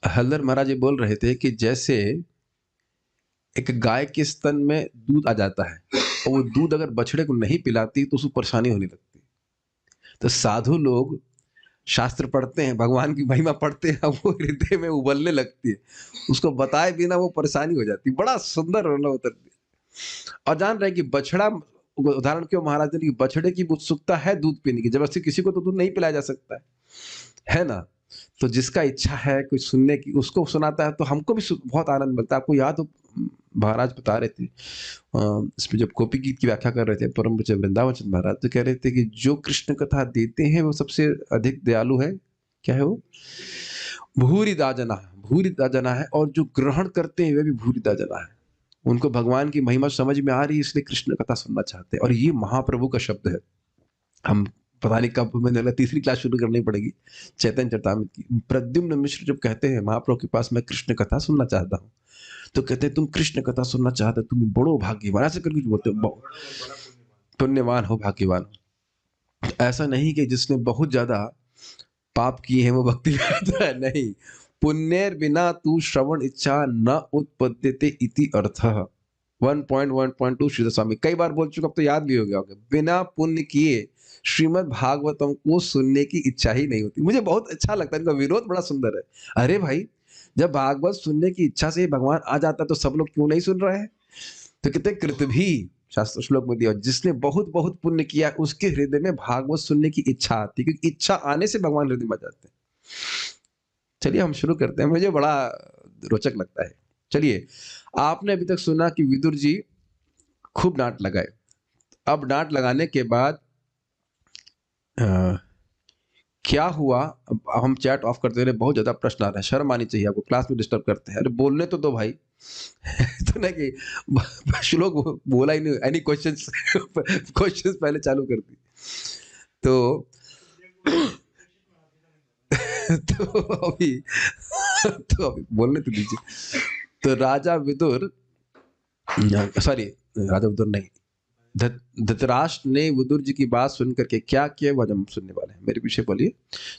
हल्दर महाराज जी बोल रहे थे कि जैसे एक गाय के स्तन में दूध आ जाता है और वो दूध अगर बछड़े को नहीं पिलाती तो उसको परेशानी होने लगती। तो साधु लोग शास्त्र पढ़ते हैं, भगवान की महिमा पढ़ते हैं, वो हृदय में उबलने लगती है, उसको बताए बिना वो परेशानी हो जाती है। बड़ा सुंदर वर्णन उतर दिया। और जान रहे हैं कि बछड़ा, उदाहरण क्यों महाराज ने कि बछड़े की उत्सुकता है दूध पीने की, जबरदस्ती किसी को तो दूध नहीं पिलाया जा सकता है ना? तो जिसका इच्छा है कोई सुनने की, उसको सुनाता है तो हमको भी बहुत आनंद मिलता है। आपको याद हो महाराज बता रहे थे इसमें जब गोपी गीत की व्याख्या कर रहे थे परम पूज्य वृंदावन चंद्र महाराज, तो कह रहे थे कि जो कृष्ण कथा देते हैं वो सबसे अधिक दयालु है। क्या है वो? भूरी दाजना है, और जो ग्रहण करते हैं वे भी भूरी दाजना है। उनको भगवान की महिमा समझ में आ रही है इसलिए कृष्ण कथा सुनना चाहते हैं। और ये महाप्रभु का शब्द है। हम पता नहीं कब मैंने लगा तीसरी क्लास शुरू करनी पड़ेगी चैतन्य चरितामृत की। प्रद्युम्न मिश्र जब कहते हैं महाप्रभु के पास मैं कृष्ण कथा सुनना चाहता हूँ, तो कहते हैं तुम कृष्ण कथा सुनना चाहते हो, तुम बड़ो भाग्यवान, ऐसे करके बोलते हो, पुण्यवान हो, भाग्यवान हो। ऐसा नहीं कि जिसने बहुत ज्यादा पाप किए हैं वो भक्ति करता है, नहीं। पुण्येर बिना तू श्रवण इच्छा न उत्पद्यते इति अर्थः। 1.1.2 श्री स्वामी कई बार बोल चुका, अब तो याद भी हो गया होगा। बिना पुण्य किए श्रीमद् भागवतम को सुनने की इच्छा ही नहीं होती। मुझे बहुत अच्छा लगता है, इनका विरोध बड़ा सुंदर है। अरे भाई, जब भागवत सुनने की इच्छा से ही भगवान आ जाता है तो सब लोग क्यों नहीं सुन रहे हैं? तो कितने कृत भी शास्त्र श्लोक में दिया, जिसने बहुत बहुत पुण्य किया उसके हृदय में भागवत सुनने की इच्छा आती है, क्योंकि इच्छा आने से भगवान हृदय में आ जाते हैं। चलिए हम शुरू करते हैं, मुझे बड़ा रोचक लगता है। चलिए, आपने अभी तक सुना कि विदुर जी खूब डांट लगाए। अब डांट लगाने के बाद क्या हुआ? अब हम चैट ऑफ करते रहे, बहुत ज्यादा प्रश्न आ रहे हैं, शर्म आनी चाहिए आपको, क्लास में डिस्टर्ब करते हैं। अरे बोलने तो दो भाई। तो ना कि श्लोक बोला ही नहीं, एनी क्वेश्चंस क्वेश्चंस पहले चालू कर दी तो तो अभी तो अभी बोलने तो दीजिए। तो राजा विदुर, सॉरी राजा विदुर नहीं, धृतराष्ट्र ने विदुर जी की बात सुन करके क्या किया वो हम सुनने वाले हैं। मेरे पीछे बोलिए।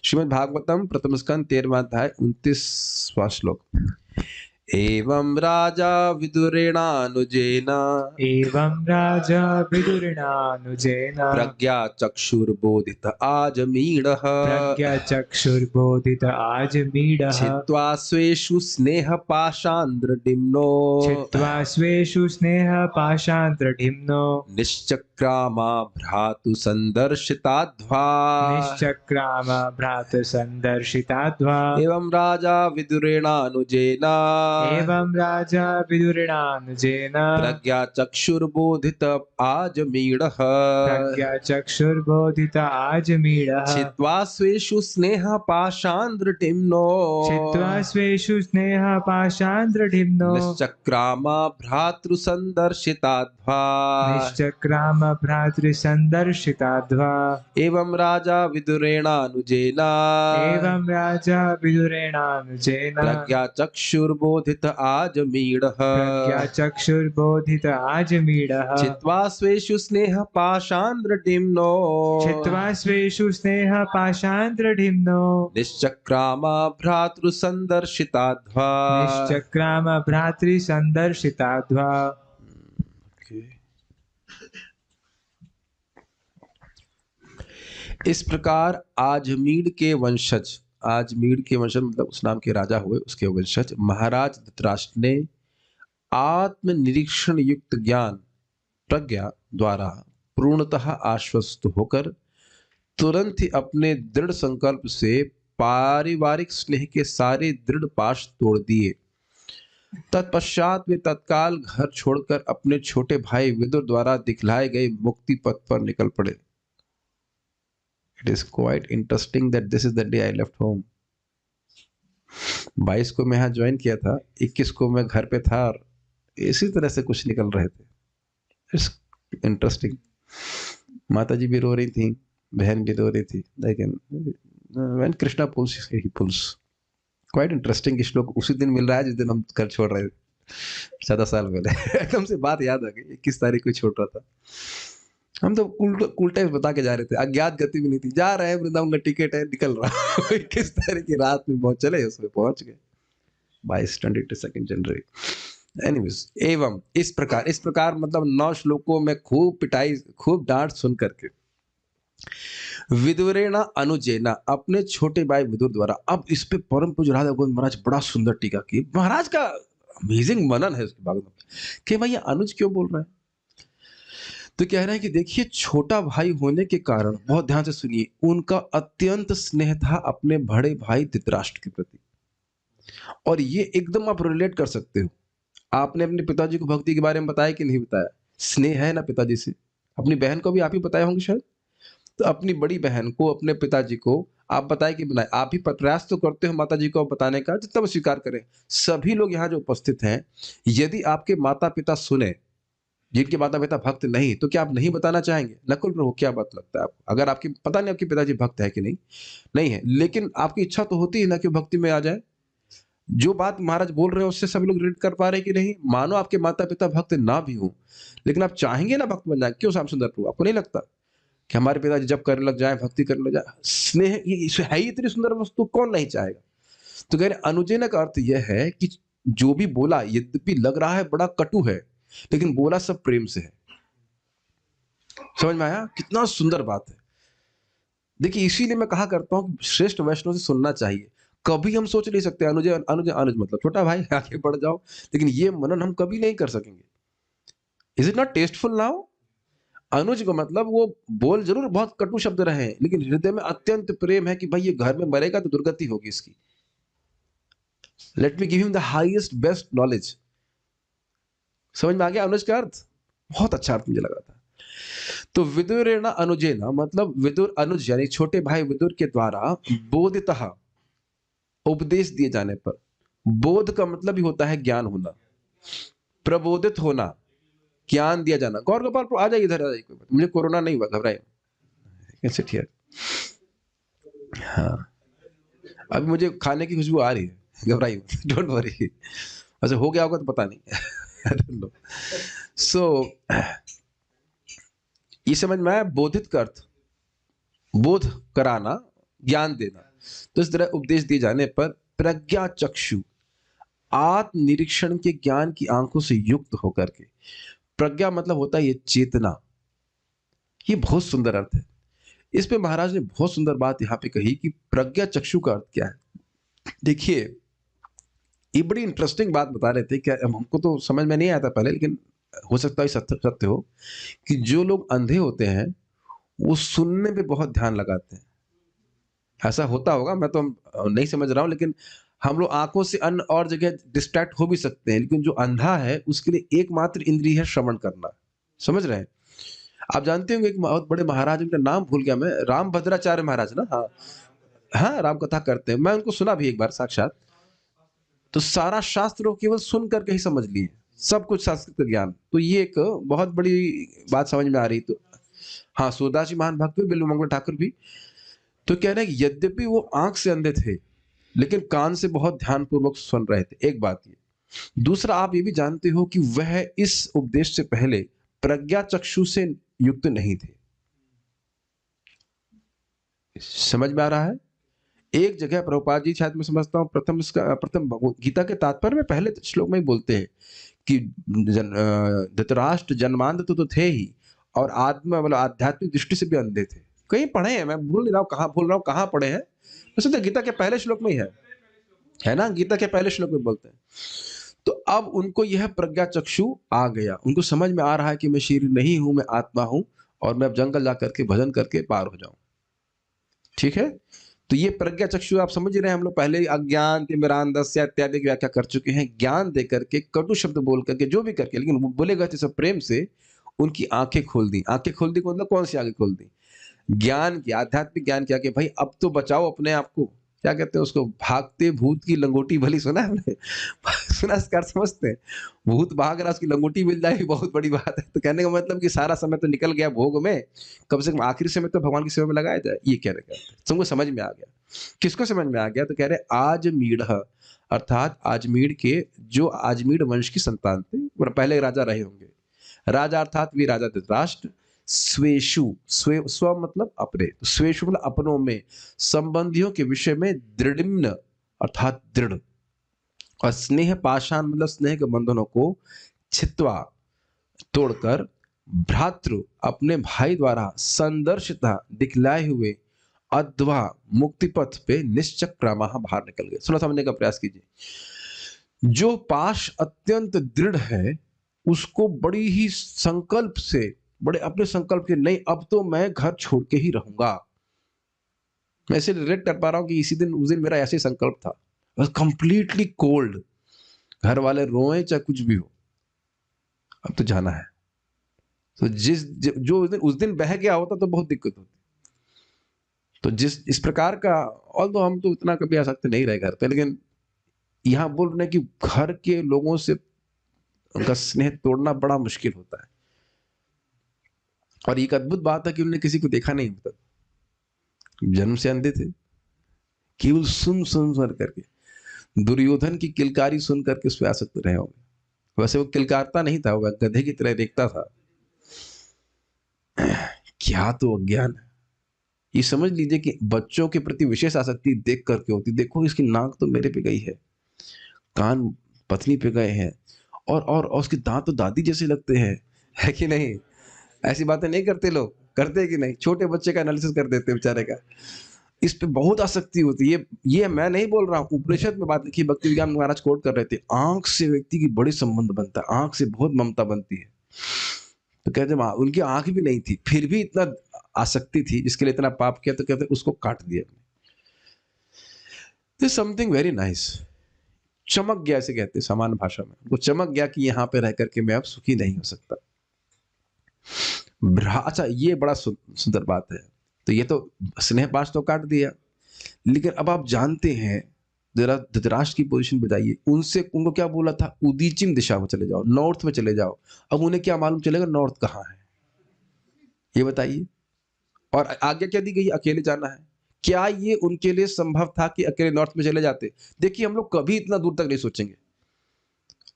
श्रीमद् भागवतम प्रथम स्कंद 13वां अध्याय 29वां श्लोक। एवं राजा विदुरेणानुजेन एवं राजा विदुरेणानुजेन प्रज्ञा चक्षुर्बोधित आजमीडः प्रज्ञाचक्षुर्बोधित आजमीडः छित्त्वा स्वेषु स्नेहपाशान्द्रडिम्नो छित्त्वा स्वेषु स्नेहपाशान्तदृढिम्नो निश्चक्रामा भ्रातु सन्दर्शिताध्वा निश्चक्राम भ्रातृसन्दर्शिताध्वा एवं राजा विदुरेणानुजेन एवं राजा विदुरेणानुजेन प्रज्ञाचक्षुर्बोधित आजमीडः प्रज्ञाचक्षुर्बोधित आजमीडः छित्त्वा स्वेषु स्नेहपाशान्द्रडिम्नो छित्त्वा स्वेषु स्नेहपाशान्तदृढिम्नो निश्चक्रामा भ्रातृसन्दर्शिताध्वा निश्चक्राम भ्रातृसन्दर्शिताध्वा एवं राजा विदुरेणानुजेन एवं राजा विदुरेणानुजेन प्रज्ञाचक्षुर्बोधित आजमीडः प्रज्ञाचक्षुर्बोधित आजमीडः छित्त्वा स्वेषु स्नेहपाशान्द्रडिम्नो छित्त्वा स्वेषु स्नेहपाशान्तदृढिम्नो निश्चक्रामा भ्रातृसन्दर्शिताध्वा निश्चक्राम भ्रातृसन्दर्शिताध्वा। इस प्रकार आजमीड के वंशज, आजमीड के वंशज मतलब उस नाम के राजा हुए, उसके वंशज महाराज धृतराष्ट्र ने आत्मनिरीक्षण युक्त ज्ञान प्रज्ञा द्वारा पूर्णतः आश्वस्त होकर तुरंत ही अपने दृढ़ संकल्प से पारिवारिक स्नेह के सारे दृढ़ पाश तोड़ दिए। तत्पश्चात वे तत्काल घर छोड़कर अपने छोटे भाई विदुर द्वारा दिखलाए गए मुक्ति पथ पर निकल पड़े। It is quite interesting that this is the day I left home. 22 को मैं यहाँ ज्वाइन किया था, 21 को मैं घर पे था और इसी तरह से कुछ निकल रहे थे। It's interesting. माता जी भी रो रही थी, बहन भी रो रही थी, लेकिन when Krishna pulls, he pulls. Quite interesting कि श्लोक उसी दिन मिल रहा है जिस दिन हम घर छोड़ रहे थे 14 साल पहले। एकदम से बात याद आ गई, 21 तारीख को छोड़ रहा था। हम तो उल्टा बता के जा रहे थे, अज्ञात गति भी नहीं थी, जा रहे हैं वृंदावन का टिकट है, निकल रहा। 21 तारीख की रात में बहुत चले, उसमें पहुंच गए। 22 22 जनवरी। एनीवेज, एवं इस प्रकार मतलब 9 श्लोकों में खूब पिटाई, खूब डांट सुन करके विदुरेणा अनुजेना, अपने छोटे भाई विदुर द्वारा। अब इस पे परम पूज्य राधा गोविंद महाराज बड़ा सुंदर टीका की। महाराज का अमेजिंग मनन है इसके बारे में कि भाई ये अनुज क्यों बोल रहा है। तो कह रहे हैं कि देखिए, छोटा भाई होने के कारण, बहुत ध्यान से सुनिए, उनका अत्यंत स्नेह था अपने बड़े भाई धृतराष्ट्र के प्रति। और ये एकदम आप रिलेट कर सकते हो। आपने अपने पिताजी को भक्ति के बारे में बताया कि नहीं बताया? स्नेह है ना पिताजी से। अपनी बहन को भी आप ही बताए होंगे शायद। तो अपनी बड़ी बहन को, अपने पिताजी को आप बताए कि बनाए, आप ही प्रयास तो करते हो माता जी को बताने का, जितना वो स्वीकार करें। सभी लोग यहाँ जो उपस्थित हैं, यदि आपके माता पिता सुने, जिनके माता पिता भक्त नहीं, तो क्या आप नहीं बताना चाहेंगे? नकुल प्रभु, क्या बात लगता है आपको? अगर आपकी, पता नहीं आपके पिताजी भक्त है कि नहीं, नहीं है, लेकिन आपकी इच्छा तो होती है ना कि भक्ति में आ जाए। जो बात महाराज बोल रहे हैं उससे सब लोग रिलेट कर पा रहे हैं कि नहीं? मानो आपके माता पिता भक्त ना भी हो, लेकिन आप चाहेंगे ना भक्त बन जाए। क्यों श्याम सुंदर प्रभु, आपको नहीं लगता कि हमारे पिताजी जब करने लग जाए, भक्ति करने लग जाए, स्नेह, ये है ही इतनी सुंदर वस्तु, कौन नहीं चाहेगा? तो कह रहे अनुजेन का अर्थ यह है कि जो भी बोला, यद्यपि लग रहा है बड़ा कटु है, लेकिन बोला सब प्रेम से है। समझ में आया? कितना सुंदर बात है। देखिए, इसीलिए मैं कहा करता हूं कि श्रेष्ठ वैष्णव से सुनना चाहिए। कभी हम सोच नहीं सकते अनुज अनुज अनुज मतलब छोटा भाई, आगे बढ़ जाओ, लेकिन ये मनन हम कभी नहीं कर सकेंगे। Is it not tasteful now? Anuj को मतलब वो बोल जरूर बहुत कटु शब्द रहे हैं, लेकिन हृदय में अत्यंत प्रेम है कि भाई ये घर में मरेगा तो दुर्गति होगी इसकी। Let me give him the highest best knowledge. समझ में आ गया अनुज का अर्थ? बहुत अच्छा अर्थ मुझे लगा था। तो विदुरेण अनुजेना मतलब विदुर अनुज यानी छोटे भाई विदुर के द्वारा बोधितः, उपदेश दिए जाने पर। बोध का मतलब ही होता है ज्ञान होना, प्रबोधित होना, ज्ञान दिया जाना। गौर गोपाल आ जाइए इधर, आ जाइए, कोई बात, मुझे कोरोना नहीं हुआ, घबराए। हाँ, अभी मुझे खाने की खुशबू आ रही है, घबराइए, डोंट वरी। अच्छा हो गया होगा तो पता नहीं। सो ये समझ में आया? बोधित का अर्थ बोध कराना, ज्ञान देना। तो इस तरह उपदेश दिए जाने पर प्रज्ञा चक्षु, आत्मनिरीक्षण के ज्ञान की आंखों से युक्त होकर के। प्रज्ञा मतलब होता है ये चेतना। ये बहुत सुंदर अर्थ है। इस पे महाराज ने बहुत सुंदर बात यहाँ पे कही कि प्रज्ञा चक्षु का अर्थ क्या है। देखिए, ये बड़ी इंटरेस्टिंग बात बता रहे थे, क्या हमको तो समझ में नहीं आता पहले, लेकिन हो सकता है सत्य सत्य हो कि जो लोग अंधे होते हैं वो सुनने पे बहुत ध्यान लगाते हैं। ऐसा होता होगा, मैं तो नहीं समझ रहा हूं, लेकिन हम लोग आंखों से अन्य और जगह डिस्ट्रैक्ट हो भी सकते हैं, लेकिन जो अंधा है उसके लिए एकमात्र इंद्रिय है श्रवण करना। समझ रहे हैं? आप जानते होंगे एक बहुत बड़े महाराज, उनका नाम भूल गया मैं, राम भद्राचार्य महाराज ना। हाँ हाँ, राम कथा करते हैं, मैं उनको सुना भी एक बार साक्षात। तो सारा शास्त्र वो केवल सुन करके ही समझ लिए, सब कुछ संस्कृत ज्ञान। तो ये एक बहुत बड़ी बात समझ में आ रही। तो हाँ, सूरदास जी महान भक्त भी, बिल्वमंगल ठाकुर भी। तो कह रहे हैं कि यद्यपि वो आंख से अंधे थे, लेकिन कान से बहुत ध्यान पूर्वक सुन रहे थे। एक बात ये। दूसरा, आप ये भी जानते हो कि वह इस उपदेश से पहले प्रज्ञा चक्षु से युक्त नहीं थे। समझ में आ रहा है? एक जगह प्रभुपाद जी, शायद मैं समझता हूँ प्रथम गीता के तात्पर्य में पहले श्लोक में ही बोलते हैं कि धृतराष्ट्र जन्मांध तो थे ही, और आत्मा मतलब आध्यात्मिक दृष्टि से भी अंधे थे। कहीं पढ़े हैं, मैं भूल नहीं रहा हूँ, कहाँ भूल रहा हूँ, कहाँ पढ़े हैं। वैसे तो गीता के पहले श्लोक में ही है ना? गीता के पहले श्लोक में बोलते हैं। तो अब उनको यह प्रज्ञा चक्षु आ गया, उनको समझ में आ रहा है कि मैं शरीर नहीं हूं, मैं आत्मा हूं, और मैं अब जंगल जा करके भजन करके पार हो जाऊं। ठीक है? तो ये प्रज्ञा चक्षु आप समझ रहे हैं। हम लोग पहले अज्ञान तिमिरांधस्य इत्यादि की व्याख्या कर चुके हैं। ज्ञान दे करके, कटु शब्द बोल करके, जो भी करके, लेकिन वो बोले गए थे सब प्रेम से, उनकी आंखें खोल दी। आंखें खोल दी मतलब कौन सी आंखें खोल दी? ज्ञान की, आध्यात्मिक ज्ञान की आंखें। भाई अब तो बचाओ अपने आप को। क्या कहते हैं उसको? भागते भूत की लंगोटी भली, सुना है हमने? सुना, इसका अर्थ समझते हैं? भूत भाग रहा, उसकी लंगोटी मिल जाए, बहुत बड़ी बात है। तो कहने का मतलब कि सारा समय तो निकल गया भोग में, कम से कम आखिरी समय तो भगवान की सेवा में लगाया जाए। ये कहने का तुमको समझ में आ गया? किसको समझ में आ गया? तो कह रहे आजमीढ़, अर्थात आजमीढ़ के, जो आजमीढ़ वंश की संतान थे, वो पहले राजा रहे होंगे। राजा अर्थात वी राजा धृतराष्ट्र। स्वेशु, स्व मतलब अपने, स्वेशु मतलब अपनों में, संबंधियों के विषय में दृढ़िम्न अर्थात दृढ़, और स्नेह पाषाण मतलब स्नेह के बंधनों को छित्वा तोड़कर भ्रातृ अपने भाई द्वारा संदर्शिता दिखलाए हुए अध्वा मुक्ति पथ पे निश्चक्रामः बाहर निकल गए। थोड़ा समझने का प्रयास कीजिए। जो पाश अत्यंत दृढ़ है उसको बड़ी ही संकल्प से, बड़े अपने संकल्प के, नहीं अब तो मैं घर छोड़ के ही रहूंगा। मैं इसे रिलेट कर पा रहा हूं कि इसी दिन उस दिन मेरा ऐसे संकल्प था, बस कंप्लीटली कोल्ड, घर वाले रोए चाहे कुछ भी हो, अब तो जाना है। तो जो उस दिन बह गया होता तो बहुत दिक्कत होती। तो इस प्रकार का, और तो हम तो इतना कभी आ सकते नहीं रहे घर पे, लेकिन यहां बोल रहे हैं कि घर के लोगों से उनका स्नेह तोड़ना बड़ा मुश्किल होता है। और एक अद्भुत बात है कि उन्होंने किसी को देखा नहीं होता, जन्म से अंधे थे, केवल सुन सुन सुन करके दुर्योधन की किलकारी सुन करके उस पर आसक्त रहे होंगे। वैसे वो किलकारता नहीं था, वह गधे की तरह देखता था। क्या तो अज्ञान है। ये समझ लीजिए कि बच्चों के प्रति विशेष आसक्ति देख करके होती। देखो इसकी नाक तो मेरे पे गई है, कान पत्नी पे गए हैं, और उसके दांत तो दादी जैसे लगते हैं, है कि नहीं? ऐसी बातें नहीं करते लोग, करते कि नहीं? छोटे बच्चे का एनालिसिस कर देते बेचारे का। इस पे बहुत आसक्ति होती है। ये मैं नहीं बोल रहा हूँ, उपनिषद में बात लिखी, भक्ति विज्ञान महाराज कोट कर रहे थे। आंख से व्यक्ति की बड़ी संबंध बनता है, आंख से बहुत ममता बनती है। तो कहते उनकी आंख भी नहीं थी, फिर भी इतना आसक्ति थी, जिसके लिए इतना पाप किया, तो कहते उसको काट दिया। This something very nice. चमक गया इसे कहते सामान्य भाषा में, वो चमक गया कि यहाँ पे रह करके मैं अब सुखी नहीं हो सकता। अच्छा, ये बड़ा सुंदर बात है। तो ये तो स्नेह पाश तो काट दिया, लेकिन अब आप जानते हैं, जरा धृतराष्ट्र की पोजीशन बताइए। उनको क्या बोला था? उदीचिम दिशा में चले जाओ, नॉर्थ में चले जाओ। अब उन्हें क्या मालूम चलेगा नॉर्थ कहाँ है, ये बताइए। और आज्ञा क्या दी गई? अकेले जाना है। क्या ये उनके लिए संभव था कि अकेले नॉर्थ में चले जाते? देखिए, हम लोग कभी इतना दूर तक नहीं सोचेंगे,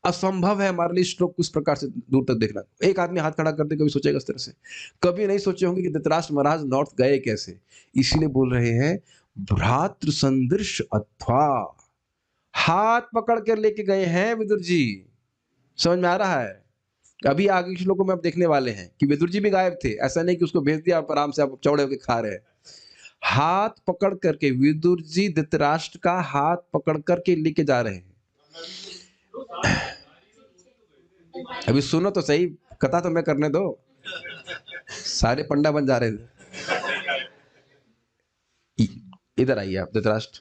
असंभव है हमारे लिए श्लोक उस प्रकार से दूर तक देखना। एक आदमी हाथ खड़ा करते कभी सोचेगा इस तरह से? कभी नहीं सोचे होंगे कि धृतराष्ट्र महाराज नॉर्थ गए कैसे। इसीलिए बोल रहे हैं भ्रातृ संदर्श अथवा, हाथ पकड़ कर लेके गए हैं विदुर जी। समझ में आ रहा है? अभी आगे के श्लोकों में आप देखने वाले हैं कि विदुर जी भी गायब थे। ऐसा नहीं कि उसको भेज दिया आप आराम से आप चौड़े होके खा रहे हैं। हाथ पकड़ करके विदुर जी धृतराष्ट्र का हाथ पकड़ करके लेके जा रहे हैं। अभी सुनो तो सही, कथा तो मैं करने दो। सारे पंडा बन जा रहे थे। इधर आइए आप धृतराष्ट्र,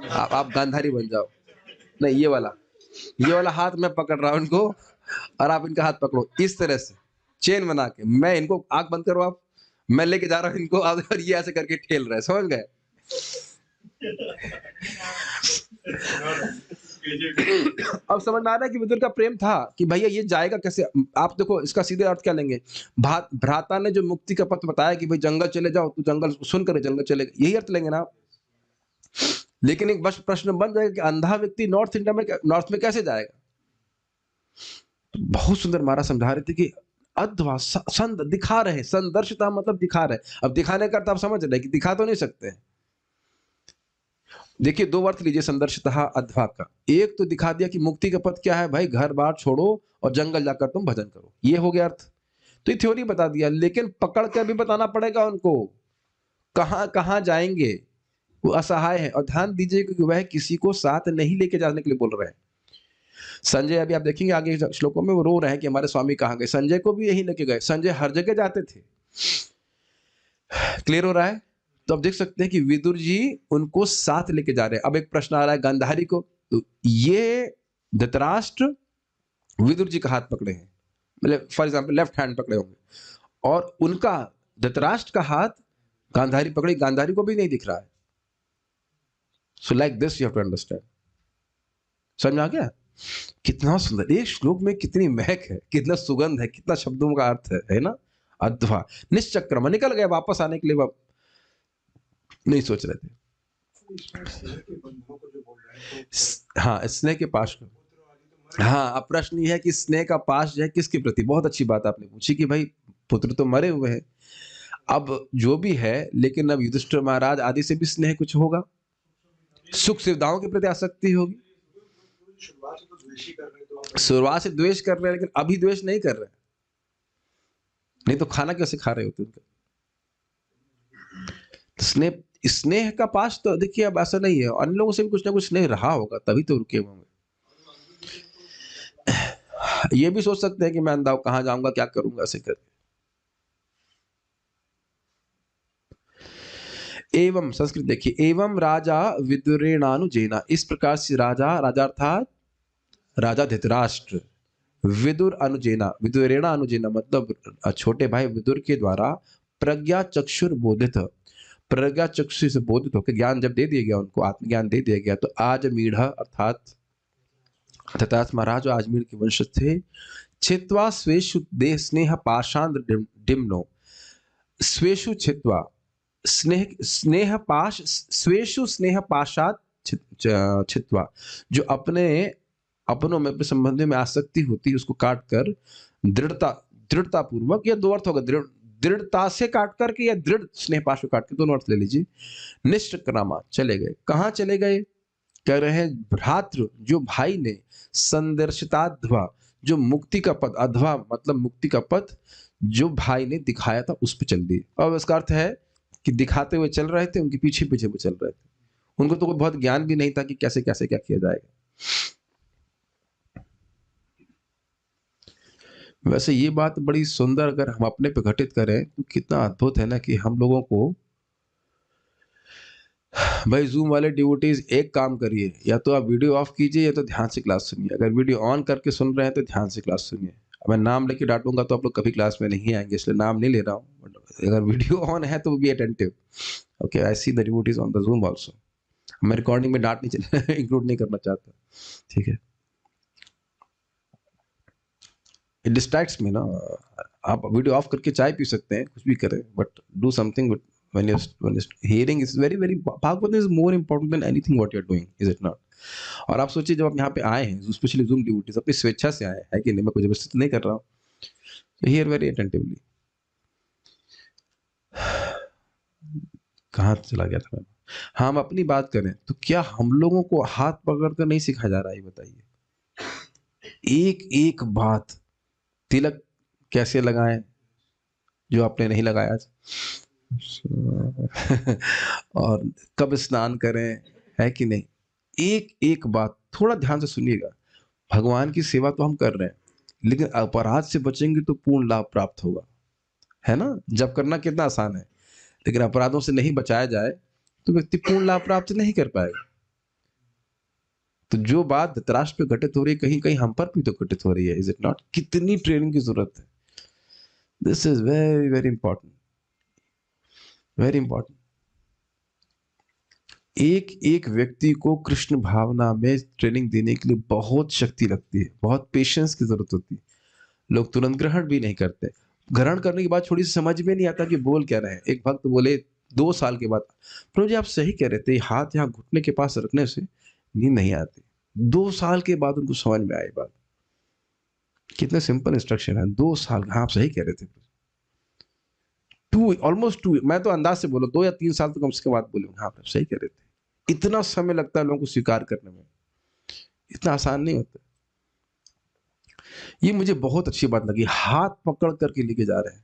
आप गांधारी बन जाओ। नहीं, ये वाला हाथ मैं पकड़ रहा हूं इनको, और आप इनका हाथ पकड़ो इस तरह से चेन बना के। मैं इनको, आंख बंद करो आप, मैं लेके जा रहा हूं इनको, और ये ऐसे करके ठेल रहे हैं। समझ गए? अब समझ में आ रहा है कि विदुर का प्रेम था कि भैया ये जाएगा कैसे। आप देखो इसका सीधे अर्थ क्या लेंगे। भ्राता ने जो मुक्ति का पथ बताया कि भाई जंगल चले जाओ, तू जंगल सुन कर जंगल चले, यही अर्थ लेंगे ना। लेकिन एक बस प्रश्न बन जाएगा कि अंधा व्यक्ति नॉर्थ इंडिया में, नॉर्थ में कैसे जाएगा? तो बहुत सुंदर महाराज समझा रहे थे कि अध्वा संद दिखा रहे, संदर्शिता मतलब दिखा रहे। अब दिखाने का अर्थ आप समझ रहे कि दिखा तो नहीं सकते। देखिए, दो अर्थ लीजिए संदर्शिता अध्वा का। एक तो दिखा दिया कि मुक्ति का पथ क्या है, भाई घर बार छोड़ो और जंगल जाकर तुम भजन करो, ये हो गया अर्थ। तो ये थ्योरी बता दिया, लेकिन पकड़ कर भी बताना पड़ेगा उनको कहां कहां जाएंगे। वो असहाय है, और ध्यान दीजिए कि वह किसी को साथ नहीं लेके जाने के लिए बोल रहे हैं। संजय, अभी आप देखेंगे आगे श्लोकों में, वो रो रहे हैं कि हमारे स्वामी कहां गए। संजय को भी यही लेके गए। संजय हर जगह जाते थे। क्लियर हो रहा है? तो अब देख सकते हैं कि विदुर जी उनको साथ लेके जा रहे हैं। अब एक प्रश्न आ रहा है गांधारी को, तो ये धृतराष्ट्र विदुर जी का हाथ पकड़े हैं, मतलब फॉर एग्जांपल लेफ्ट हैंड पकड़े होंगे, और उनका धृतराष्ट्र का हाथ गांधारी पकड़ी, गांधारी को भी नहीं दिख रहा है। So like this you have to understand. समझ में आ गया? कितना सुंदर एक श्लोक में, कितनी महक है, कितना सुगंध है, कितना शब्दों का अर्थ है ना। अध्वा निश्चक्रम, निकल गए, वापस आने के लिए नहीं सोच रहे थे। हाँ, स्नेह के पाश को। हाँ, अब प्रश्न यह है कि स्नेह का पाश जो है किसके प्रति। बहुत अच्छी बात आपने पूछी कि भाई पुत्र तो मरे हुए हैं, अब जो भी है, लेकिन अब युधिष्ठिर महाराज आदि से भी स्नेह कुछ होगा, सुख सुविधाओं के प्रति आसक्ति होगी। शुरुआत से तो द्वेष ही कर रहे हैं, तो हम शुरुआत से द्वेष कर रहे हैं, लेकिन अभी द्वेष नहीं कर रहे, नहीं तो खाना कैसे खा रहे होते उनका। तो स्नेह, स्नेह का पास तो देखिए अब ऐसा नहीं है, अन्य लोगों से भी कुछ ना कुछ स्नेह रहा होगा तभी तो रुके हुए होंगे। ये भी सोच सकते हैं कि मैं अंधा हूं, कहां जाऊंगा, क्या करूंगा, ऐसे कर। एवं संस्कृत देखिए, एवं राजा विदुरेणानुजेना, इस प्रकार से राजा, राजा अर्थात राजा धृतराष्ट्र, विदुर अनुजेना, विदुरेणा अनुजेना मतलब छोटे भाई विदुर के द्वारा प्रज्ञा चक्षुर बोधित, प्रज्ञा चक्षु से बोधित होकर ज्ञान जब दे दिया गया, उनको आत्मज्ञान दे दिया गया, तो आज मीढ़ अर्थात धृतराष्ट्र महाराज जो आजमीर के वंश थे, छित्वा स्वेषु देह स्नेह पाषांद्र डिम्नो, स्वेषु छित्वा, स्नेह स्नेह पाश, स्वेषु स्नेह पाशात छित्वा, जो अपने अपनों में, अपने संबंधों में आसक्ति होती है उसको काट कर दृढ़ता, दृढ़ता पूर्वक, या दो अर्थ होगा, दृढ़ता से काट करके या दृढ़ स्नेह पाश को काट के, दोनों अर्थ ले लीजिए। निष्क्रामा चले गए, कहां चले गए, कह रहे हैं भ्रातृ जो भाई ने, संदर्शिताध्वा जो मुक्ति का पथ, अध्वा मतलब मुक्ति का पथ जो भाई ने दिखाया था उस पर चल दिए। अब इसका अर्थ है कि दिखाते हुए चल रहे थे, उनके पीछे पीछे वो चल रहे थे, उनको तो कोई बहुत ज्ञान भी नहीं था कि कैसे कैसे क्या किया जाएगा। वैसे ये बात बड़ी सुंदर अगर हम अपने पे घटित करें तो कितना अद्भुत है ना, कि हम लोगों को, भाई जूम वाले डिवोटीज एक काम करिए, या तो आप वीडियो ऑफ कीजिए या तो ध्यान से क्लास सुनिए। अगर वीडियो ऑन करके सुन रहे हैं तो ध्यान से क्लास सुनिए। अब मैं नाम लेके डांटूंगा तो आप लोग कभी क्लास में नहीं आएंगे, इसलिए नाम नहीं ले रहा हूँ। अगर वीडियो ऑन है तो be attentive. Okay, I see the devotees on the zoom also. मैं रिकॉर्डिंग में डांट नहीं इंक्लूड नहीं करना चाहता, ठीक है, इट डिस्ट्रैक्ट्स मी ना। आप वीडियो ऑफ करके चाय पी सकते हैं, कुछ भी करें, but do something when you're hearing is very Bhagavatam is more important than anything what you're doing, is it not? और आप सोचिए जब आप यहाँ पे आए हैं, स्पेशली जूम डिवोटीज, अपनी स्वेच्छा से आए हैं कि नहीं, मैं कोई जबरदस्ती नहीं कर रहा हूँ, तो हियर वेरी अटेंटिवली। कहाँ चला गया था मैं? हाँ, हम अपनी बात करें तो क्या हम लोगों को हाथ पकड़ कर नहीं सिखाया जा रहा है, ये बताइए। एक एक बात, तिलक कैसे लगाएं जो आपने नहीं लगाया आज, और कब स्नान करें, है कि नहीं, एक एक बात थोड़ा ध्यान से सुनिएगा। भगवान की सेवा तो हम कर रहे हैं, लेकिन अपराध से बचेंगे तो पूर्ण लाभ प्राप्त होगा, है ना। जब करना कितना आसान है, लेकिन अपराधों से नहीं बचाया जाए तो व्यक्ति पूर्ण लाभ प्राप्त नहीं कर पाएगा। तो जो बात धृतराष्ट्र पे घटित हो रही है, कहीं कहीं हम पर भी तो घटित हो रही है, इज इट नॉट? कितनी ट्रेनिंग की जरूरत है। This is very very important, very important. एक एक व्यक्ति को कृष्ण भावना में ट्रेनिंग देने के लिए बहुत शक्ति लगती है, बहुत पेशेंस की जरूरत होती है। लोग तुरंत ग्रहण भी नहीं करते, ग्रहण करने के बाद थोड़ी सी समझ में नहीं आता कि बोल क्या रहे हैं। एक भक्त बोले 2 साल के बाद, प्रभु जी आप सही कह रहे थे, हाथ यहाँ घुटने के पास रखने से नींद नहीं आती। 2 साल के बाद उनको समझ में आई बात। कितने सिंपल इंस्ट्रक्शन है, 2 साल। हाँ आप सही कह रहे थे, ऑलमोस्ट 2, मैं तो अंदाज से बोलो 2 या 3 साल तो कम से कम बात बोले। हाँ आप सही कह रहे थे। इतना समय लगता है लोगों को स्वीकार करने में, इतना आसान नहीं होता। ये मुझे बहुत अच्छी बात लगी, हाथ पकड़ करके लेके जा रहे हैं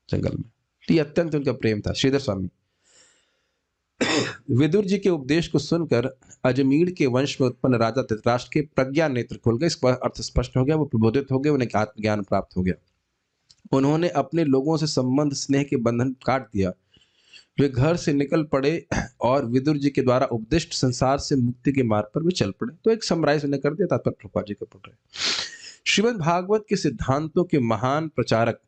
जंगल में। ये अत्यंत उनका प्रेम था। श्रीधर स्वामी विदुर जी के उपदेश को सुनकर अजमेर के वंश में उत्पन्न राजा धृतराष्ट्र के प्रज्ञा नेत्र खुल गए। इसका अर्थ स्पष्ट हो गया, वो प्रबोधित हो गए, उन्हें आत्मज्ञान प्राप्त हो गया। उन्होंने अपने लोगों से संबंध स्नेह के बंधन काट दिया। वे घर से निकल पड़े और विदुर जी के द्वारा उपदिष्ट संसार से मुक्ति के मार्ग पर वे चल पड़े। तो एक समराइज उन्हें कर दिया, तात्पर्य प्रभुपाद जी का पढ़ रहे। श्रीमद् भागवत के सिद्धांतों के महान प्रचारक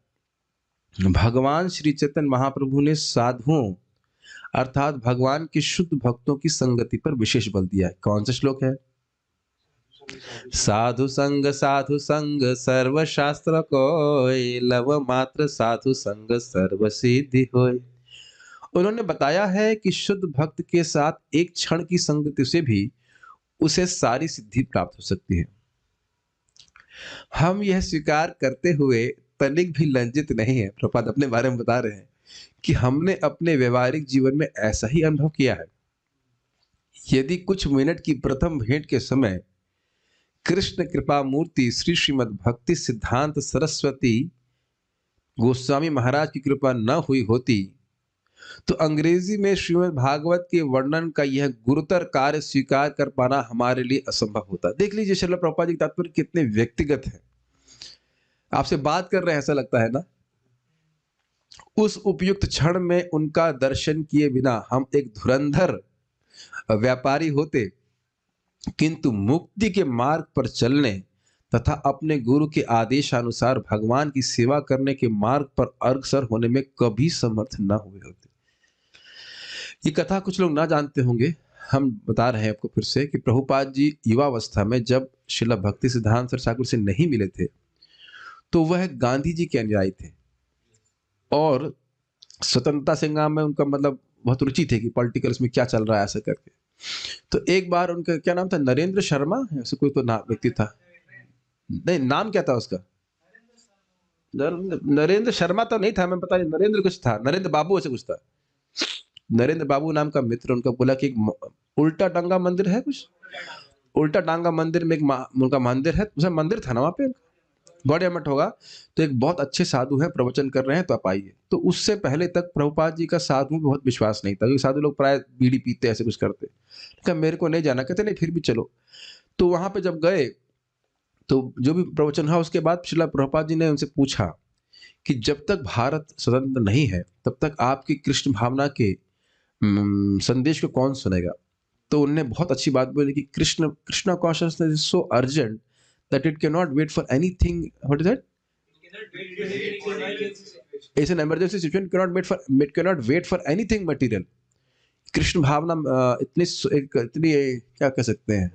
भगवान श्री चैतन्य महाप्रभु ने साधुओं अर्थात भगवान के शुद्ध भक्तों की संगति पर विशेष बल दिया है। कौन सा श्लोक है? साधु संग सर्व शास्त्र कोय, लव मात्र साधु संग सर्व सिद्धि होय। उन्होंने बताया है कि शुद्ध भक्त के साथ एक क्षण की संगति से भी उसे सारी सिद्धि प्राप्त हो सकती है। हम यह स्वीकार करते हुए तनिक भी लज्जित नहीं है, प्रभुपाद अपने बारे में बता रहे हैं, कि हमने अपने व्यवहारिक जीवन में ऐसा ही अनुभव किया है। यदि कुछ मिनट की प्रथम भेंट के समय कृष्ण कृपा मूर्ति श्री श्रीमद् भक्ति सिद्धांत सरस्वती गोस्वामी महाराज की कृपा न हुई होती तो अंग्रेजी में श्रीमद् भागवत के वर्णन का यह गुरुतर कार्य स्वीकार कर पाना हमारे लिए असंभव होता। देख लीजिए श्रील प्रभुपाद जी के तात्पर्य कितने व्यक्तिगत है। आपसे बात कर रहे हैं ऐसा लगता है ना। उस उपयुक्त क्षण में उनका दर्शन किए बिना हम एक धुरंधर व्यापारी होते, किंतु मुक्ति के मार्ग पर चलने तथा अपने गुरु के आदेशानुसार भगवान की सेवा करने के मार्ग पर अग्रसर होने में कभी समर्थ न हुए होते। ये कथा कुछ लोग ना जानते होंगे, हम बता रहे हैं आपको फिर से कि प्रभुपाद जी युवावस्था में जब श्रील भक्ति सिद्धांत सर ठाकुर से नहीं मिले थे तो वह गांधी जी के अनुयायी थे और स्वतंत्रता संग्राम में उनका मतलब बहुत रुचि थी कि पॉलिटिकल्स में क्या चल रहा है ऐसा करके। तो एक बार उनका क्या नाम था, नरेंद्र शर्मा ऐसे कोई तो नाम व्यक्ति था, नहीं नाम क्या था उसका, नरेंद्र शर्मा तो नहीं था, मैं पता नहीं, नरेंद्र कुछ था, नरेंद्र बाबू ऐसे कुछ था। नरेंद्र बाबू नाम का मित्र उनका बोला कि एक उल्टा टांगा मंदिर है, कुछ उल्टा टांगा मंदिर में एक उनका मंदिर है, उसमें मंदिर था ना वहाँ पे, बड़े मठ होगा, तो एक बहुत अच्छे साधु हैं प्रवचन कर रहे हैं तो आप आइए। तो उससे पहले तक प्रभुपाद जी का साधु में बहुत विश्वास नहीं था, क्योंकि साधु लोग प्राय बीड़ी पीते ऐसे कुछ करते। क्या मेरे को नहीं जाना, कहते नहीं फिर भी चलो। तो वहां पे जब गए तो जो भी प्रवचन हुआ उसके बाद श्रील प्रभुपाद जी ने उनसे पूछा कि जब तक भारत स्वतंत्र नहीं है तब तक आपकी कृष्ण भावना के संदेश को कौन सुनेगा। तो उन्होंने बहुत अच्छी बात बोली कि Krishna consciousness is so urgent that it cannot wait for anything. What is that? It's an emergency situation. Cannot wait for anything material. Krishna भावना इतनी क्या कह सकते हैं,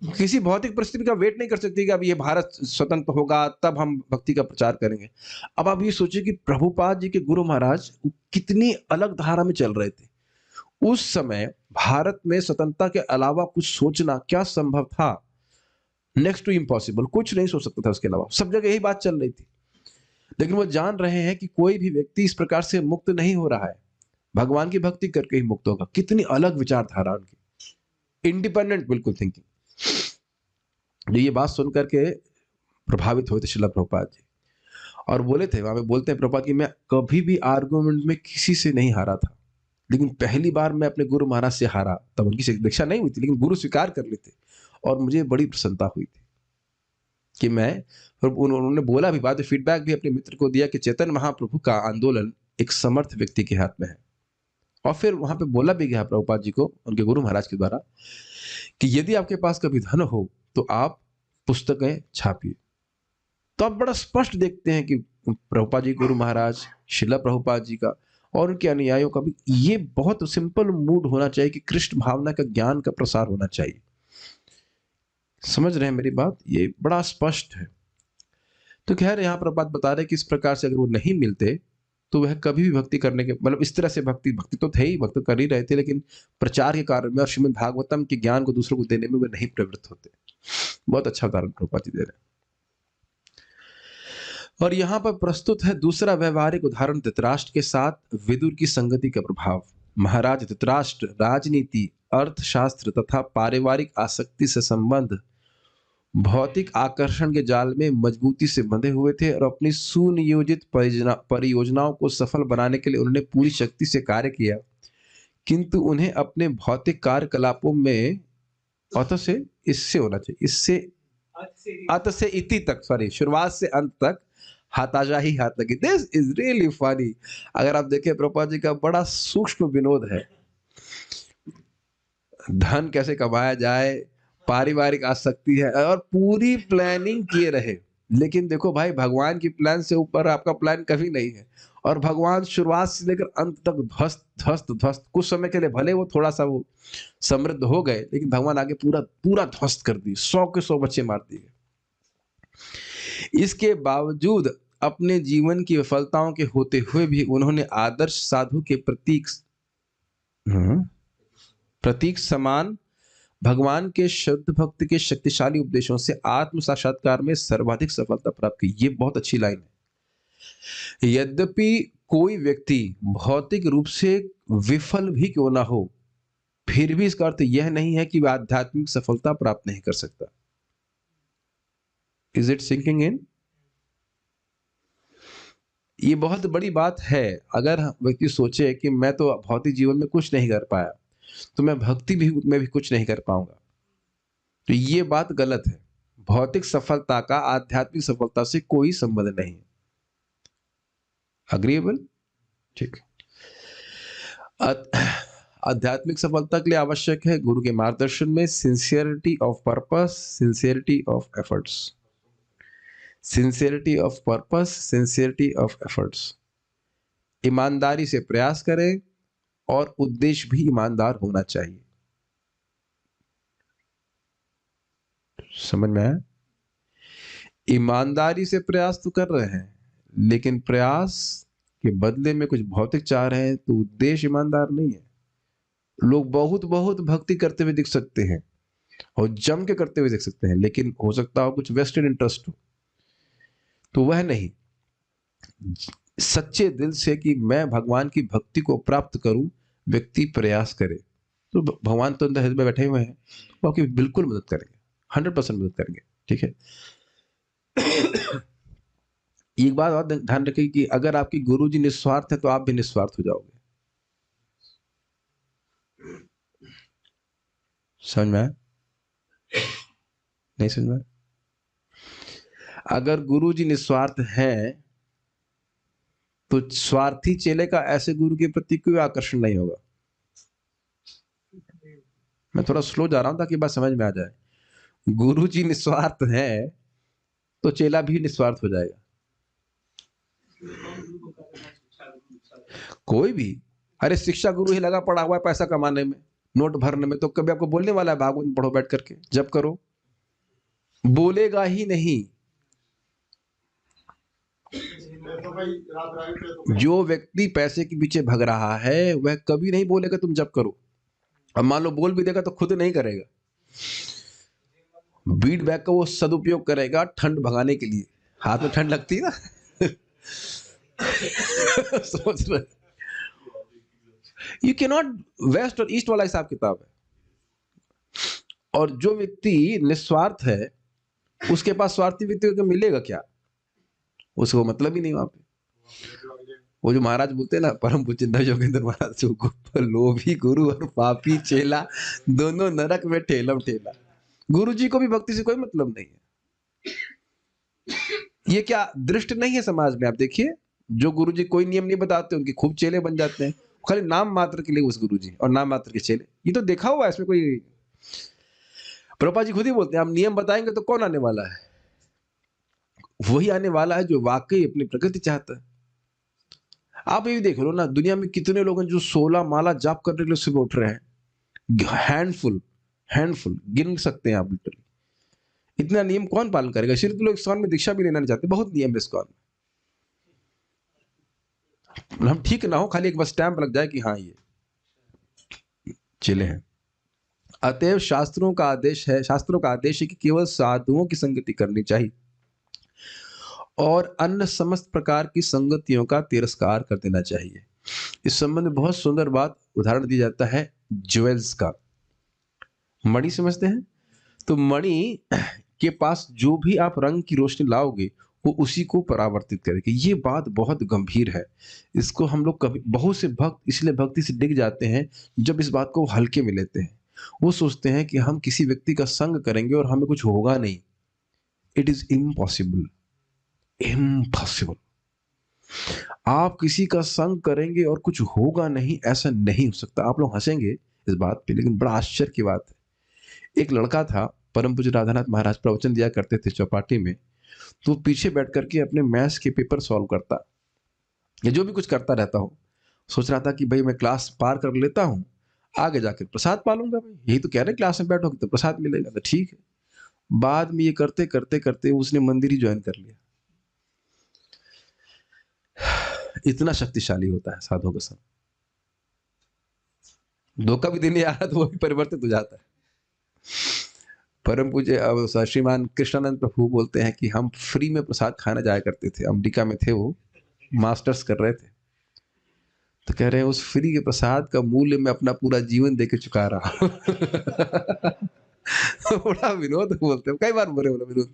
किसी भौतिक परिस्थिति का वेट नहीं कर सकती कि अब ये भारत स्वतंत्र होगा तब हम भक्ति का प्रचार करेंगे। अब आप ये सोचिए कि प्रभुपाद जी के गुरु महाराज कितनी अलग धारा में चल रहे थे। उस समय भारत में स्वतंत्रता के अलावा कुछ सोचना क्या संभव था, नेक्स्ट टू इम्पॉसिबल, कुछ नहीं सोच सकता था उसके अलावा, सब जगह यही बात चल रही थी। लेकिन वो जान रहे हैं कि कोई भी व्यक्ति इस प्रकार से मुक्त नहीं हो रहा है, भगवान की भक्ति करके ही मुक्त होगा। कितनी अलग विचारधारा उनकी, इंडिपेंडेंट बिल्कुल थिंकिंग। ये बात सुनकर के प्रभावित हुए थे श्रील प्रभुपाद जी और बोले थे, वहां पे बोलते हैं प्रभुपाद कि मैं कभी भी आर्गुमेंट में किसी से नहीं हारा था, लेकिन पहली बार मैं अपने गुरु महाराज से हारा। तब उनकी दीक्षा नहीं हुई थी, लेकिन गुरु स्वीकार कर लेते और मुझे बड़ी प्रसन्नता हुई थी कि मैं, उन्होंने बोला भी, बाद में फीडबैक भी अपने मित्र को दिया कि चैतन्य महाप्रभु का आंदोलन एक समर्थ व्यक्ति के हाथ में है। और फिर वहां पे बोला भी गया प्रभुपाद जी को उनके गुरु महाराज के द्वारा कि यदि आपके पास कभी धन हो तो आप पुस्तकें छापिए। तो आप बड़ा स्पष्ट देखते हैं कि प्रभुपाद जी गुरु महाराज, श्रील प्रभुपाद जी का और उनके अनुयायियों का भी ये बहुत सिंपल मूड होना चाहिए कि कृष्ण भावना का ज्ञान का प्रसार होना चाहिए। समझ रहे हैं मेरी बात, ये बड़ा स्पष्ट है। तो खैर यहाँ पर बात बता रहे कि इस प्रकार से अगर वो नहीं मिलते तो वह कभी भी भक्ति करने के, मतलब इस तरह से भक्ति तो थे ही, भक्त कर ही रहे थे, लेकिन प्रचार के कार्य में और श्रीमद् भागवतम के ज्ञान को दूसरों को देने में वे नहीं प्रवृत्त होते। बहुत अच्छा उदाहरण प्रभुपाद जी दे रहे हैं। और यहाँ पर प्रस्तुत है दूसरा व्यवहारिक उदाहरण, धृतराष्ट्र के साथ विदुर की संगति का प्रभाव। महाराज धृतराष्ट्र राजनीति, अर्थशास्त्र तथा पारिवारिक आसक्ति से संबंध भौतिक आकर्षण के जाल में मजबूती से बंधे हुए थे और अपनी सुनियोजित परियोजनाओं को सफल बनाने के लिए उन्होंने पूरी शक्ति से कार्य किया, किंतु उन्हें अपने भौतिक कार्यकलापों में अत से इससे होना चाहिए, इससे अत से इति तक, सॉरी, शुरुआत से अंत तक हाथाशाही हाथ लगी। This is really funny. अगर आप देखें प्रभुपाद जी का बड़ा सूक्ष्म विनोद है, धन कैसे कमाया जाए, पारिवारिक आसक्ति है और पूरी प्लानिंग किए रहे। लेकिन देखो भाई, भगवान की प्लान से ऊपर आपका प्लान कभी नहीं है और भगवान शुरुआत से लेकर अंत तक ध्वस्त ध्वस्त ध्वस्त। कुछ समय के लिए भले वो थोड़ा सा वो समृद्ध हो गए, लेकिन भगवान आगे पूरा पूरा ध्वस्त कर दिए, 100 के 100 बच्चे मार दिए। इसके बावजूद अपने जीवन की विफलताओं के होते हुए भी उन्होंने आदर्श साधु के प्रतीक समान भगवान के शुद्ध भक्त के शक्तिशाली उपदेशों से आत्म साक्षात्कार में सर्वाधिक सफलता प्राप्त की। ये बहुत अच्छी लाइन है। यद्यपि कोई व्यक्ति भौतिक रूप से विफल भी क्यों ना हो, फिर भी इसका अर्थ यह नहीं है कि वह आध्यात्मिक सफलता प्राप्त नहीं कर सकता। Is it sinking in? ये बहुत बड़ी बात है। अगर व्यक्ति सोचे कि मैं तो भौतिक जीवन में कुछ नहीं कर पाया, तो मैं भक्ति भी में भी कुछ नहीं कर पाऊंगा, तो ये बात गलत है। भौतिक सफलता का आध्यात्मिक सफलता से कोई संबंध नहीं। अग्रीएबल? ठीक। आध्यात्मिक सफलता के लिए आवश्यक है गुरु के मार्गदर्शन में sincerity of purpose, sincerity of efforts. Sincerity of purpose, sincerity of efforts. ईमानदारी से प्रयास करें और उद्देश्य भी ईमानदार होना चाहिए। समझ में आया? ईमानदारी से प्रयास तो कर रहे हैं, लेकिन प्रयास के बदले में कुछ भौतिक चाह रहे हैं, तो उद्देश्य ईमानदार नहीं है। लोग बहुत बहुत भक्ति करते हुए दिख सकते हैं और जम के करते हुए दिख सकते हैं, लेकिन हो सकता हो कुछ वेस्टेड इंटरेस्ट हो, तो वह नहीं। सच्चे दिल से कि मैं भगवान की भक्ति को प्राप्त करूं, व्यक्ति प्रयास करे, तो भगवान तो अंदर हृदय में बैठे हुए हैं, वो आपकी बिल्कुल मदद करेंगे, 100% मदद करेंगे। ठीक है। एक बात और ध्यान रखिए कि अगर आपकी गुरुजी निस्वार्थ है, तो आप भी निस्वार्थ हो जाओगे। समझ में आया? नहीं समझ में आया? अगर गुरुजी निस्वार्थ है, तो स्वार्थी चेले का ऐसे गुरु के प्रति कोई आकर्षण नहीं होगा। मैं थोड़ा स्लो जा रहा हूं ताकि बात समझ में आ जाए। गुरुजी निस्वार्थ है, तो चेला भी निस्वार्थ हो जाएगा। कोई भी, अरे शिक्षा गुरु ही लगा पड़ा हुआ है पैसा कमाने में, नोट भरने में, तो कभी आपको बोलने वाला है भागवत पढ़ो बैठ करके, जब करो? बोलेगा ही नहीं। जो व्यक्ति पैसे के पीछे भग रहा है, वह कभी नहीं बोलेगा तुम जब करो। अब मान लो बोल भी देगा तो खुद नहीं करेगा। बीट बैग का वो सदुपयोग करेगा ठंड भगाने के लिए। हाथ में ठंड लगती है ना। सोच रहे, यू कैन नॉट, वेस्ट और ईस्ट वाला हिसाब किताब है। और जो व्यक्ति निस्वार्थ है, उसके पास स्वार्थी व्यक्ति को मिलेगा क्या? उसको मतलब ही नहीं वहां पे। वो जो महाराज बोलते हैं ना, परम पूज्य योगेंद्र महाराज, लोभी गुरु और पापी चेला दोनों नरक में ठेलम ठेला। गुरु जी को भी भक्ति से कोई मतलब नहीं है। ये क्या दृष्ट नहीं है समाज में? आप देखिए, जो गुरु जी कोई नियम नहीं बताते, उनके खूब चेले बन जाते हैं, खाली नाम मात्र के लिए उस गुरु जी और नाम मात्र के चेले। ये तो देखा हुआ है, इसमें कोई, प्रभुपाद जी खुद ही बोलते हैं, आप नियम बताएंगे तो कौन आने वाला है? वही आने वाला है जो वाकई अपनी प्रकृति चाहता है। आप ये देख लो ना, दुनिया में कितने लोग हैं जो 16 माला जाप करने के लिए सुबह उठ रहे हैं। हैंडफुल गिन सकते हैं आप लिटरली। इतना नियम कौन पालन करेगा? सिर्फ लोग इस्कॉन में दीक्षा भी लेना नहीं चाहते, बहुत नियम है इस्कॉन में। हम ठीक ना हो, खाली एक बस स्टैंप लग जाए कि हाँ ये चले हैं। अतएव शास्त्रों का आदेश है कि केवल साधुओं की संगति करनी चाहिए और अन्य समस्त प्रकार की संगतियों का तिरस्कार कर देना चाहिए। इस संबंध में बहुत सुंदर बात उदाहरण दिया जाता है ज्वेल्स का। मणि समझते हैं? तो मणि के पास जो भी आप रंग की रोशनी लाओगे, वो उसी को परावर्तित करेगी। ये बात बहुत गंभीर है। इसको हम लोग कभी, बहुत से भक्त इसलिए भक्ति से डिग जाते हैं जब इस बात को हल्के में लेते हैं। वो सोचते हैं कि हम किसी व्यक्ति का संग करेंगे और हमें कुछ होगा नहीं। It is impossible. आप किसी का संग करेंगे और कुछ होगा नहीं, ऐसा नहीं हो सकता। आप लोग हंसेंगे इस बात पे, लेकिन बड़ा आश्चर्य की बात है। एक लड़का था, परम पूज्य राधानाथ महाराज प्रवचन दिया करते थे चौपाटी में, तो पीछे बैठ करके अपने मैथ्स के पेपर सॉल्व करता, या जो भी कुछ करता रहता हो। सोच रहा था कि भाई मैं क्लास पार कर लेता हूँ, आगे जाकर प्रसाद पालूंगा। भाई यही तो कह रहे क्लास में बैठोगे तो प्रसाद मिलेगा, तो ठीक है। बाद में ये करते करते करते उसने मंदिर ही ज्वाइन कर लिया। इतना शक्तिशाली होता है साधुओं का संग। धोखा भी देने आ रहा तो वो भी परिवर्तित हो जाता है। परम पूज्य श्रीमान कृष्णानंद प्रभु बोलते हैं कि हम फ्री में प्रसाद खाने जाया करते थे। अमेरिका में थे, वो मास्टर्स कर रहे थे, तो कह रहे हैं उस फ्री के प्रसाद का मूल्य मैं अपना पूरा जीवन देके चुका रहा हूं। बड़ा विनोद बोलते हैं, कई बार बोले विनोद,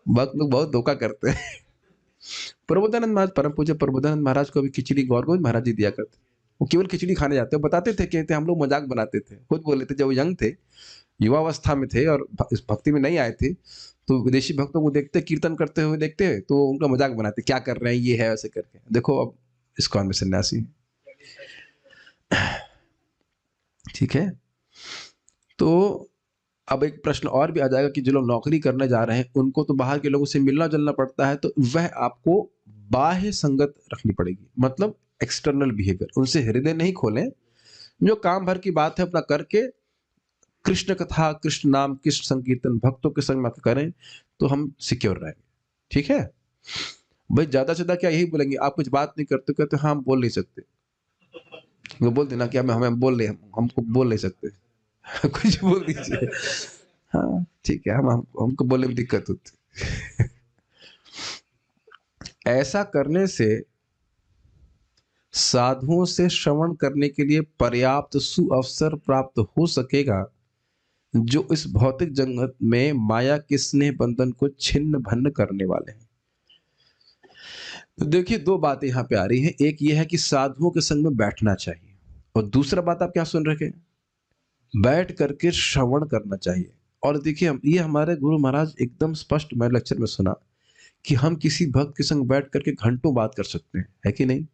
भक्त लोग बहुत धोखा करते हैं। प्रबोधानंद महाराज, परम पूज्य प्रबोधानंद महाराज को भी खिचड़ी गौर गोविंद महाराज जी दिया करते। वो केवल खिचड़ी खाने जाते, बताते थे, कहते हम लोग मजाक बनाते थे, खुद बोले थे जब वो यंग थे, युवावस्था में थे और इस भक्ति में नहीं आए थे, तो विदेशी भक्तों को देखते, कीर्तन करते हुए देखते, तो उनका मजाक बनाते, क्या कर रहे हैं ये है वैसे करके। देखो अब इस्कॉन में सन्यासी हैं। ठीक है, तो अब एक प्रश्न और भी आ जाएगा कि जो लोग नौकरी करने जा रहे हैं उनको तो बाहर के लोगों से मिलना जुलना पड़ता है, तो वह आपको बाह्य संगत रखनी पड़ेगी, मतलब एक्सटर्नल बिहेवियर। उनसे हृदय नहीं खोलें, जो काम भर की बात है अपना करके कृष्ण कथा, कृष्ण नाम, कृष्ण संकीर्तन भक्तों के संग में करें तो हम सिक्योर रहेंगे। ठीक है भाई, ज्यादा से ज्यादा क्या यही बोलेंगे, आप कुछ बात नहीं करते, कहते हाँ हम बोल नहीं सकते, वो बोल देना कि हमें बोल रहे, हमको बोल नहीं सकते। कुछ बोल दीजिए, हाँ ठीक है, हमको बोलने में दिक्कत होती। ऐसा करने से साधुओं से श्रवण करने के लिए पर्याप्त सुअवसर प्राप्त हो सकेगा, जो इस भौतिक जगत में माया के स्नेह बंधन को छिन्न भन्न करने वाले हैं। तो देखिए दो बातें यहाँ पे आ रही हैं, एक ये है कि साधुओं के संग में बैठना चाहिए, और दूसरा बात आप क्या सुन रहे हैं, बैठ करके श्रवण करना चाहिए। और देखिए ये हमारे गुरु महाराज एकदम स्पष्ट, मैं लेक्चर में सुना कि हम किसी भक्त के संग बैठ करके घंटों बात कर सकते हैं, है कि नहीं,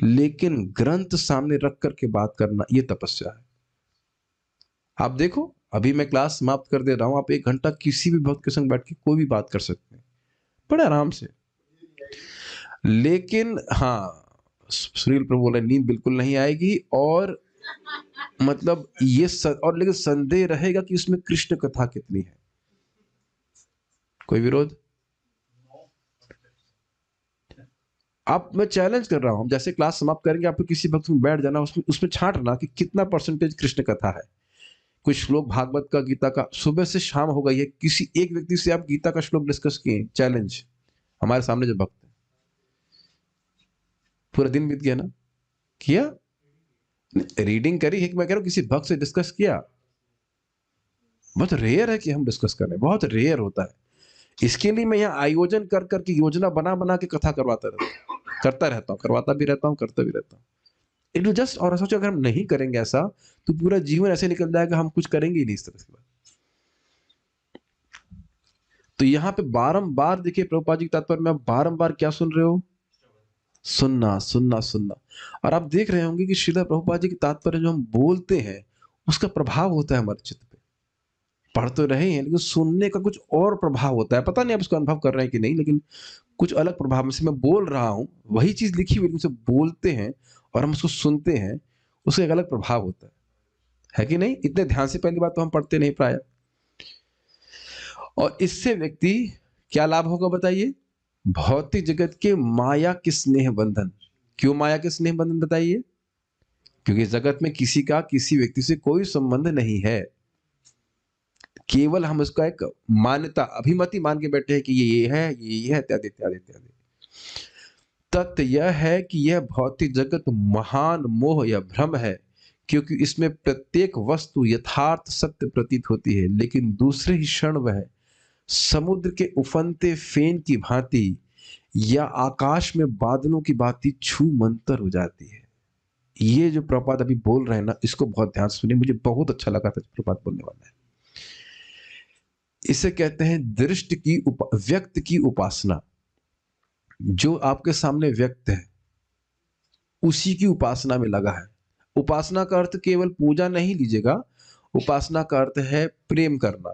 लेकिन ग्रंथ सामने रख करके बात करना ये तपस्या है। आप देखो अभी मैं क्लास समाप्त कर दे रहा हूं, आप 1 घंटा किसी भी भक्त के संग बैठ के कोई भी बात कर सकते हैं बड़े आराम से। लेकिन हाँ, सुनील प्रभु बोले नींद बिल्कुल नहीं आएगी, और मतलब ये और लेकिन संदेह रहेगा कि उसमें कृष्ण कथा कितनी है। कोई विरोध? आप, मैं चैलेंज कर रहा हूं, हम जैसे क्लास समाप्त करेंगे आपको किसी भक्त में बैठ जाना, उसमें छांटना कि कितना परसेंटेज कृष्ण कथा है। कुछ श्लोक भागवत का, गीता का, सुबह से शाम हो गई है, किसी एक व्यक्ति से आप गीता का श्लोक डिस्कस किए, चैलेंज, हमारे सामने जो भक्त है, पूरा दिन बीत गया ना, किया, रीडिंग करी है कि मैं कह रहा हूं किसी भक्त से डिस्कस किया। बहुत रेयर है कि हम डिस्कस करें, बहुत रेयर होता है। इसके लिए मैं यहाँ आयोजन कर करके योजना बना बना के कथा करवाता रहता हूँ, करवाता भी रहता हूँ, करता भी रहता हूँ। इट जस्ट, और सोचो अगर हम नहीं करेंगे ऐसा तो पूरा जीवन ऐसे निकल जाएगा, हम कुछ करेंगे ही नहीं इस तरह से। तो यहाँ पे बारंबार देखिए प्रभुपाद जी के तात्पर्य में, बारंबार क्या सुन रहे हो, सुनना सुनना सुनना। और आप देख रहे होंगे कि श्रील प्रभुपाद जी के तात्पर्य जो हम बोलते हैं उसका प्रभाव होता है हमारे चित्त पे। पढ़ तो रहे हैं लेकिन सुनने का कुछ और प्रभाव होता है, पता नहीं आप इसको अनुभव कर रहे हैं कि नहीं, लेकिन कुछ अलग प्रभाव में से मैं बोल रहा हूं, वही चीज लिखी हुई उनसे बोलते हैं और हम उसको सुनते हैं, उसका एक अलग प्रभाव होता है कि नहीं। इतने ध्यान से पहली बात तो हम पढ़ते नहीं प्राय। और इससे व्यक्ति क्या लाभ होगा बताइए, भौतिक जगत के माया के स्नेह बंधन। क्यों माया के स्नेह बंधन बताइए, क्योंकि जगत में किसी का किसी व्यक्ति से कोई संबंध नहीं है, केवल हम उसका एक मान्यता, अभिमति मान के बैठे हैं कि ये है, ये है, इत्यादि इत्यादि इत्यादि। तथ्य यह है कि यह भौतिक जगत महान मोह या भ्रम है, क्योंकि इसमें प्रत्येक वस्तु यथार्थ सत्य प्रतीत होती है, लेकिन दूसरे ही क्षण वह समुद्र के उफनते फेन की भांति या आकाश में बादलों की भांति छू मंतर हो जाती है। ये जो प्रपात अभी बोल रहे हैं ना, इसको बहुत ध्यान से सुनिए, मुझे बहुत अच्छा लगा था प्रपात बोलने वाला है। इसे कहते हैं दृष्ट की व्यक्त की उपासना। जो आपके सामने व्यक्त है उसी की उपासना में लगा है। उपासना का अर्थ केवल पूजा नहीं लीजिएगा, उपासना का अर्थ है प्रेम करना,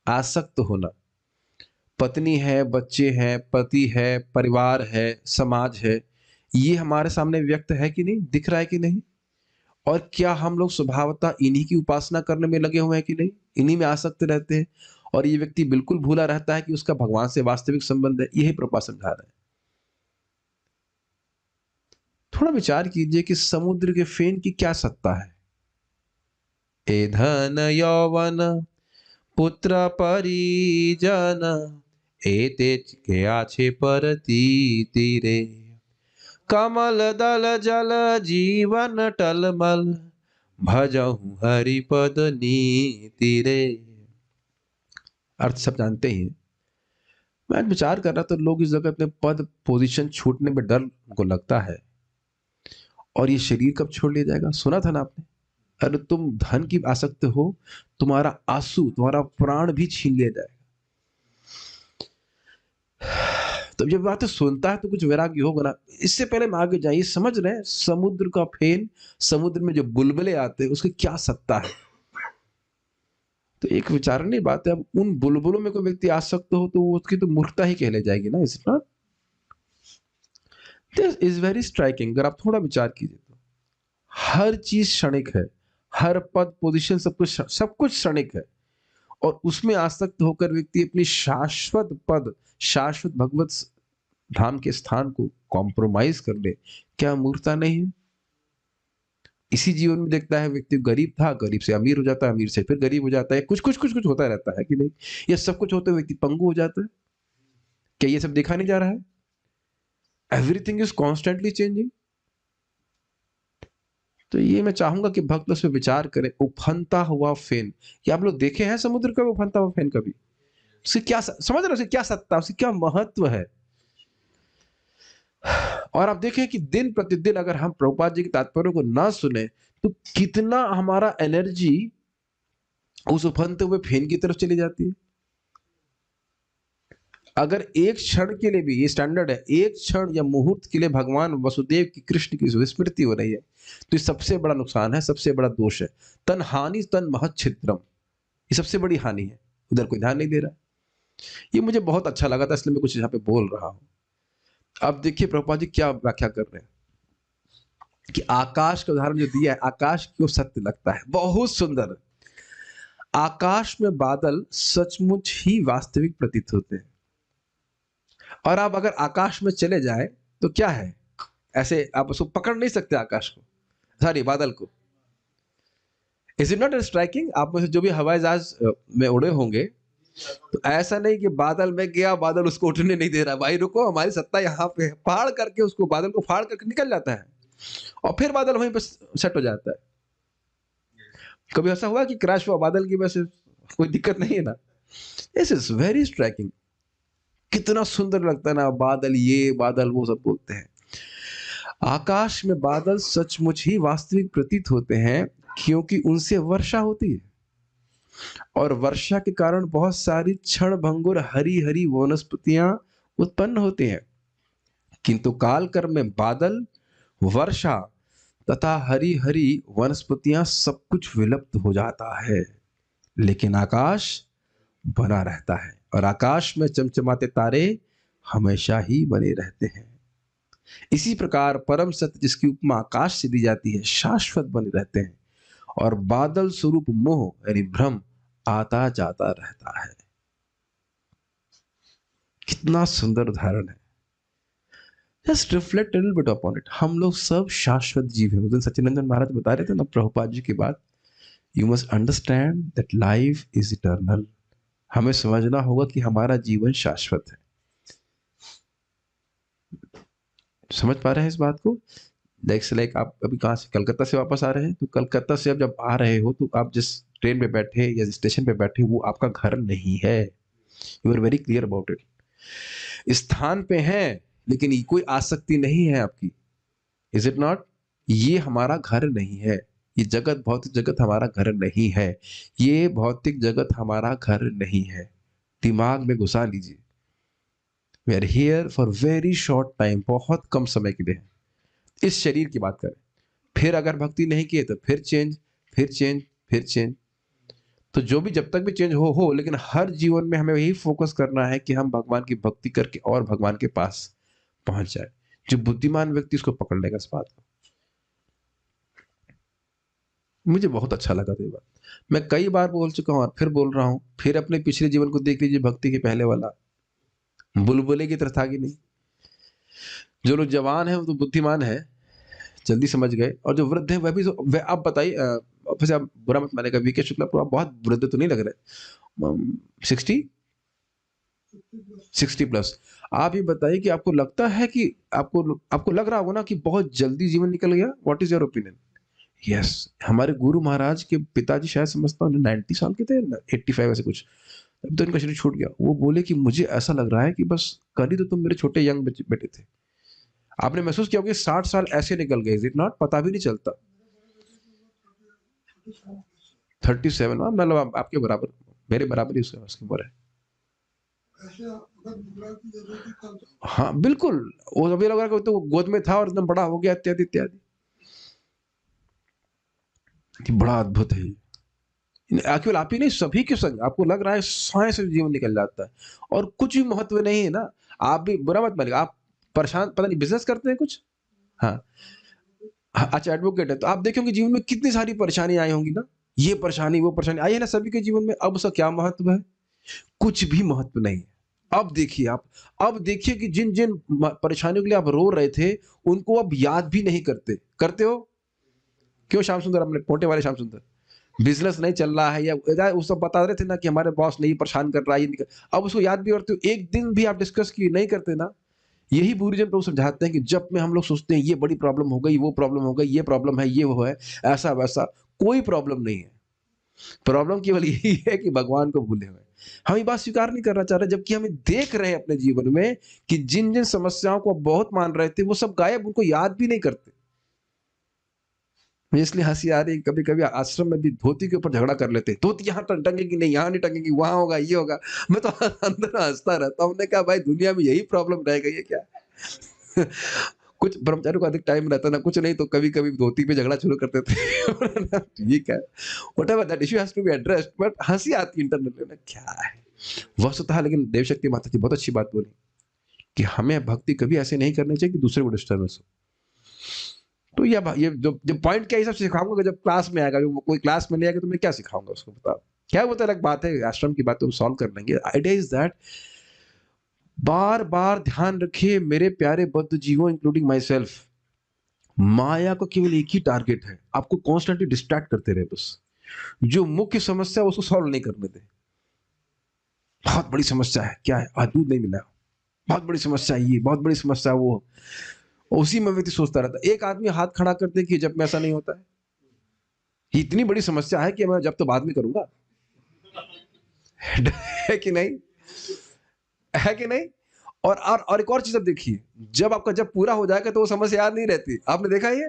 आसक्त होना। पत्नी है, बच्चे हैं, पति है, परिवार है, समाज है, ये हमारे सामने व्यक्त है कि नहीं, दिख रहा है कि नहीं। और क्या हम लोग स्वभावतः इन्हीं की उपासना करने में लगे हुए हैं कि नहीं, इन्हीं में आसक्त रहते हैं। और ये व्यक्ति बिल्कुल भूला रहता है कि उसका भगवान से वास्तविक संबंध है। यही प्रभुपाद समझा रहे हैं। थोड़ा विचार कीजिए कि समुद्र के फेन की क्या सत्ता है। ए धन यौवन पुत्र परिजन एते के आछे परती तीरे, कमल दल जल जीवन टलमल भजहु हरिपद नीति रे। अर्थ सब जानते ही हैं। मैं आज विचार कर रहा था, लोग इस जगह अपने पद पोजीशन छूटने में डर उनको लगता है, और ये शरीर कब छोड़ लिया जाएगा। सुना था ना आपने, अरे तुम धन की आसक्त हो, तुम्हारा आंसू, तुम्हारा प्राण भी छीन लिया जाएगा। तो जब बातें सुनता है तो कुछ वैराग्य होगा ना। इससे पहले हम आगे जाइए, समझ रहे हैं समुद्र का फेन, समुद्र में जो बुलबुले आते हैं उसकी क्या सत्ता है। तो एक विचारनीय बात है, अब उन बुलबुलों में कोई व्यक्ति आसक्त हो तो उसकी तो मूर्खता ही कहले जाएगी ना, is not. This is very striking. अगर आप थोड़ा विचार कीजिए तो हर चीज क्षणिक है, हर पद पोजीशन सब कुछ क्षणिक है, और उसमें आसक्त होकर व्यक्ति अपनी शाश्वत पद, शाश्वत भगवत धाम के स्थान को कॉम्प्रोमाइज कर ले। क्या मूर्खता नहीं है। इसी जीवन में देखता है व्यक्ति गरीब था, गरीब से अमीर हो जाता है, अमीर से फिर गरीब हो जाता है, कुछ कुछ कुछ कुछ होता रहता है कि नहीं। ये सब कुछ होते हुए व्यक्ति पंगु हो जाता है। क्या ये सब देखा नहीं जा रहा है। Everything is constantly changing. तो ये मैं चाहूंगा कि भक्त उस पर विचार करें। उफनता हुआ फेन, ये आप लोग देखे हैं समुद्र का उफनता हुआ फेन कभी। उसकी क्या समझ रहे हो, उसकी क्या सत्ता, उसकी क्या महत्व है। और आप देखें कि दिन प्रतिदिन अगर हम प्रभुपाद जी के तात्पर्य को ना सुने तो कितना हमारा एनर्जी उस उफनते हुए फेन की तरफ चली जाती है। अगर एक क्षण के लिए भी, ये स्टैंडर्ड है, एक क्षण या मुहूर्त के लिए भगवान वसुदेव की, कृष्ण की विस्मृति हो रही है तो ये सबसे बड़ा नुकसान है, सबसे बड़ा दोष है। तन हानि तन महत् छिद्रम, ये सबसे बड़ी हानि है। उधर कोई ध्यान नहीं दे रहा। ये मुझे बहुत अच्छा लगा था, इसलिए मैं कुछ यहाँ पे बोल रहा हूं। अब देखिए प्रभुपाद जी क्या व्याख्या कर रहे हैं कि आकाश का उदाहरण जो दिया है, आकाश क्यों सत्य लगता है। बहुत सुंदर। आकाश में बादल सचमुच ही वास्तविक प्रतीत होते हैं। और आप अगर आकाश में चले जाए तो क्या है, ऐसे आप उसको पकड़ नहीं सकते आकाश को, सॉरी बादल को। Is it not striking. आप में से जो भी हवाई जहाज में उड़े होंगे तो ऐसा नहीं कि बादल में गया, बादल उसको उठने नहीं दे रहा, भाई रुको हमारी सत्ता यहाँ पे है। फाड़ करके उसको, बादल को फाड़ करके निकल जाता है और फिर बादल वहीं पे सेट हो जाता है। कभी ऐसा हुआ कि क्रैश हुआ बादल की वजह से, कोई दिक्कत नहीं है ना। This is very striking. कितना सुंदर लगता है ना, बादल ये बादल वो सब बोलते हैं। आकाश में बादल सचमुच ही वास्तविक प्रतीत होते हैं क्योंकि उनसे वर्षा होती है, और वर्षा के कारण बहुत सारी क्षण भंगुर हरी हरी वनस्पतियां उत्पन्न होती हैं। किंतु कालक्रम में बादल, वर्षा तथा हरी हरी वनस्पतियां सब कुछ विलुप्त हो जाता है, लेकिन आकाश बना रहता है, और आकाश में चमचमाते तारे हमेशा ही बने रहते हैं। इसी प्रकार परम सत्य जिसकी उपमा आकाश से दी जाती है, शाश्वत बने रहते हैं, और बादल स्वरूप मोह यानी भ्रम आता जाता रहता है। कितना सुंदर उदाहरण है। Just reflect little bit upon it. हम लोग सब शाश्वत जीव हैं। उस दिन सच्चिदानंद महाराज बता रहे थे ना प्रभुपाद जी की बात, you must understand that life is eternal. हमें समझना होगा कि हमारा जीवन शाश्वत है। समझ पा रहे हैं इस बात को। लाइक आप अभी कहाँ से, कलकत्ता से वापस आ रहे हैं, तो कलकत्ता से अब जब आ रहे हो तो आप जिस ट्रेन पे बैठे या स्टेशन पे बैठे वो आपका घर नहीं है। You are very clear about it. स्थान पे हैं लेकिन ये कोई आसक्ति नहीं है आपकी। Is it not. ये हमारा घर नहीं है। ये जगत, भौतिक जगत हमारा घर नहीं है। ये भौतिक जगत हमारा घर नहीं है। दिमाग में घुसा लीजिए। We are here for very short time, बहुत कम समय के लिए है। इस शरीर की बात करें, फिर अगर भक्ति नहीं किए तो फिर चेंज, फिर चेंज, फिर चेंज। तो जो भी जब तक भी चेंज हो, लेकिन हर जीवन में हमें यही फोकस करना है कि हम भगवान की भक्ति करके और भगवान के पास पहुंच जाए। जो बुद्धिमान व्यक्ति उसको पकड़ लेगा इस बात को। मुझे बहुत अच्छा लगा ये बात। मैं कई बार बोल चुका हूं और फिर बोल रहा हूं। फिर अपने पिछले जीवन को देख लीजिए, भक्ति के पहले वाला बुलबुले की तरह था कि नहीं। जो लोग जवान है वो तो बुद्धिमान है, जल्दी समझ गए, और जो वृद्ध है वह भी। आप बताइए, वैसे आप बुरा मत मानेगा, वीके शुक्ला आप बहुत वृद्ध तो नहीं लग रहे, 60 प्लस। आप ये बताइए कि आपको लगता है कि आपको लग रहा होगा ना कि बहुत जल्दी जीवन निकल गया। What is your opinion. Yes, हमारे गुरु महाराज के पिताजी शायद समझता हूँ 90 साल के थे, 85 ऐसे कुछ, तब तो इनका शरीर छूट गया। वो बोले कि मुझे ऐसा लग रहा है कि बस कल ही तो तुम मेरे छोटे यंग बेटे थे। आपने महसूस किया होगा 60 साल ऐसे निकल गए, इज इट नॉट? पता भी नहीं चलता। 37, हाँ, मतलब आपके बराबर, मेरे बराबर ही उसकी उम्र है। ऐसे अगर बुला की जरूरत थी कल तो हाँ बिल्कुल, वो अभी लग रहा है कि तो गोद में था और एकदम बड़ा हो गया, इत्यादि इत्यादि। कि बड़ा अद्भुत है केवल आप ही नहीं, सभी के संग आपको लग रहा है साय से जीवन निकल जाता है और कुछ भी महत्व नहीं है ना। आप भी बुरा मत मानिएगा, आप परेशान, पता नहीं बिजनेस करते हैं कुछ, हाँ, अच्छा एडवोकेट है, तो आप देखेंगे जीवन में कितनी सारी परेशानी आई होंगी ना, ये परेशानी वो परेशानी आई है ना सभी के जीवन में। अब उसका क्या महत्व है? कुछ भी महत्व नहीं है। अब देखिए आप, अब देखिए कि जिन जिन परेशानियों के लिए आप रो रहे थे, उनको अब याद भी नहीं करते। करते हो? क्यों श्याम सुंदर, अपने पोटे वाले श्याम सुंदर, बिजनेस नहीं चल रहा है या उस सब बता रहे थे ना कि हमारे बॉस नहीं परेशान कर रहा है, अब उसको याद भी करते हो? एक दिन भी आप डिस्कस किए नहीं करते ना। यही बुरी जन प्रभु समझाते हैं कि जब में हम लोग सोचते हैं ये बड़ी प्रॉब्लम हो गई, वो प्रॉब्लम हो गई, ये प्रॉब्लम है, ये वो है, ऐसा वैसा, कोई प्रॉब्लम नहीं है। प्रॉब्लम केवल यही है कि भगवान को भूले हुए हम ये बात स्वीकार नहीं करना चाह रहे, जबकि हमें देख रहे हैं अपने जीवन में कि जिन जिन समस्याओं को बहुत मान रहे थे वो सब गायब, उनको याद भी नहीं करते। मुझे इसलिए हंसी आ रही, कभी कभी आश्रम में भी धोती के ऊपर झगड़ा कर लेते, धोती यहाँ टंगेगी नहीं, यहाँ नहीं टंगेगी, वहां होगा, ये होगा। मैं तो अंदर हंसता रहता हूँ। हमने कहा भाई दुनिया में यही प्रॉब्लम रह गई है क्या? कुछ ब्रह्मचारियों को अधिक टाइम रहता ना, कुछ नहीं तो कभी कभी धोती पे झगड़ा शुरू करते थे। ठीक है, whatever that issue has to be addressed, but हंसी आती इंटरनेट में, क्या है वस्तुतः। लेकिन देवशक्ति माता जी बहुत अच्छी बात बोली कि हमें भक्ति कभी ऐसे नहीं करनी चाहिए कि दूसरे को डिस्टर्बेंस हो। तो ये जो पॉइंट क्या, ये सब सिखाऊंगा जब क्लास में आएगा। जो कोई क्लास में नहीं आएगा तो मैं क्या सिखाऊंगा उसको, बताओ क्या? वो तो अलग बात है, आश्रम की बात तो हम सॉल्व कर लेंगे। आइडिया इज दैट बार बार ध्यान रखिए मेरे प्यारे बद्ध जीवों, इंक्लूडिंग माई सेल्फ, माया को केवल एक ही टारगेट है, आपको कॉन्स्टेंटली डिस्ट्रैक्ट करते रहे बस। जो मुख्य समस्या उसको सॉल्व नहीं करने दे। बहुत बड़ी समस्या है, क्या है? आज दूध नहीं मिला, बहुत बड़ी समस्या है ये, बहुत बड़ी समस्या है वो, उसी में व्यक्ति सोचता रहता है। एक आदमी हाथ खड़ा कर दे कि जब में ऐसा नहीं होता है, इतनी बड़ी समस्या है कि मैं जब तो बाद में करूंगा। है कि नहीं? है कि नहीं? और एक और चीज अब देखिए, जब आपका जब पूरा हो जाएगा तो वो समस्या याद नहीं रहती। आपने देखा ये?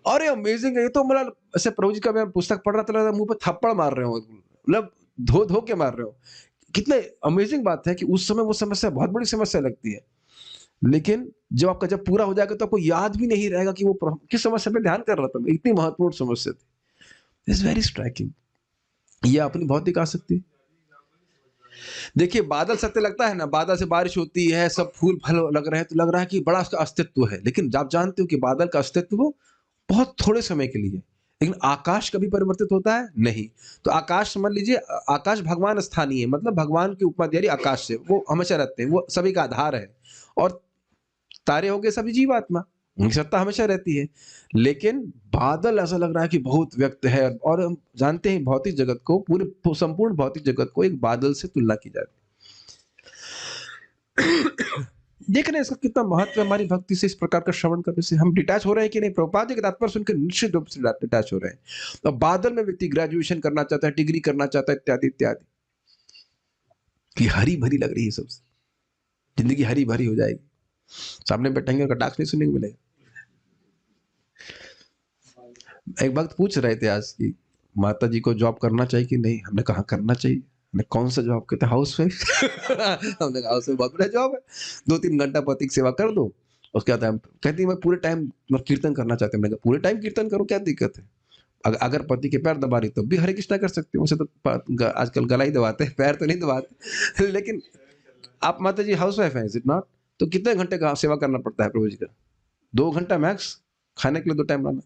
अरे अमेजिंग है ये तो, मतलब ऐसे प्रभु जी का मैं पुस्तक पढ़ रहा था, मुंह पे थप्पड़ मार रहे हो, मतलब धो धो के मार रहे हो। कितने अमेजिंग बात है कि उस समय वो समस्या बहुत बड़ी समस्या लगती है, लेकिन जब आपका जब पूरा हो जाएगा तो आपको याद भी नहीं रहेगा कि वो किस समस्या पे ध्यान कर रहा था। इतनी महत्वपूर्ण समस्या थी। It's very striking. ये अपनी भौतिक आसक्ति। देखिए बादल सत्य लगता है ना, बादल से बारिश होती है, सब फूल फल लग रहे हैं तो लग रहा है कि बड़ा उसका अस्तित्व है, लेकिन आप जानते हो कि बादल का अस्तित्व बहुत थोड़े समय के लिए, लेकिन आकाश कभी परिवर्तित होता है नहीं। तो आकाश समझ लीजिए, आकाश भगवान स्थानीय है, मतलब भगवान की उपमा दिया आकाश से, वो हमेशा रहते हैं, वो सभी का आधार है। और तारे हो गए सभी जीवात्मा, उनकी सत्ता हमेशा रहती है। लेकिन बादल ऐसा लग रहा है कि बहुत व्यक्त है, और हम जानते हैं भौतिक जगत को, पूरे संपूर्ण भौतिक जगत को एक बादल से तुलना की जाती है। देख रहे हैं इसका कितना महत्व है हमारी भक्ति से। इस प्रकार का श्रवण करने से हम डिटैच हो रहे हैं कि नहीं? प्रभुपाद जी के तात्पर्य सुनकर निश्चित रूप से डिटैच हो रहे हैं। तो बादल में व्यक्ति ग्रेजुएशन करना चाहता है, डिग्री करना चाहता है, इत्यादि इत्यादि, कि हरी भरी लग रही है सबसे, जिंदगी हरी भरी हो जाएगी, सामने बैठेंगे कटाक्ष नहीं सुनने को मिलेगा। एक वक्त पूछ रहे थे आज की माता जी को जॉब करना चाहिए कि नहीं, हमने कहा करना चाहिए। हमने कौन सा जॉब? कहते हाउस वाइफ। हमने कहा हाउस वाइफ बहुत बड़ा जॉब है, 2-3 घंटा पति की सेवा कर दो, उसके बाद कहती मैं पूरे टाइम कीर्तन करना चाहती हूँ। मैंने कहा पूरे टाइम कीर्तन करो, क्या दिक्कत है? अगर पति के पैर दबा रही तो भी हरे कृष्णा कर सकती हूँ, उसे तो आजकल गला ही दबाते हैं, पैर तो नहीं दबाते। लेकिन आप माता जी हाउस वाइफ है, इज इट नॉट? तो कितने घंटे का सेवा करना पड़ता है प्रभु जी का? 2 घंटा मैक्स, खाने के लिए 2 टाइम लाना,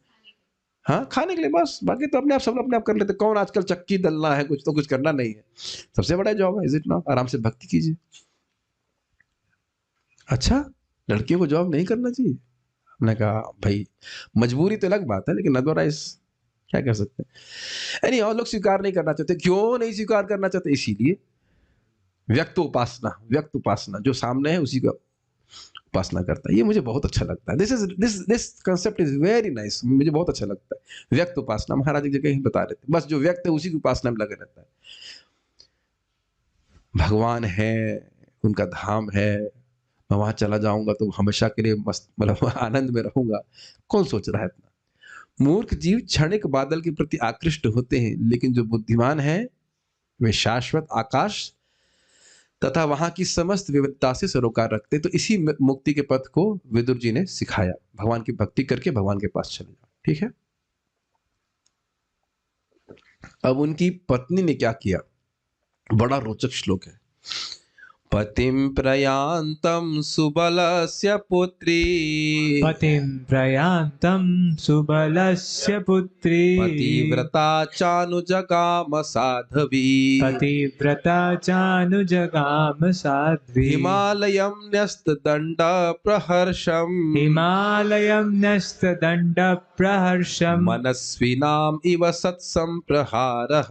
हाँ खाने के लिए बस, बाकी तो अपने आप सब अपने आप कर लेते। कौन आजकल चक्की दलना है, कुछ तो कुछ करना नहीं है, सबसे बड़ा जॉब है, इज इट नॉट? आराम से भक्ति कीजिए। अच्छा, लड़कियों को जॉब नहीं करना चाहिए? हमने कहा भाई मजबूरी तो अलग बात है, लेकिन अदरवाइज क्या कर सकते हैं। और लोग स्वीकार नहीं करना चाहते। क्यों नहीं स्वीकार करना चाहते? इसीलिए व्यक्त उपासना जो सामने है उसी का उपासना करता है। ये मुझे बहुत अच्छा लगता है। This concept is very nice, मुझे बहुत अच्छा लगता है। व्यक्त उपासना, महाराज जी कहीं बता रहे थे, बस जो व्यक्त है उसी की उपासना में लगे रहता है। भगवान है, उनका धाम है, मैं वहां चला जाऊंगा तो हमेशा के लिए मस्त मतलब आनंद में रहूंगा। कौन सोच रहा है इतना? मूर्ख जीव क्षणिक बादल के प्रति आकृष्ट होते हैं, लेकिन जो बुद्धिमान है वे शाश्वत आकाश तथा वहां की समस्त विविधता से सरोकार रखते हैं। तो इसी मुक्ति के पथ को विदुर जी ने सिखाया, भगवान की भक्ति करके भगवान के पास चले जाओ। ठीक है। अब उनकी पत्नी ने क्या किया, बड़ा रोचक श्लोक है। पतिं प्रयान्तं सुबलस्य पुत्री, पतिं प्रयान्तं सुबलस्य पुत्री, पतिव्रता चानुजगाम साध्वी, पतिव्रता चानुजगाम साध्वी, हिमालयं न्यस्तदण्ड प्रहर्षम्, हिमालयं न्यस्तदण्डप्रहर्षम्, मनस्विनाम् इव सत्सम्प्रहारः,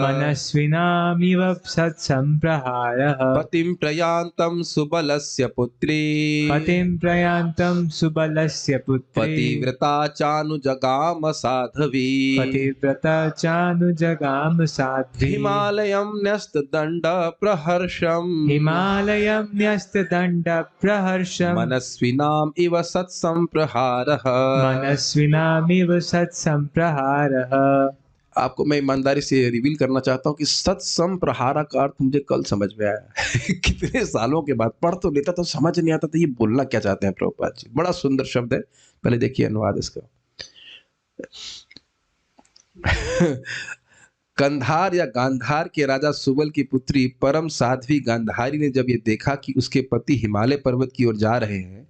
मनस्विनामिव सत्सम्प्रहारः, पतिं प्रयान्तं सुबलस्य पुत्री, पतिं प्रयान्तं सुबलस्य पुत्री, पतिव्रता चानुजगाम साध्वी, पतिव्रता चानुजगाम साध्वी, हिमालयं न्यस्तदण्ड प्रहर्षम्, हिमालयं न्यस्तदण्डप्रहर्षम्, मनस्विनाम् इव सत्सम्प्रहारः। मनस्विनामिव सत्सम्प्रहारः। आपको मैं ईमानदारी से रिवील करना चाहता हूँ कि सत्सम्प्रहार का अर्थ मुझे कल समझ में आया। कितने सालों के बाद पढ़ तो लेता तो समझ नहीं आता था ये बोलना क्या चाहते हैं प्रभुपाद जी। बड़ा सुंदर शब्द है, पहले देखिए अनुवाद इसका। कंधार या गांधार के राजा सुबल की पुत्री परम साध्वी गांधारी ने जब ये देखा कि उसके पति हिमालय पर्वत की ओर जा रहे हैं,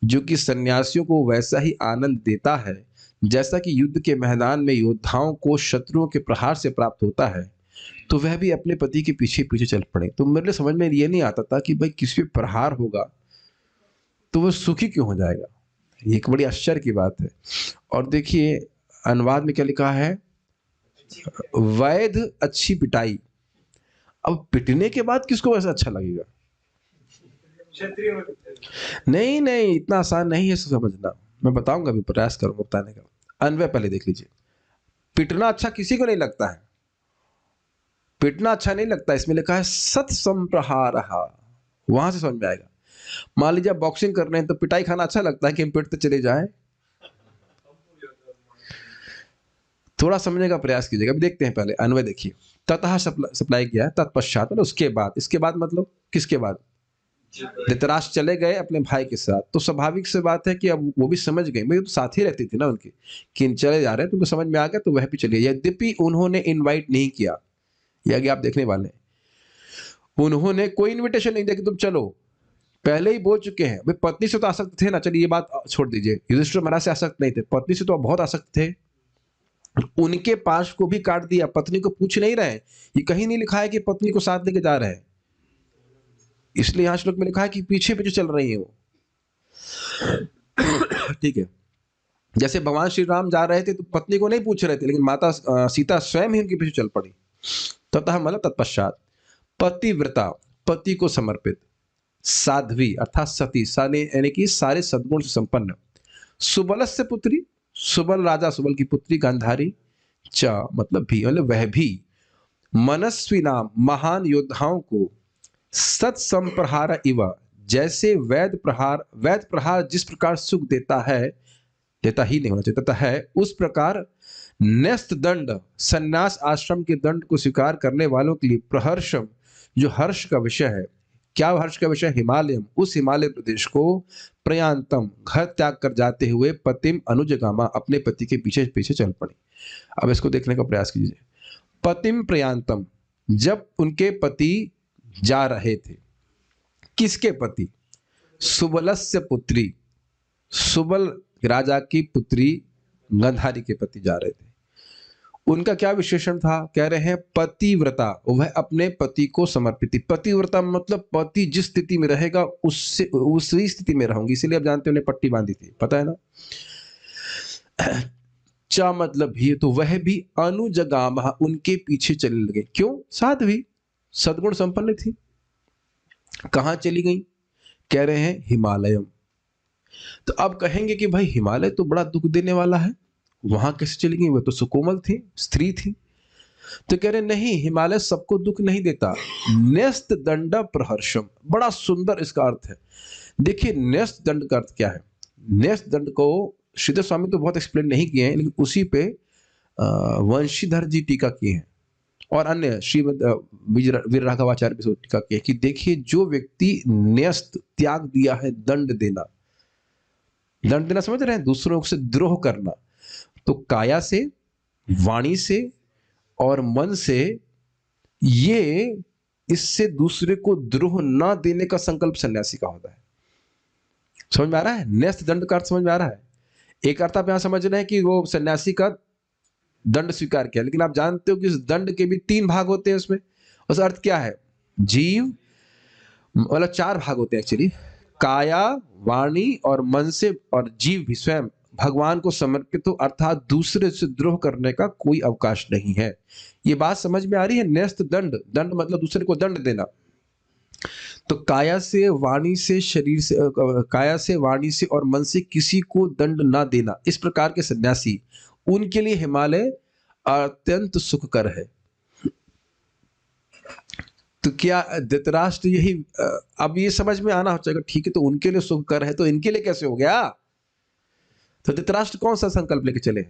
जो कि सन्यासियों को वैसा ही आनंद देता है जैसा कि युद्ध के मैदान में योद्धाओं को शत्रुओं के प्रहार से प्राप्त होता है, तो वह भी अपने पति के पीछे पीछे चल पड़े। तो मेरे लिए समझ में ये नहीं आता था कि भाई किसी पे प्रहार होगा तो वह सुखी क्यों हो जाएगा। ये एक बड़ी आश्चर्य की बात है। और देखिए अनुवाद में क्या लिखा है, वैध अच्छी पिटाई। अब पिटने के बाद किसको वैसा अच्छा लगेगा? नहीं नहीं, इतना आसान नहीं है समझना। मैं बताऊंगा, भी प्रयास करूंगा बताने का। अन्वय पहले देख लीजिए। पिटना अच्छा किसी को नहीं लगता है, पिटना अच्छा नहीं लगता। इसमें लिखा है सत्सम्प्रहारः, वहां से समझ में आएगा। मान लीजिए आप बॉक्सिंग कर रहे हैं तो पिटाई खाना अच्छा लगता है कि हम पिटते चले जाएं? थोड़ा समझने का प्रयास कीजिएगा। अभी देखते हैं, पहले अन्वय देखिए। ततः सप्लाई किया, तत्पश्चात मतलब उसके बाद। इसके बाद मतलब किसके बाद? धृतराष्ट्र चले गए अपने भाई के साथ, तो स्वाभाविक से बात है कि अब वो भी समझ गए, भाई तो साथ ही रहती थी ना उनकी, कि चले जा रहे हैं, तुमको समझ में आ गया तो वह भी चले। यद्यपि उन्होंने इनवाइट नहीं किया, यह आगे आप देखने वाले हैं। उन्होंने कोई इन्विटेशन नहीं दिया कि तुम चलो, पहले ही बोल चुके हैं। भाई पत्नी से तो आसक्त थे ना, चलिए ये बात छोड़ दीजिए, युधिष्ठिर महाराज से आसक्त नहीं थे, पत्नी से तो बहुत आसक्त थे। उनके पास को भी काट दिया, पत्नी को पूछ नहीं रहे। ये कहीं नहीं लिखा है कि पत्नी को साथ लेके जा रहे हैं, इसलिए यहां श्लोक में लिखा है कि पीछे पीछे चल रही है वो। ठीक है, जैसे भगवान श्री राम जा रहे थे तो पत्नी को नहीं पूछ रहे थे, लेकिन माता सीता स्वयं ही उनके पीछे चल पड़ी। ततः मतलब तत्पश्चात, पतिव्रता पति को समर्पित, साध्वी अर्थात सती यानी कि सारे सद्गुण से संपन्न, सुबलस्य पुत्री सुबल राजा सुबल की पुत्री गांधारी, च मतलब भी मतलब वह भी, मनस्वी नाम महान योद्धाओं को, सत्सम्प्रहार इव जैसे वैद प्रहार जिस प्रकार सुख देता है, देता ही नहीं होना चाहिए, तथा है उस प्रकार न्यस्त दंड संन्यास आश्रम के दंड को स्वीकार करने वालों के लिए प्रहर्षम जो हर्ष का विषय है। क्या हर्ष का विषय? हिमालयम, उस हिमालय प्रदेश को, प्रयांतम घर त्याग कर जाते हुए, पतिम अनुजगामा अपने पति के पीछे पीछे चल पड़ी। अब इसको देखने का प्रयास कीजिए। पतिम प्रयांतम, जब उनके पति जा रहे थे, किसके पति? सुबलस्य पुत्री, सुबल राजा की पुत्री गांधारी के पति जा रहे थे। उनका क्या विशेषण था? कह रहे हैं पतिव्रता, वह अपने पति को समर्पित थी। पतिव्रता मतलब पति जिस स्थिति में रहेगा उससे उसी स्थिति में रहूंगी, इसीलिए आप जानते हैं उन्हें पट्टी बांधी थी, पता है ना। चा मतलब भी, तो वह भी अनुजगाम उनके पीछे चलने लगे। क्यों? साध्वी सद्गुण संपन्न थी। कहां चली गई? कह रहे हैं हिमालयम। तो अब कहेंगे कि भाई हिमालय तो बड़ा दुख देने वाला है, वहां कैसे चली गई? वह तो सुकोमल थी, स्त्री थी। तो कह रहे नहीं, हिमालय सबको दुख नहीं देता। न्यस्त दंड प्रहर्षम, बड़ा सुंदर इसका अर्थ है। देखिए न्यस्त दंड का अर्थ क्या है। न्यस्त दंड को श्रीधर स्वामी तो बहुत एक्सप्लेन नहीं किए हैं, लेकिन उसी पे वंशीधर जी टीका किए हैं और अन्य श्रीमद वीर राघवाचार्य भी टीका किए कि देखिए जो व्यक्ति न्यस्त त्याग दिया है दंड देना, दंड देना समझ रहे हैं, दूसरों से द्रोह करना, तो काया से, वाणी से और मन से, ये इससे दूसरे को द्रोह ना देने का संकल्प सन्यासी का होता है। समझ में आ रहा है? न्यस्त दंड का अर्थ समझ में आ रहा है? एक अर्थ आप यहां समझ रहे हैं कि वो सन्यासी का दंड स्वीकार किया, लेकिन आप जानते हो कि इस दंड के भी 3 भाग होते हैं उसमें। उस अर्थ क्या है? जीव, मतलब 4 भाग होते हैं एक्चुअली, काया, वाणी और मन से, और जीव भी स्वयं भगवान को समर्पित हो, अर्थात दूसरे से द्रोह करने का कोई अवकाश नहीं है। ये बात समझ में आ रही है? न्यस्त दंड, दंड मतलब दूसरे को दंड देना। तो काया से, वाणी से, शरीर से, काया से, वाणी से और मन से किसी को दंड ना देना, इस प्रकार के सन्यासी, उनके लिए हिमालय अत्यंत सुखकर है। तो क्या धृतराष्ट्र यही, अब ये समझ में आना हो जाएगा, ठीक है तो उनके लिए सुखकर है तो इनके लिए कैसे हो गया? तो धृतराष्ट्र कौन सा संकल्प लेके चले?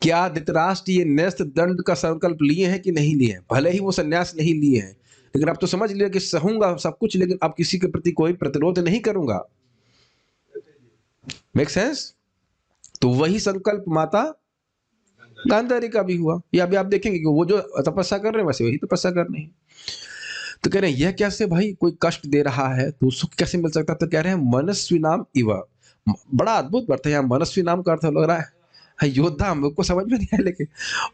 क्या धृतराष्ट्र ये न्यस्त दंड का संकल्प लिए हैं कि नहीं लिए हैं? भले ही वो सन्यास नहीं लिए हैं, लेकिन अब तो समझ लिया कि सहूंगा सब कुछ, लेकिन अब किसी के प्रति कोई प्रतिरोध नहीं करूंगा। Make sense? तो वही संकल्प माता गांधारी का भी हुआ। ये अभी आप देखेंगे कि वो जो तपस्या कर रहे हैं वैसे वही तपस्या कर रहे हैं। तो कह रहे हैं यह कैसे भाई, कोई कष्ट दे रहा है तो सुख कैसे मिल सकता है? तो कह रहे हैं मनस्वी नाम इव। बड़ा अद्भुत अर्थ है यहाँ मनस्वी नाम का अर्थ लग रहा है योद्धा, हमको समझ में नहीं आया, लेकिन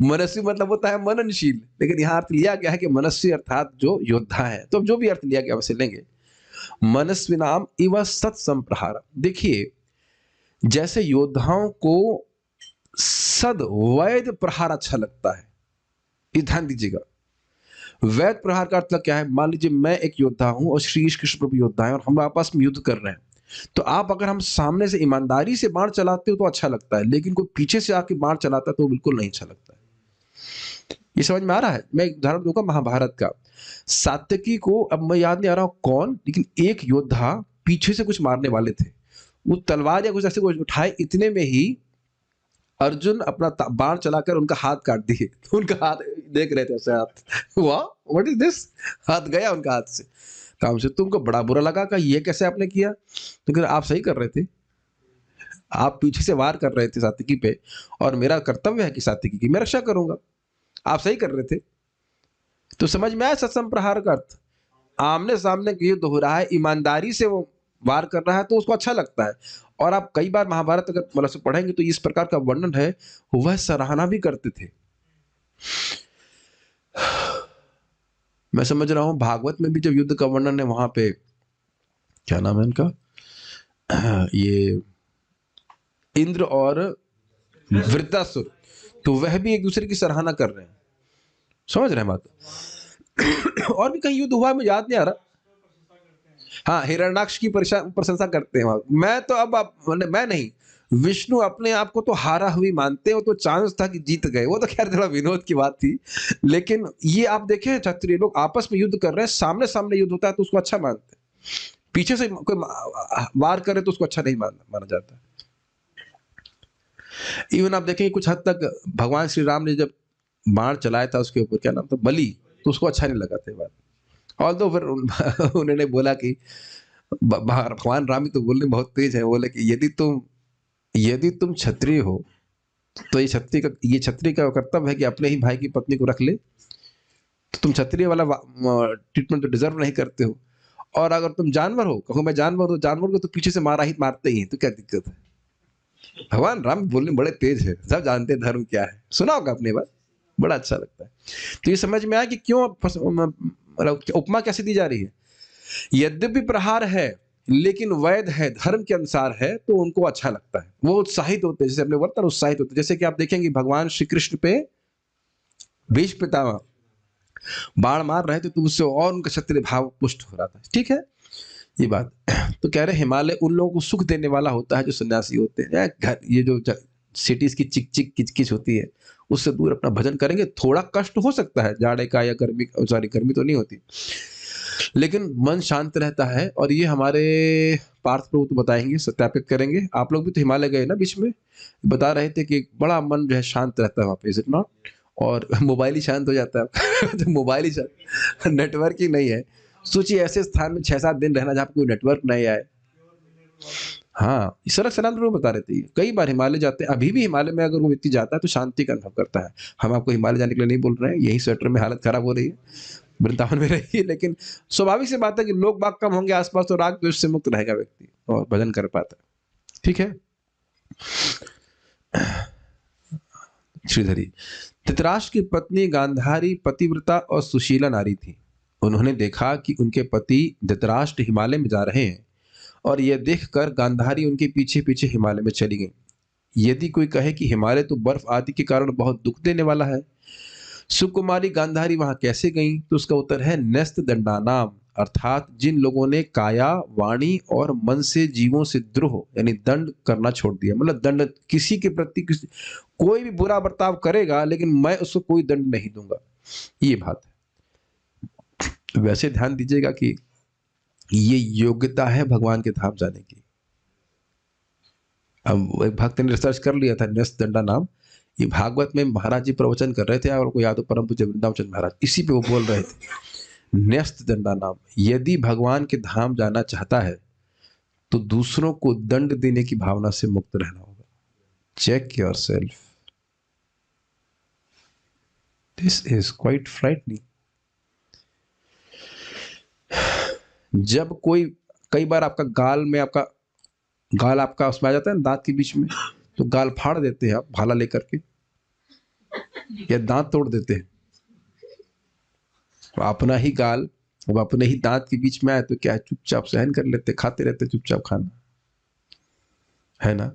मनस्वी मतलब होता है मननशील, लेकिन यहाँ अर्थ लिया गया है कि मनस्वी अर्थात जो योद्धा है। तो जो भी अर्थ लिया गया वैसे लेंगे। मनस्वी नाम इव सत्संप्रहार। देखिए जैसे योद्धाओं को सद वैध प्रहार अच्छा लगता है, ये ध्यान दीजिएगा। वैध प्रहार का अर्थ क्या है? मान लीजिए मैं एक योद्धा हूं और श्री कृष्ण प्रभु योद्धा है और हम आपस में युद्ध कर रहे हैं, तो आप अगर हम सामने से ईमानदारी से बाण चलाते हो तो अच्छा लगता है, लेकिन कोई पीछे से आके बाण चलाता है तो बिल्कुल नहीं अच्छा लगता है। ये समझ में आ रहा है? मैं एक उदाहरण दूंगा महाभारत का। सात्यकी को, अब मैं याद नहीं आ रहा हूं कौन, लेकिन एक योद्धा पीछे से कुछ मारने वाले थे, वो तलवार या कुछ ऐसे कुछ उठाए, इतने में ही अर्जुन अपना बाण चलाकर उनका हाथ काट दिए। तो उनका हाथ देख रहे थे ऐसे, हाथ वाह व्हाट इज दिस, हाथ गया उनका हाथ से काम से। तुमको बड़ा बुरा लगा कि ये कैसे आपने किया? तो फिर आप सही कर रहे थे, आप पीछे से वार कर रहे थे सात्विकी पे, और मेरा कर्तव्य है कि सात्विकी की मैं रक्षा करूंगा। आप सही कर रहे थे। तो समझ में आया सत्संप्रहार का अर्थ? आमने सामने युद्ध हो रहा है, ईमानदारी से वो वार कर रहा है तो उसको अच्छा लगता है। और आप कई बार महाभारत अगर मतलब से पढ़ेंगे तो इस प्रकार का वर्णन है, वह सराहना भी करते थे। मैं समझ रहा हूं भागवत में भी जब युद्ध का वर्णन है, वहां पे क्या नाम है इनका, ये इंद्र और वृत्तासुर, तो वह भी एक दूसरे की सराहना कर रहे हैं। समझ रहे हैं बात? और भी कहीं युद्ध हुआ है, मुझे याद नहीं आ रहा। हाँ, हिरण्याक्ष की प्रशंसा करते हैं वहां। मैं तो अब मैं नहीं, विष्णु अपने आप को तो हारा हुई मानते हो, तो चांस था कि जीत गए। वो तो खैर थोड़ा विनोद की बात थी, लेकिन ये आप देखें क्षत्रिय लोग आपस में युद्ध कर रहे हैं, सामने सामने युद्ध होता है तो उसको अच्छा मानते हैं, पीछे से कोई वार करे तो उसको अच्छा नहीं माना जाता। इवन आप देखेंगे कुछ हद तक भगवान श्री राम ने जब बाण चलाया था उसके ऊपर, क्या नाम था, बलि, तो उसको अच्छा नहीं लगा था बात। और तो फिर उन्होंने बोला कि भगवान राम ही तो बोलने बहुत तेज है, बोले कि यदि तुम क्षत्रिय हो तो ये क्षत्रिय का कर्तव्य है कि अपने ही भाई की पत्नी को रख ले, तो तुम क्षत्रिय वाला ट्रीटमेंट तो डिजर्व नहीं करते हो। और अगर तुम जानवर हो, कहो मैं जानवर हूं, जानवर को तो पीछे से मारते ही, तो क्या दिक्कत है? भगवान राम बोलने बड़े तेज है, सब जानते हैं धर्म क्या है। सुना होगा अपने बात, बड़ा अच्छा लगता है। तो ये समझ में आया कि क्यों उपमा कैसे दी जा रही है। यद्यपि प्रहार है लेकिन वैध है, धर्म के अनुसार है, तो उनको अच्छा लगता है, वो उत्साहित होते हैं, जैसे अपने वर्तन उत्साहित होते हैं। जैसे कि आप देखेंगे भगवान श्री कृष्ण पे भीष्म पितामह बाण मार रहे थे तो उससे और उनका क्षत्रिय भाव पुष्ट हो रहा था। ठीक है ये बात। तो कह रहे हिमालय उन लोगों को सुख देने वाला होता है जो सन्यासी होते हैं। ये जो सिटीज की चिक चिक किचकिच होती है, उससे दूर अपना भजन करेंगे। थोड़ा कष्ट हो सकता है जाड़े का या गर्मी, सॉरी गर्मी तो नहीं होती, लेकिन मन शांत रहता है। और ये हमारे पार्थ प्रभु तो बताएंगे, सत्यापित करेंगे। आप लोग भी तो हिमालय गए ना बीच में, बता रहे थे कि बड़ा मन जो है शांत रहता है वहाँ पे, इज इट नॉट? और मोबाइल ही शांत हो जाता है तो मोबाइल ही शांत, नेटवर्क ही नहीं है। सोचिए ऐसे स्थान में 6-7 दिन रहना जहाँ पे कोई नेटवर्क नहीं आए। हाँ, सड़क सनातन प्रभु बता रहे थे, कई बार हिमालय जाते हैं, अभी भी हिमालय में अगर वो व्यक्ति जाता है तो शांति का अनुभव करता है। हम आपको हिमालय जाने के लिए नहीं बोल रहे हैं, यही स्वेटर में हालत खराब हो रही है, वृंदावन में रही है, लेकिन स्वाभाविक सी बात है कि लोग बाग कम होंगे आसपास तो राग द्वेष से मुक्त रहेगा व्यक्ति और भजन कर पाता है। ठीक है। श्रीधरी, धृतराष्ट्र की पत्नी गांधारी पतिव्रता और सुशीला नारी थी। उन्होंने देखा कि उनके पति धृतराष्ट्र हिमालय में जा रहे हैं और यह देखकर गांधारी उनके पीछे पीछे हिमालय में चली गई। यदि कोई कहे कि हिमालय तो बर्फ आदि के कारण बहुत दुख देने वाला है, सुकुमारी गांधारी वहां कैसे गई, तो उसका उत्तर है न्यस्त दंडानाम, अर्थात जिन लोगों ने काया, वाणी और मन से जीवों से द्रोह यानी दंड करना छोड़ दिया। मतलब दंड, किसी के प्रति कोई भी बुरा बर्ताव करेगा लेकिन मैं उसको कोई दंड नहीं दूंगा, ये बात है। वैसे ध्यान दीजिएगा कि ये योग्यता है भगवान के धाम जाने की। अब एक भक्त ने रिसर्च कर लिया था, न्यस्त दंडा नाम, ये भागवत में महाराज जी प्रवचन कर रहे थे, आपको याद हो परम पूज्य वृंदावन चंद्र महाराज, इसी पे वो बोल रहे थे न्यस्त दंडा नाम। यदि भगवान के धाम जाना चाहता है तो दूसरों को दंड देने की भावना से मुक्त रहना होगा। Check yourself, this is quite frightening. जब कोई, कई बार आपका गाल आपका उसमें आ जाता है दांत के बीच में, तो गाल फाड़ देते हैं आप भाला लेकर के, या दांत तोड़ देते हैं। तो अपना ही गाल अब अपने ही दांत के बीच में आए तो क्या है, चुपचाप सहन कर लेते, खाते रहते, चुपचाप खाना है ना।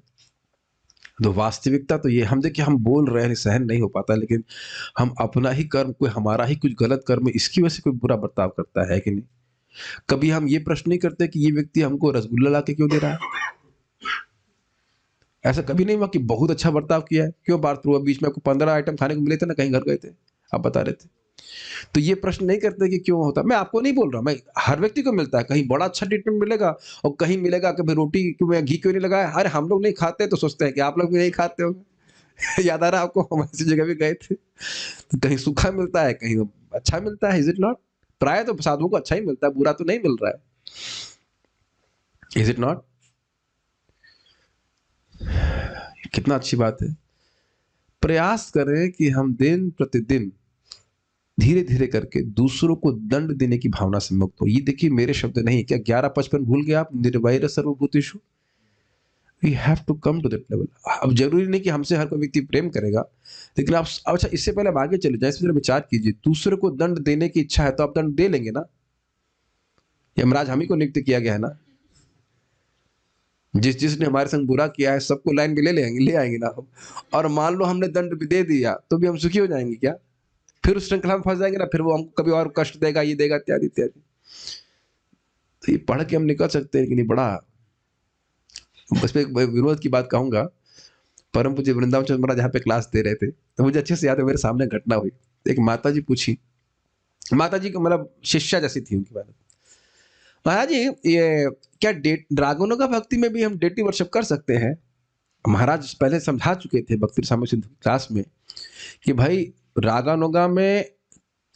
तो वास्तविकता तो ये, हम देखिए हम बोल रहे हैं सहन नहीं हो पाता, लेकिन हम अपना ही कर्म, कोई हमारा ही कुछ गलत कर्म, इसकी वजह से कोई बुरा बर्ताव करता है कि नहीं। कभी हम ये प्रश्न नहीं करते कि ये व्यक्ति हमको रसगुल्ला ला के क्यों दे रहा है। ऐसा कभी नहीं हुआ कि बहुत अच्छा बर्ताव किया है, क्यों बात हुआ, बीच में आपको 15 आइटम खाने को मिले थे ना, कहीं घर गए थे आप बता रहे थे, तो ये प्रश्न नहीं करते कि क्यों होता। मैं आपको नहीं बोल रहा, मैं हर व्यक्ति को मिलता है, कहीं बड़ा अच्छा ट्रीटमेंट मिलेगा और कहीं मिलेगा कि भाई रोटी क्यों में घी क्यों नहीं लगाया। अरे हम लोग नहीं खाते तो सोचते हैं कि आप लोग भी नहीं खाते हो याद आ रहा है आपको, हम ऐसी जगह भी गए थे, तो कहीं सूखा मिलता है, कहीं अच्छा मिलता है, इज इट नॉट। प्राय तो साधुओं को अच्छा ही मिलता है, बुरा तो नहीं मिल रहा है, इज इट नॉट। कितना अच्छी बात है। प्रयास करें कि हम दिन प्रतिदिन धीरे धीरे करके दूसरों को दंड देने की भावना से मुक्त हो। ये देखिए मेरे शब्द नहीं, क्या 11:55 भूल गए आप, निर्वैर सर्वभूतेषु। We have to come to that level. अब जरूरी नहीं कि हमसे हर कोई व्यक्ति प्रेम करेगा, लेकिन आप, अच्छा इससे पहले आप आगे चले जाए, इसमें विचार कीजिए, दूसरे को दंड देने की इच्छा है तो आप दंड दे लेंगे ना। यमराज हम ही को नियुक्त किया गया है ना, जिसने हमारे संग बुरा किया है सबको लाइन में ले आएंगे ना हम। और मान लो हमने दंड भी दे दिया तो भी हम सुखी हो जाएंगे क्या? फिर उस श्रृंखला में फंस जाएंगे ना, फिर वो हमको कभी और कष्ट देगा, ये देगा, इत्यादि इत्यादि। तो ये पढ़ के हम निकल सकते हैं कि नहीं। बड़ा बस मैं एक विरोध की बात कहूंगा, परम पूज्य वृंदावन चंद्र महाराज जहाँ पे क्लास दे रहे थे, तो मुझे अच्छे से याद है, मेरे सामने घटना हुई। एक माता जी पूछी, माता जी को मतलब शिष्या जैसी थी उनकी बात, महाराज जी ये क्या ड्रागनों का भक्ति में भी हम डेटी वर्शिप कर सकते हैं? महाराज पहले समझा चुके थे भक्ति सामने सिद्ध क्लास में कि भाई रागानुगा में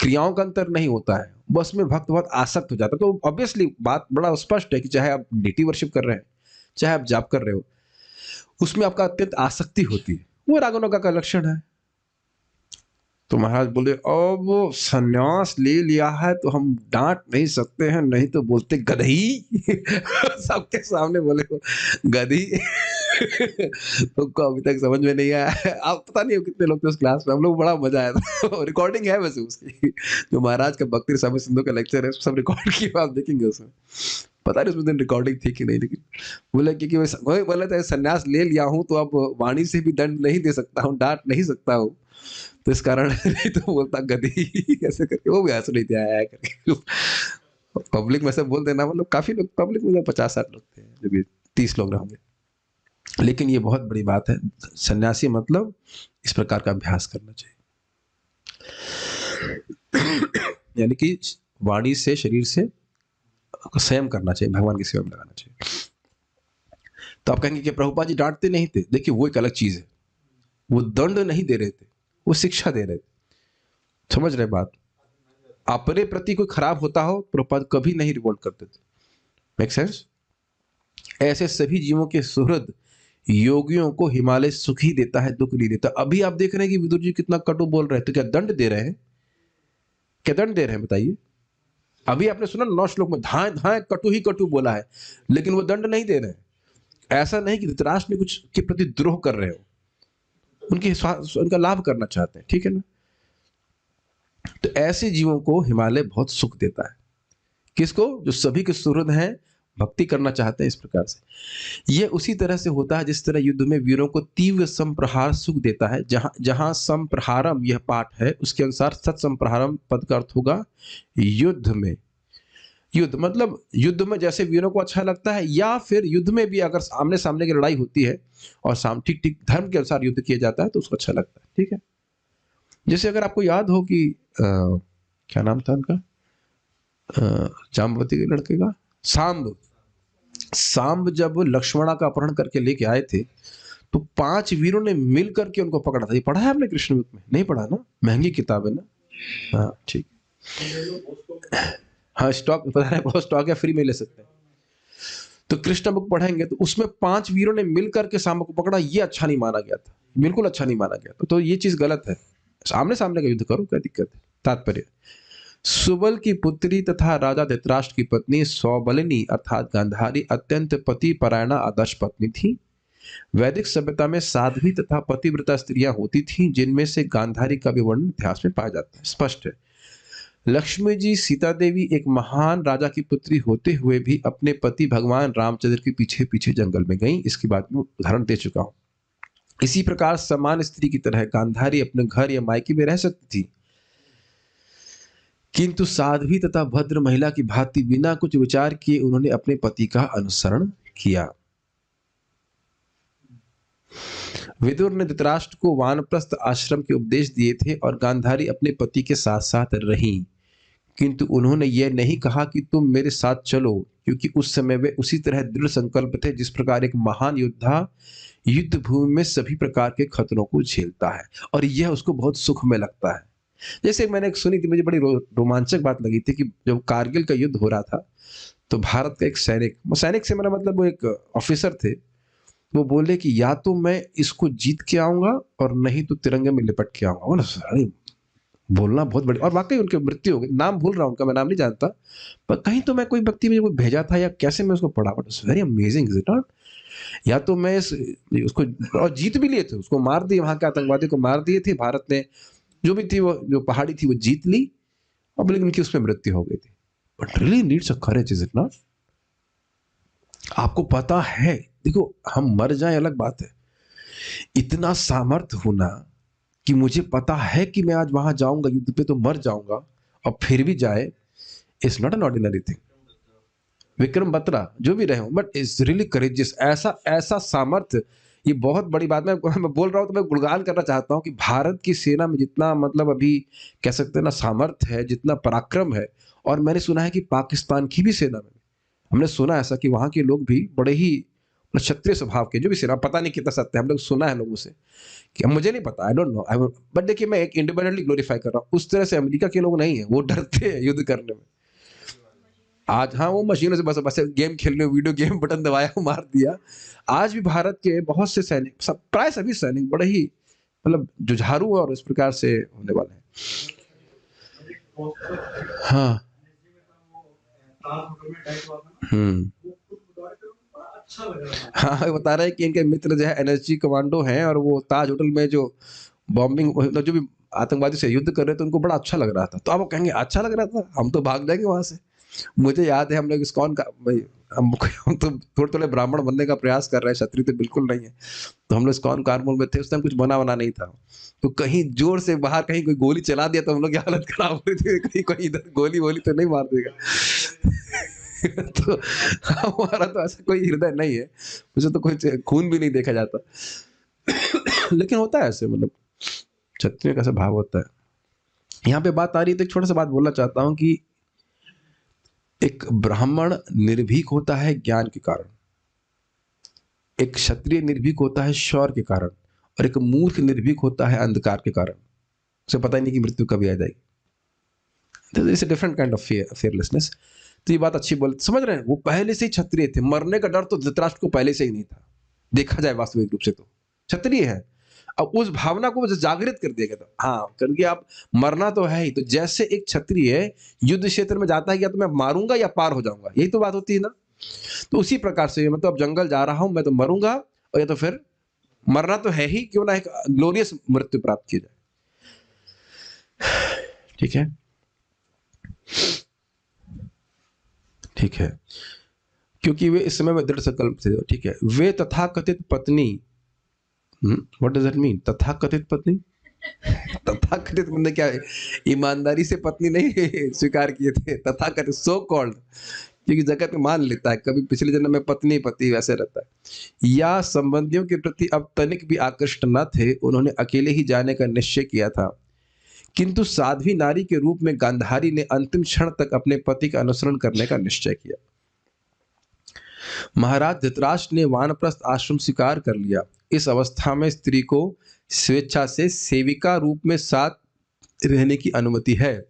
क्रियाओं का अंतर नहीं होता है, बस में भक्त बहुत आसक्त हो जाता है। तो ऑब्वियसली बात बड़ा स्पष्ट है कि चाहे आप डेटी वर्शिप कर रहे हैं, चाहे आप जाप कर रहे हो, उसमें आपका अत्यंत आसक्ति होती है, वो रागानुगा का लक्षण है। तो महाराज बोले अब सन्यास ले लिया है तो हम डांट नहीं सकते हैं, नहीं तो बोलते गधी सबके सामने बोले को गधी तुमको अभी तक समझ में नहीं आया। आप पता नहीं हो कितने लोग थे उस क्लास में, हम लोग बड़ा मजा आया था रिकॉर्डिंग है वैसे उसकी, जो महाराज का भक्ति स्वामी सिंधु का लेक्चर है सब रिकॉर्ड किया, आप देखेंगे उसमें। पता नहीं उसमें दिन रिकॉर्डिंग थी कि नहीं, लेकिन बोले क्योंकि वही बोले थे सन्यास ले लिया हूँ तो अब वाणी से भी दंड नहीं दे सकता हूँ, डांट नहीं सकता हूँ, तो इस कारण नहीं तो बोलता गधी कैसे करके, वो भी हंस रही थी आया करके। पब्लिक में से बोल देना, मतलब काफी लोग पब्लिक में 50-60 लोग थे, जो भी 30 लोग होंगे। लेकिन ये बहुत बड़ी बात है, सन्यासी मतलब इस प्रकार का अभ्यास करना चाहिए। यानी कि वाणी से, शरीर से संयम करना चाहिए, भगवान की सेवा में लगाना चाहिए। तो आप कहेंगे कि प्रभुपाद जी डांटते नहीं थे। देखिए वो एक अलग चीज है, वो दंड नहीं दे रहे थे, वो शिक्षा दे रहे थे। समझ रहे बात? अपने प्रति कोई खराब होता हो, प्रभुपाद कभी नहीं रिवोल्ट करते थे। Make sense? ऐसे सभी जीवों के सुहृद योगियों को हिमालय सुख ही देता है, दुख नहीं देता। अभी आप देख रहे हैं कि विदुर जी कितना कटु बोल रहे हैं, तो क्या दंड दे रहे हैं? क्या दंड दे रहे हैं बताइए? अभी आपने सुना 9 श्लोक में धाए धाए कटु ही कटु बोला है, लेकिन वो दंड नहीं दे रहे हैं। ऐसा नहीं कि धृतराष्ट्र ने कुछ के प्रति द्रोह कर रहे हो, उनका लाभ करना चाहते हैं, ठीक है ना? तो ऐसे जीवों को हिमालय बहुत सुख देता है। किसको? जो सभी के सुहृद हैं, भक्ति करना चाहते हैं। इस प्रकार से यह उसी तरह से होता है जिस तरह युद्ध में वीरों को तीव्र संप्रहार सुख देता है। जहां जहां संप्रहारम यह पाठ है, उसके अनुसार सत संप्रहारम पद का अर्थ होगा युद्ध में। युद्ध मतलब युद्ध में जैसे वीरों को अच्छा लगता है, या फिर युद्ध में भी अगर आमने सामने की लड़ाई होती है और ठीक ठीक धर्म के अनुसार युद्ध किया जाता है तो उसको अच्छा लगता है, ठीक है। जैसे अगर आपको याद हो कि क्या नाम था उनका, जाम्बवती के लड़के का, सांब जब लक्ष्मणा का अपहरण करके लेके आए थे, तो 5 वीरों ने मिल करके उनको पकड़ा था। ये पढ़ा है आपने कृष्ण बुक में? नहीं पढ़ा ना? महंगी किताब है ना। हाँ ठीक, हाँ स्टॉक पता है, बहुत स्टॉक है, फ्री में ले सकते हैं। तो कृष्ण बुक पढ़ेंगे तो उसमें 5 वीरों ने मिल करके सांब को पकड़ा। ये अच्छा नहीं माना गया था, बिल्कुल अच्छा नहीं माना गया। तो ये चीज गलत है। सामने सामने का युद्ध करो, क्या दिक्कत है? तात्पर्य, सुबल की पुत्री तथा राजा धृतराष्ट्र की पत्नी सौबलिनी अर्थात गांधारी अत्यंत पति परायणा आदर्श पत्नी थी। वैदिक सभ्यता में साध्वी तथा पतिव्रता स्त्रियां होती थीं, जिनमें से गांधारी का भी वर्णन इतिहास में पाया जाता है। स्पष्ट है, लक्ष्मी जी सीता देवी एक महान राजा की पुत्री होते हुए भी अपने पति भगवान रामचंद्र के पीछे पीछे जंगल में गईं। इसकी बात मैं उदाहरण दे चुका हूं। इसी प्रकार समान स्त्री की तरह गांधारी अपने घर या मायके में रह सकती थी, किंतु साध्वी तथा भद्र महिला की भांति बिना कुछ विचार किए उन्होंने अपने पति का अनुसरण किया। विदुर ने धृतराष्ट्र को वानप्रस्थ आश्रम के उपदेश दिए थे और गांधारी अपने पति के साथ साथ रहीं, किंतु उन्होंने यह नहीं कहा कि तुम मेरे साथ चलो, क्योंकि उस समय वे उसी तरह दृढ़ संकल्प थे जिस प्रकार एक महान योद्धा युद्ध भूमि में सभी प्रकार के खतरों को झेलता है, और यह उसको बहुत सुख में लगता है। जैसे मैंने एक सुनी थी, मुझे बड़ी रोमांचक बात लगी थी कि जब कारगिल का युद्ध हो रहा था तो भारत का एक सैनिक से मेरा मतलब वो एक ऑफिसर थे, वो बोले कि या तो मैं इसको जीत के आऊंगा और नहीं तो तिरंगे में लिपट के आऊंगा। अरे बोलना बहुत बड़ी, और वाकई उनकी मृत्यु हो गई। नाम भूल रहा हूं उनका, मैं नाम नहीं जानता, पर कहीं तो मैं कोई व्यक्ति मुझे भेजा था या कैसे मैं उसको पढ़ा, but very amazing is it not? या तो मैं उसको, और जीत भी लिए थे, उसको मार दिए, वहां के आतंकवादी को मार दिए थे भारत ने, जो भी थी वो जो पहाड़ी थी वो जीत ली, और लेकिन उनकी उसमें मृत्यु हो गई थी। But really needs a courage, is it not? आपको पता है, देखो हम मर जाए अलग बात है, इतना सामर्थ्य होना कि मुझे पता है कि मैं आज वहां जाऊंगा युद्ध पे तो मर जाऊंगा, और फिर भी जाए, it's not an ordinary thing. Vikram Batra जो भी रहे हो, बट इट्स रियली करेजियस। ऐसा सामर्थ्य, ये बहुत बड़ी बात। मैं बोल रहा हूं तो मैं गुणगान करना चाहता हूं कि भारत की सेना में जितना मतलब अभी कह सकते हैं ना सामर्थ्य है, जितना पराक्रम है, और मैंने सुना है कि पाकिस्तान की भी सेना में, हमने सुना ऐसा कि वहां के लोग भी बड़े ही क्षत्रिय स्वभाव के, जो भी सेना, पता नहीं कितना सत्य है, हम लोग सुना है लोगों से, कि मुझे नहीं पता, आई डोंट नो, बट देखिए मैं एक इंडिपेंडेंटली ग्लोरीफाई कर रहा हूँ। उस तरह से अमेरिका के लोग नहीं है, वो डरते हैं युद्ध करने में। आज हाँ वो मशीनों से बस गेम खेलने, वीडियो गेम बटन दबाया मार दिया। आज भी भारत के बहुत से सैनिक, सब प्राय सभी सैनिक बड़े ही मतलब जुझारू और इस प्रकार से होने वाले हैं। हाँ हाँ, बता रहे हैं कि इनके मित्र जो है एनएसजी कमांडो हैं, और वो ताज होटल में जो बॉम्बिंग, जो भी आतंकवादी से युद्ध कर रहे थे, उनको बड़ा अच्छा लग रहा था। तो आप वो कहेंगे अच्छा लग रहा था, हम तो भाग जाएंगे वहां से। मुझे याद है हम लोग इस्कॉन का, भाई हम तो थोड़े थोड़े ब्राह्मण बनने का प्रयास कर रहे हैं, क्षत्रिय तो बिल्कुल नहीं है, तो हम लोग इस्कॉन कारमूल में थे। उस टाइम कुछ बना नहीं था, तो कहीं जोर से बाहर कहीं कोई गोली चला दिया तो हम लोग की हालत खराब हो रही थी, कहीं कोई इधर गोली वोली तो नहीं मार देगा। तो हमारा तो ऐसा कोई हृदय नहीं है, उसे तो कोई खून भी नहीं देखा जाता। लेकिन होता है ऐसे, मतलब क्षत्रिय का ऐसा भाव होता है। यहाँ पे बात आ रही है तो एक छोटा सा बात बोलना चाहता हूँ कि एक ब्राह्मण निर्भीक होता है ज्ञान के कारण, एक क्षत्रिय निर्भीक होता है शौर्य के कारण, और एक मूर्ख निर्भीक होता है अंधकार के कारण। उसे पता ही नहीं कि मृत्यु कभी आ जाएगी। It's a different kind of fearlessness. तो ये बात अच्छी बोल, समझ रहे हैं, वो पहले से ही क्षत्रिय थे, मरने का डर तो धृतराष्ट्र को पहले से ही नहीं था, देखा जाए वास्तविक रूप से तो क्षत्रिय है। अब उस भावना को जागृत कर दिया गया था, हाँ करके आप मरना तो है ही। तो जैसे एक क्षत्रिय युद्ध क्षेत्र में जाता है, या तो मैं मारूंगा या पार हो जाऊंगा, यही तो बात होती है ना। तो उसी प्रकार से मैं तो अब जंगल जा रहा हूं, मैं तो मरूंगा, और या तो फिर मरना तो है ही, क्यों ना एक ग्लोरियस मृत्यु प्राप्त की जाए। ठीक है, ठीक है, क्योंकि वे इस समय में दृढ़ संकल्प थे। ठीक है, वे तथाकथित पत्नी, व्हाट डज दैट मीन तथाकथित पत्नी? तथाकथित मतलब क्या है? ईमानदारी से पत्नी नहीं स्वीकार किए थे, तथाकथित सो कॉल्ड, क्योंकि जगत में मान लेता है कभी पिछले जन्म में पत्नी पति वैसे रहता है। या संबंधियों के प्रति अब तनिक भी आकृष्ट न थे, उन्होंने अकेले ही जाने का निश्चय किया था, किंतु साध्वी नारी के रूप में गांधारी ने अंतिम क्षण तक अपने पति का अनुसरण करने का निश्चय किया। महाराज धृतराष्ट्र ने वानप्रस्थ आश्रम स्वीकार कर लिया। इस अवस्था में स्त्री को स्वेच्छा से सेविका रूप में साथ रहने की अनुमति है,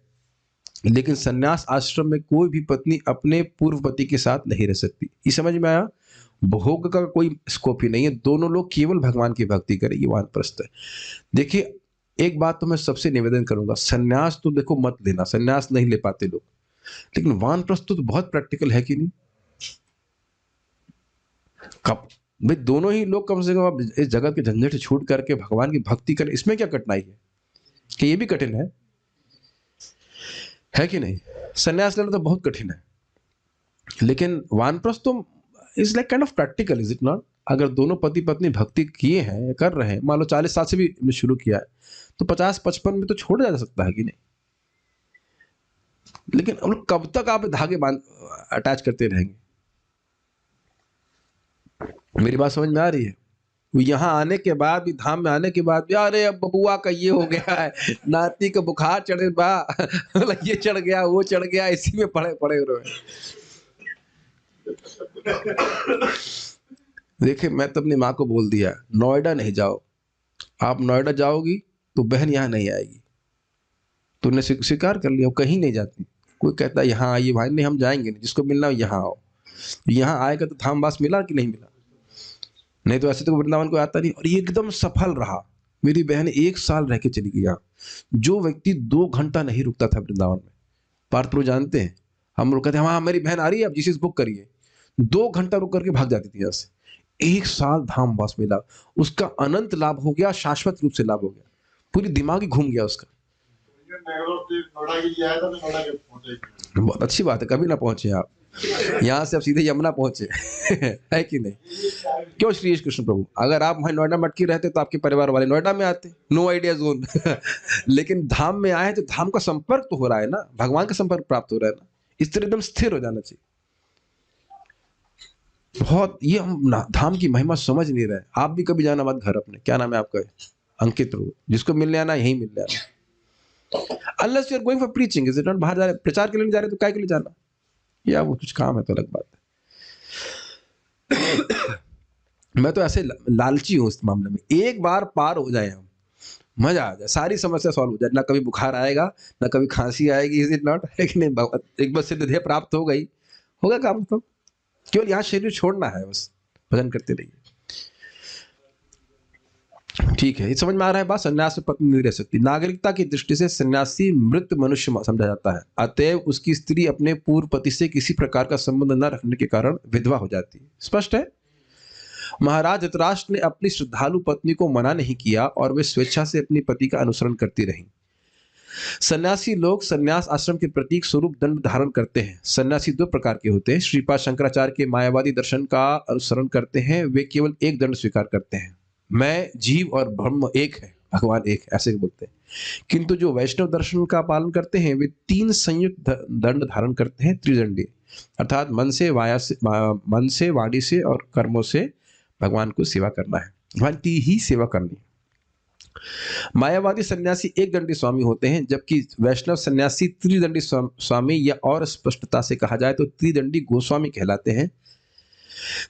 लेकिन संन्यास आश्रम में कोई भी पत्नी अपने पूर्व पति के साथ नहीं रह सकती। ये समझ में आया? भोग का कोई स्कोप ही नहीं है, दोनों लोग केवल भगवान की भक्ति करें, ये वानप्रस्थ है। देखिए एक बात तो मैं सबसे निवेदन करूंगा, संन्यास तो देखो मत लेना, संन्यास नहीं ले पाते लोग, लेकिन वानप्रस्थ तो बहुत प्रैक्टिकल है कि नहीं? कब भाई दोनों ही लोग कम से कम इस जगत के झंझट से छूट करके भगवान की भक्ति करें, इसमें क्या कठिनाई है? कि ये भी कठिन है कि नहीं? संन्यास लेना तो बहुत कठिन है, लेकिन वानप्रस्थ तो is like kind of practical, is it not? अगर दोनों पति पत्नी भक्ति किए हैं, कर रहे हैं, मान लो 40 साल से भी शुरू किया है, तो 50-55 में तो छोड़ जा सकता है कि नहीं? लेकिन हम लोग कब तक आप धागे बांध अटैच करते रहेंगे? मेरी बात समझ में आ रही है? वो यहाँ आने के बाद भी, धाम में आने के बाद भी, अरे अब बबुआ का ये हो गया है, नाती का बुखार चढ़े बा, ये चढ़ गया वो चढ़ गया, इसी में पड़े पड़े रहे। देखिए मैं तो अपनी माँ को बोल दिया, नोएडा नहीं जाओ, आप नोएडा जाओगी तो बहन यहाँ नहीं आएगी। तूने स्वीकार कर लिया, वो कहीं नहीं जाती। कोई कहता है यहाँ आइए भाई, नहीं हम जाएंगे नहीं, जिसको मिलना हो यहाँ आओ। यहाँ आएगा तो धामवास मिला कि नहीं मिला? नहीं तो ऐसे तो वृंदावन को आता नहीं। और ये एकदम सफल रहा। मेरी बहन 1 साल रह के चली गई यहाँ। जो व्यक्ति 2 घंटा नहीं रुकता था वृंदावन में, पार्थ प्रभु जानते हैं, हम लोग कहते हैं हाँ मेरी बहन आ रही है, आप जीसीस बुक करिए, 2 घंटा रुक करके भाग जाती थी यहाँ से। 1 साल धामवास मिला, उसका अनंत लाभ हो गया, शाश्वत रूप से लाभ हो गया, पूरी दिमाग ही घूम गया उसका। बहुत अच्छी बात है, कभी ना पहुंचे आप यहाँ से, अब सीधे यमुना पहुंचे है कि नहीं? क्यों श्री कृष्ण प्रभु, अगर आप वहां नोएडा मटकी रहते तो आपके परिवार वाले नोएडा में आते, नो आइडिया जोन लेकिन धाम में आए तो धाम का संपर्क तो हो रहा है ना, भगवान का संपर्क प्राप्त हो रहा है ना, इस तरह एकदम स्थिर हो जाना चाहिए। बहुत ये हम धाम की महिमा समझ नहीं रहे। आप भी कभी जाना मत घर अपने, क्या नाम है आपका? अंकित प्रभु, जिसको मिलने आना यही मिलने आना। Unless you are going for preaching, is it not? बाहर जा रहे प्रचार के लिए जा रहे तो काय के लिए जाना? या वो कुछ काम है तो अलग बात है। मैं तो ऐसे लालची हूं इस मामले में, एक बार पार हो जाए हम, मजा आ जाए, सारी समस्या सॉल्व हो जाए, ना कभी बुखार आएगा ना कभी खांसी आएगी, इज इट नॉट? एक बार सिद्ध ध्येय प्राप्त हो गई, होगा काम। तो केवल यहाँ शरीर छोड़ना है, बस भजन करते रहिए। ठीक है, ये समझ में आ रहा है बात? संन्यास में पत्नी नहीं रह सकती। नागरिकता की दृष्टि से सन्यासी मृत मनुष्य समझा जाता है, अतएव उसकी स्त्री अपने पूर्व पति से किसी प्रकार का संबंध न रखने के कारण विधवा हो जाती है। स्पष्ट है? महाराज धृतराष्ट्र ने अपनी श्रद्धालु पत्नी को मना नहीं किया और वे स्वेच्छा से अपनी पति का अनुसरण करती रहीं। सन्यासी लोग सन्यास आश्रम के प्रतीक स्वरूप दंड धारण करते हैं। सन्यासी 2 प्रकार के होते हैं। श्रीपाद शंकराचार्य के मायावादी दर्शन का अनुसरण करते हैं, वे केवल एक दंड स्वीकार करते हैं, मैं जीव और ब्रह्म एक है, भगवान एक है, ऐसे बोलते हैं। किंतु जो वैष्णव दर्शन का पालन करते हैं वे 3 संयुक्त दंड धारण करते हैं, त्रिदंडी। अर्थात मन से वाणी से और कर्मों से भगवान को सेवा करना है, भगवान की ही सेवा करनी है। मायावादी सन्यासी एक दंडी स्वामी होते हैं, जबकि वैष्णव सन्यासी त्रिदंडी स्वामी, या और स्पष्टता से कहा जाए तो त्रिदंडी गोस्वामी कहलाते हैं,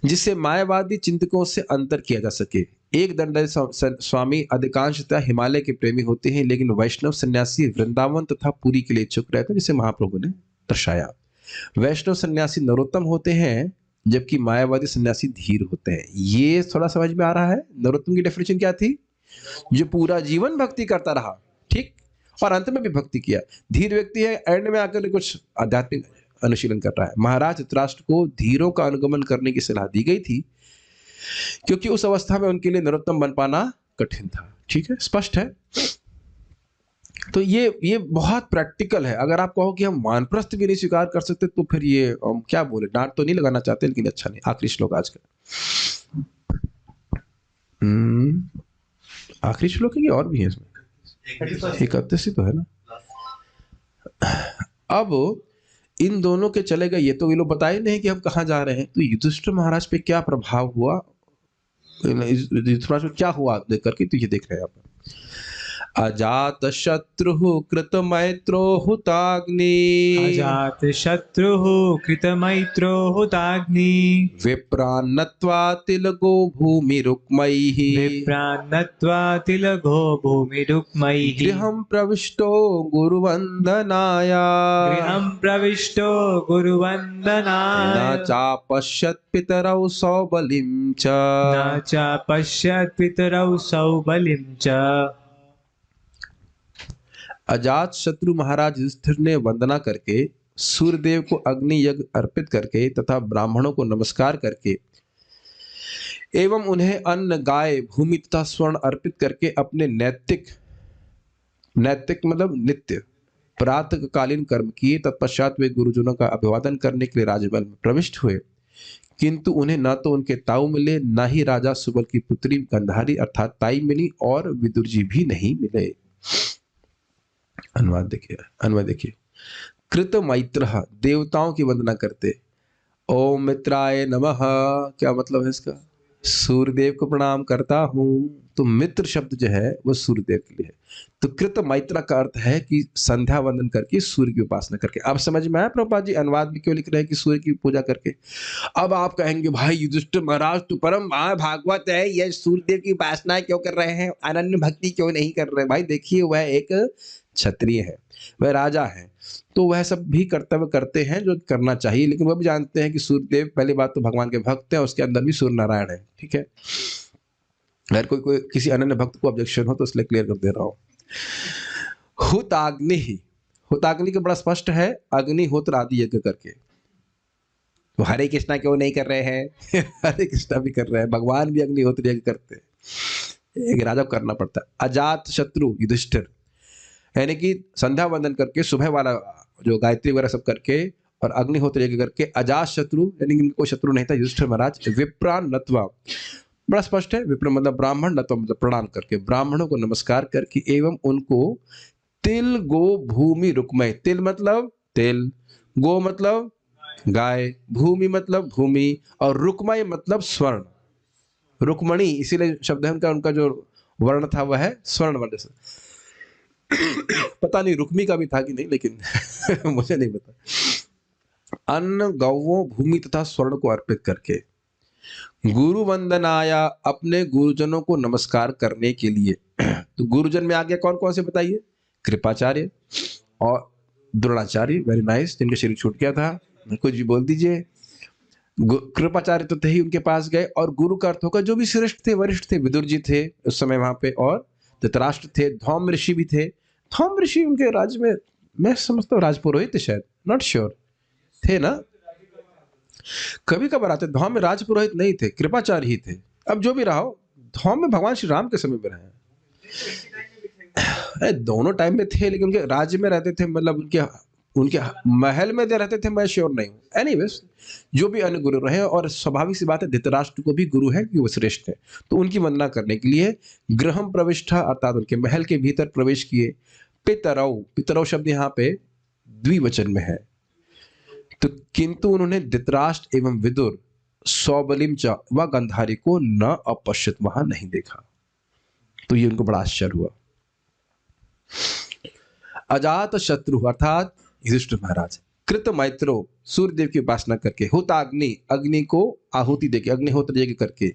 जिससे मायावादी चिंतकों से अंतर किया जा सके। एक दंडी स्वामी अधिकांशतः हिमालय के प्रेमी होते हैं, लेकिन वैष्णव सन्यासी वृंदावन तथा पुरी के लिए इच्छुक रहते हैं, जिसे महाप्रभु ने दर्शाया। वैष्णव सन्यासी नरोत्तम होते हैं, जबकि मायावादी सन्यासी धीर होते हैं। ये थोड़ा समझ में आ रहा है? नरोत्तम की डेफिनेशन क्या थी? जो पूरा जीवन भक्ति करता रहा, ठीक, और अंत में भी भक्ति किया। धीर व्यक्ति है, एंड में आकर कुछ आध्यात्मिक अनुशीलन कर रहा है। महाराज धृतराष्ट्र को धीरों का अनुगमन करने की सलाह दी गई थी, क्योंकि उस अवस्था में उनके लिए नरोत्तम बन पाना कठिन था। ठीक है, स्पष्ट है। तो ये बहुत प्रैक्टिकल है। अगर आप कहो कि हम वानप्रस्थ भी नहीं स्वीकार कर सकते, तो फिर ये क्या बोले, डांट तो नहीं लगाना चाहते, लेकिन अच्छा नहीं। आखिरी श्लोक आज का, आखिरी श्लोक है कि और भी है इसमें? 31 ही तो है ना। अब इन दोनों के चले गए, ये तो ये लोग बताए नहीं कि हम कहाँ जा रहे हैं। तो युधिष्ठिर महाराज पे क्या प्रभाव हुआ, युधिष्ठिर महाराज पे क्या हुआ देख करके, तो ये देख रहे हैं आप। अजात शत्रु कृत मैत्रो हुताग्नि, अजात शत्रुः कृतमैत्रो हुताग्नि, विप्रान्नत्वा तिलगो भूमिरुक्मैः, विप्रान्नत्वा तिलगो भूमिरुक्मैः, गृहं प्रविष्टो गुरुवन्दनाय, गृहं प्रविष्टो गुरुवन्दनाय, न चापश्यत् पितरौ सौबलिं च, न च पश्यत् पितरौ सौबलिं च। अजात शत्रु महाराज युधिष्ठिर ने वंदना करके, सूर्यदेव को अग्नि यज्ञ अर्पित करके तथा ब्राह्मणों को नमस्कार करके एवं उन्हें अन्न, गाय, भूमि तथा स्वर्ण अर्पित करके अपने नैतिक मतलब नित्य प्रातःकालीन कर्म किए। तत्पश्चात वे गुरुजनों का अभिवादन करने के लिए राजमहल में प्रविष्ट हुए, किंतु उन्हें न तो उनके ताऊ मिले, न ही राजा सुबल की पुत्री गंधारी अर्थात ताई मिली, और विदुर जी भी नहीं मिले। अनुवाद देखिए। कृत मैत्र, देवताओं की वंदना करते। ओम मित्राय नमः, क्या मतलब है इसका? सूर्यदेव को प्रणाम करता हूं। तो मित्र शब्द जो है वो सूर्यदेव के लिए है। तो कृत मैत्र का अर्थ है कि संध्या वंदन करके, सूर्य की उपासना करके। अब समझ में आया प्रभुपाद जी अनुवाद में क्यों लिख रहे हैं कि सूर्य की पूजा करके? अब आप कहेंगे भाई युधिष्ठिर महाराज तो परम भागवत है, ये सूर्यदेव की उपासना क्यों कर रहे हैं, अनन्य भक्ति क्यों नहीं कर रहे? भाई देखिए, वह एक क्षत्रिय है, वह राजा है, तो वह सब भी कर्तव्य करते हैं जो करना चाहिए, लेकिन वह भी जानते हैं कि सूर्यदेव पहली बात तो भगवान के भक्त हैं, उसके अंदर भी सूर्य नारायण है। ठीक है, अगर कोई किसी अनन्य भक्त को ऑब्जेक्शन हो तो इसलिए क्लियर कर दे रहा हूं। हुताग्नि का बड़ा स्पष्ट है, अग्निहोत्र आदि यज्ञ करके। तो हरे कृष्णा क्यों नहीं कर रहे हैं? हरे कृष्णा भी कर रहे हैं, भगवान भी अग्निहोत्र यज्ञ करते हैं, एक राजा को करना पड़ता है। अजात शत्रु युधिष्ठिर, यानी कि संध्या वंदन करके, सुबह वाला जो गायत्री वगैरह सब करके और अग्निहोत्र यज्ञ करके। अजात शत्रु यानी कि कोई शत्रु नहीं था युधिष्ठिर महाराज। विप्रान नत्वा, बड़ा स्पष्ट है, विप्र मतलब ब्राह्मण, नत्वा मतलब प्रणाम करके, ब्राह्मणों को नमस्कार करके एवं उनको तिल गो भूमि रुक्मय, तिल मतलब तेल, गो मतलब गाय, भूमि मतलब भूमि, और रुक्मय मतलब स्वर्ण, रुक्मणी, इसीलिए शब्द है उनका जो वर्ण था वह है स्वर्ण वर्ण से। पता नहीं रुक्मी का भी था कि नहीं, लेकिन मुझे नहीं पता। अन्न, गौवों, भूमि तथा स्वर्ण को अर्पित करके, गुरु वंदनाया, अपने गुरुजनों को नमस्कार करने के लिए। तो गुरुजन में आ गया कौन कौन से बताइए? कृपाचार्य और द्रोणाचार्य, वेरी नाइस, जिनका शरीर छूट गया था, कुछ भी बोल दीजिए। कृपाचार्य तो थे ही, उनके पास गए। और गुरु का अर्थ होगा जो भी श्रेष्ठ थे, वरिष्ठ थे, विदुर जी थे उस समय वहां पे, और धृतराष्ट्र थे, धौम ऋषि भी थे। धौम ऋषि उनके राज्य में मैं समझता हूँ राजपुरोहित थे शायद, नॉट श्योर, थे ना, कभी कभार आते। धौम में राजपुरोहित नहीं थे, कृपाचार्य ही थे। अब जो भी रहा हो, धौम में भगवान श्री राम के समय में रहे, दोनों टाइम में थे, लेकिन उनके राज्य में रहते थे, मतलब उनके महल में दे रहते थे, मैं श्योर नहीं हूँ। एनीवेज, जो भी अन्य गुरु रहे, और स्वाभाविक सी बात है धृतराष्ट्र को भी गुरु है कि वो श्रेष्ठ है, तो उनकी वंदना करने के लिए गृहम प्रविष्ठा अर्थात उनके महल के भीतर प्रवेश किए। पितरौ, पितरौ शब्द यहाँ पे द्विवचन में है। तो किंतु उन्होंने धृतराष्ट्र एवं विदुर सौबलिम च व गंधारी को न अपश्यत, वहां नहीं देखा। तो ये उनको बड़ा आश्चर्य हुआ। अजात शत्रु अर्थात युधिष्ठिर महाराज कृत मैत्रो सूर्यदेव की उपासना करके, हुताग्नि अग्नि को आहुति देके, अग्निहोत्र यज्ञ करके,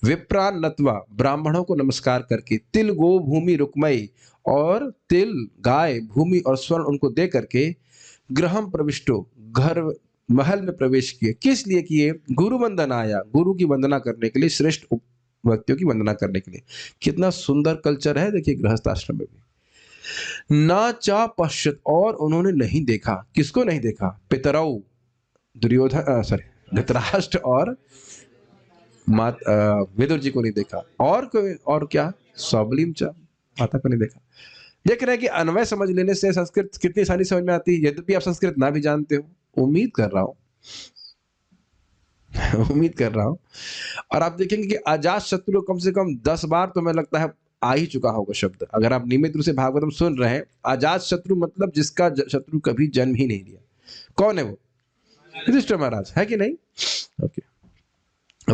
विप्रान नत्वा ब्राह्मणों को नमस्कार करके, तिल गो भूमि रुक्मयी और तिल गाय भूमि और स्वर्ण उनको दे करके, गृहम प्रविष्टो घर महल में प्रवेश किए। किस लिए किए? गुरु वंदना आया, गुरु की वंदना करने के लिए, श्रेष्ठ व्यक्तियों की वंदना करने के लिए। कितना सुंदर कल्चर है देखिए गृहस्थ आश्रम में भी। ना चा पश्यत, और उन्होंने नहीं देखा। किसको नहीं देखा? पितरौ दुर्योधन सॉरी धृतराष्ट्र और विदुर जी को नहीं देखा। और कोई और क्या? सौबलिम चा माता को नहीं देखा। देख रहे हैं कि अन्वय समझ लेने से संस्कृत कितनी आसानी समझ में आती है, यद्यपि आप संस्कृत ना भी जानते हो। उम्मीद कर रहा हूं उम्मीद कर रहा हूं। और आप देखेंगे कि अजात शत्रु कम से कम 10 बार तो मैं लगता है आ ही चुका होगा शब्द। अगर आप नियमित रूप से भागवतम सुन रहे हैं, अजात शत्रु मतलब जिसका शत्रु कभी जन्म ही नहीं लिया। कौन है वो? युधिष्ठिर महाराज, है कि नहीं? ओके।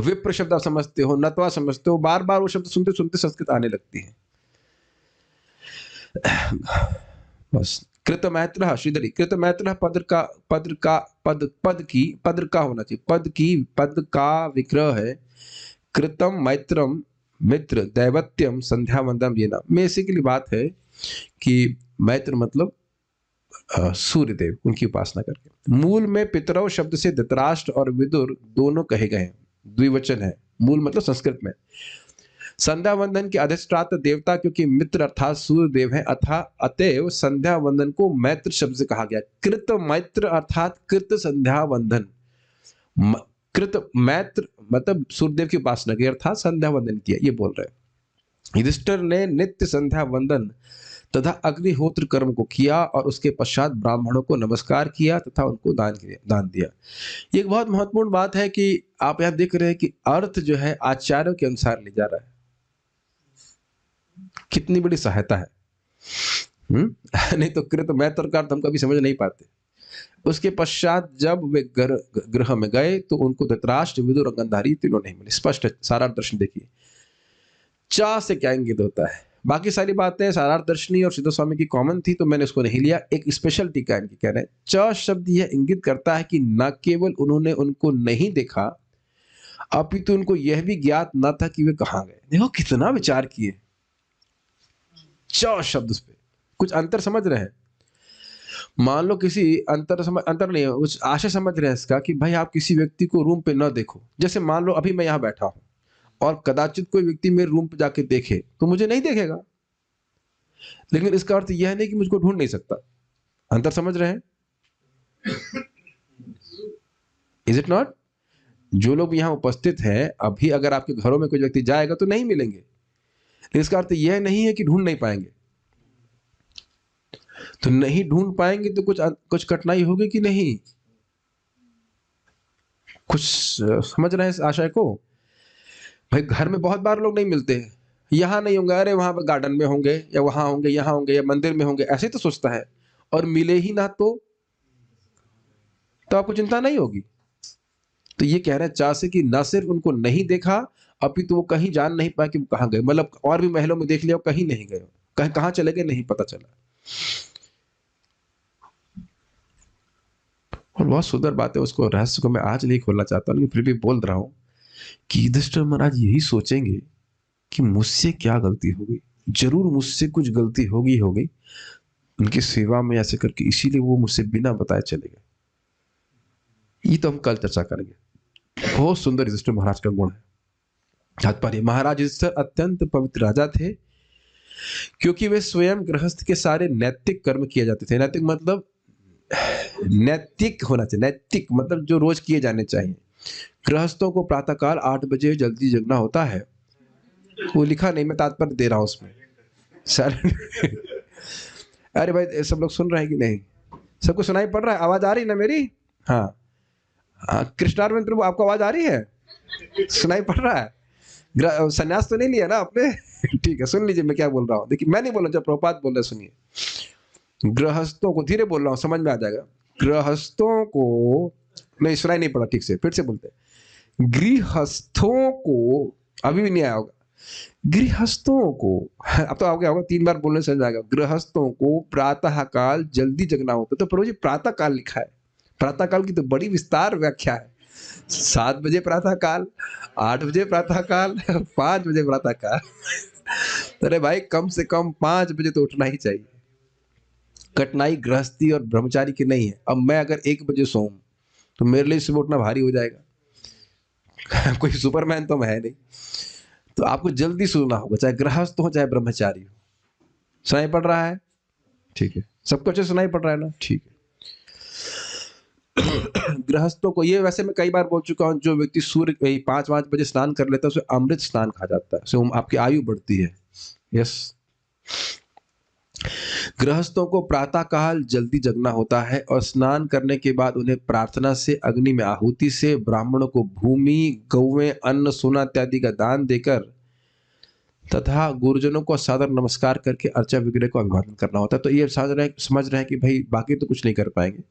विप्र शब्द आप समझते हो, नत्वा समझते हो, बार बार वो शब्द सुनते सुनते संस्कृत आने लगती है। बस कृतमैत्र श्रीधरी, कृतमैत्र पद का होना चाहिए। पद का विग्रह है। कृतम मैत्रम मित्र दैवत्यम संध्या वंदम, ये नाम बेसिकली बात है कि मैत्र मतलब सूर्यदेव, उनकी उपासना करके। मूल में पितरौ शब्द से धृतराष्ट्र और विदुर दोनों कहे गए हैं, द्विवचन है मूल मतलब संस्कृत में। संध्या वंदन के अधिष्ठाता देवता क्योंकि मित्र अर्थात सूर्यदेव है, अतएव संध्या वंदन को मैत्र शब्द से कहा गया। कृत मैत्र अर्थात कृत संध्या वंदन। कृत मैत्र मतलब सूर्यदेव की उपासना की अर्थात संध्या वंदन किया, ये बोल रहे हैं। युधिष्ठिर ने नित्य संध्या वंदन तथा अग्निहोत्र कर्म को किया और उसके पश्चात ब्राह्मणों को नमस्कार किया तथा उनको दान दिया। ये एक बहुत महत्वपूर्ण बात है कि आप यहां देख रहे हैं कि अर्थ जो है आचार्यों के अनुसार ले जा रहा है। कितनी बड़ी सहायता है। नहीं तो कृत मैत्र का अर्थ हम कभी समझ नहीं पाते। उसके पश्चात जब वे गृह में गए तो उनको धृतराष्ट्र विदुर और गंधारी तीनों नहीं मिले। स्पष्ट है, सारार्थ दर्शन देखिए। चा से क्या इंगित होता है? बाकी सारी बातें सारार्थ दर्शनी और सिद्ध स्वामी की कॉमन थी तो मैंने उसको नहीं लिया। एक स्पेशल टीका इनकी कह रहे हैं। च शब्द यह इंगित करता है कि न केवल उन्होंने उनको नहीं देखा अपितु उनको यह भी ज्ञात न था कि वे कहां गए। देखो कितना विचार किए च शब्द पे। कुछ अंतर समझ रहे हैं? मान लो किसी अंतर नहीं है, कुछ आशय समझ रहे हैं इसका कि भाई आप किसी व्यक्ति को रूम पे न देखो। जैसे मान लो अभी मैं यहां बैठा हूं और कदाचित कोई व्यक्ति मेरे रूम पे जाके देखे तो मुझे नहीं देखेगा, लेकिन इसका अर्थ यह नहीं कि मुझको ढूंढ नहीं सकता। अंतर समझ रहे हैं? Is it not? जो लोग यहां उपस्थित हैं अभी अगर आपके घरों में कोई व्यक्ति जाएगा तो नहीं मिलेंगे, लेकिन इसका अर्थ यह नहीं है कि ढूंढ नहीं पाएंगे। तो नहीं ढूंढ पाएंगे तो कुछ कठिनाई होगी कि नहीं? कुछ समझ रहे हैं इस आशय को? भाई घर में बहुत बार लोग नहीं मिलते, यहां नहीं होंगे, अरे वहां पर गार्डन में होंगे या वहां होंगे, यहां होंगे या मंदिर में होंगे, ऐसे तो सोचता है। और मिले ही ना तो आपको चिंता नहीं होगी। तो ये कह रहे हैं चा से कि न सिर्फ उनको नहीं देखा अपितु वो कहीं जान नहीं पाया कि वो कहां गए। मतलब और भी महलों में देख लिया, कहीं नहीं गए, कहां चले गए नहीं पता चला। और बहुत सुंदर बात है, उसको रहस्य को मैं आज नहीं खोलना चाहता लेकिन फिर भी बोल रहा हूं कि युधिष्ठिर महाराज यही सोचेंगे कि मुझसे क्या गलती हो गई, जरूर मुझसे कुछ गलती होगी उनकी सेवा में ऐसे करके, इसीलिए वो मुझसे बिना बताए चले गए। ये तो हम कल चर्चा करेंगे। बहुत सुंदर युधिष्ठिर महाराज का गुण है। तात्पर्य, महाराज युधिष्ठिर अत्यंत पवित्र राजा थे क्योंकि वे स्वयं गृहस्थ के सारे नैतिक कर्म किए जाते थे। नैतिक मतलब नैतिक होना चाहिए, नैतिक मतलब जो रोज किए जाने चाहिए। गृहस्थों को प्रातःकाल 8 बजे जल्दी जगना होता है। वो लिखा नहीं, मैं तात्पर्य दे रहा हूं उसमें सर। अरे भाई सब लोग सुन रहे हैं कि नहीं? सबको सुनाई पड़ रहा है? आवाज आ रही है ना मेरी? हाँ कृष्णार्पण प्रभु, आपको आवाज आ रही है? सुनाई पड़ रहा है? संन्यास तो नहीं लिया ना आपने? ठीक है, सुन लीजिए मैं क्या बोल रहा हूं। देखिए मैं नहीं बोल रहा, जब प्रभुपाद बोल रहे सुनिए। गृहस्थों को, धीरे बोल रहा हूं समझ में आ जाएगा। गृहस्थों को, नहीं सुनाई नहीं पड़ा ठीक से, फिर से बोलते हैं। गृहस्थों को, अभी भी नहीं आया होगा। गृहस्थों को, अब तो आ गया होगा, 3 बार बोलने से समझ आएगा। गृहस्थों को प्रातः काल जल्दी जगना होता है। तो प्रभु जी प्रातः काल लिखा है, प्रातः काल की तो बड़ी विस्तार व्याख्या है। 7 बजे प्रातः काल, 8 बजे प्रातः काल, 5 बजे प्रातः काल। अरे भाई कम से कम 5 बजे तो उठना ही चाहिए। कठिनाई गृहस्थी और ब्रह्मचारी की नहीं है। अब मैं अगर 1 बजे सोऊं तो मेरे लिए सुबह उठना भारी हो जाएगा। कोई सुपरमैन तो मैं है नहीं। तो आपको जल्दी सोना होगा, चाहे गृहस्थ हो चाहे ब्रह्मचारी हो। सुनाई पड़ रहा है? ठीक है, सबको अच्छे सुनाई पड़ रहा है ना? ठीक है। गृहस्थों को, ये वैसे मैं कई बार बोल चुका हूं, जो व्यक्ति सूर्य 5 बजे स्नान कर लेता है उसे अमृत स्नान कहा जाता है, उससे आपकी आयु बढ़ती है। यस। गृहस्थों को प्रातः काल जल्दी जगना होता है और स्नान करने के बाद उन्हें प्रार्थना से, अग्नि में आहुति से, ब्राह्मणों को भूमि, गौवें, अन्न, सोना इत्यादि का दान देकर तथा गुरुजनों को सादर नमस्कार करके अर्चा विग्रह को अभिवादन करना होता है। तो ये समझ रहे हैं कि भाई बाकी तो कुछ नहीं कर पाएंगे,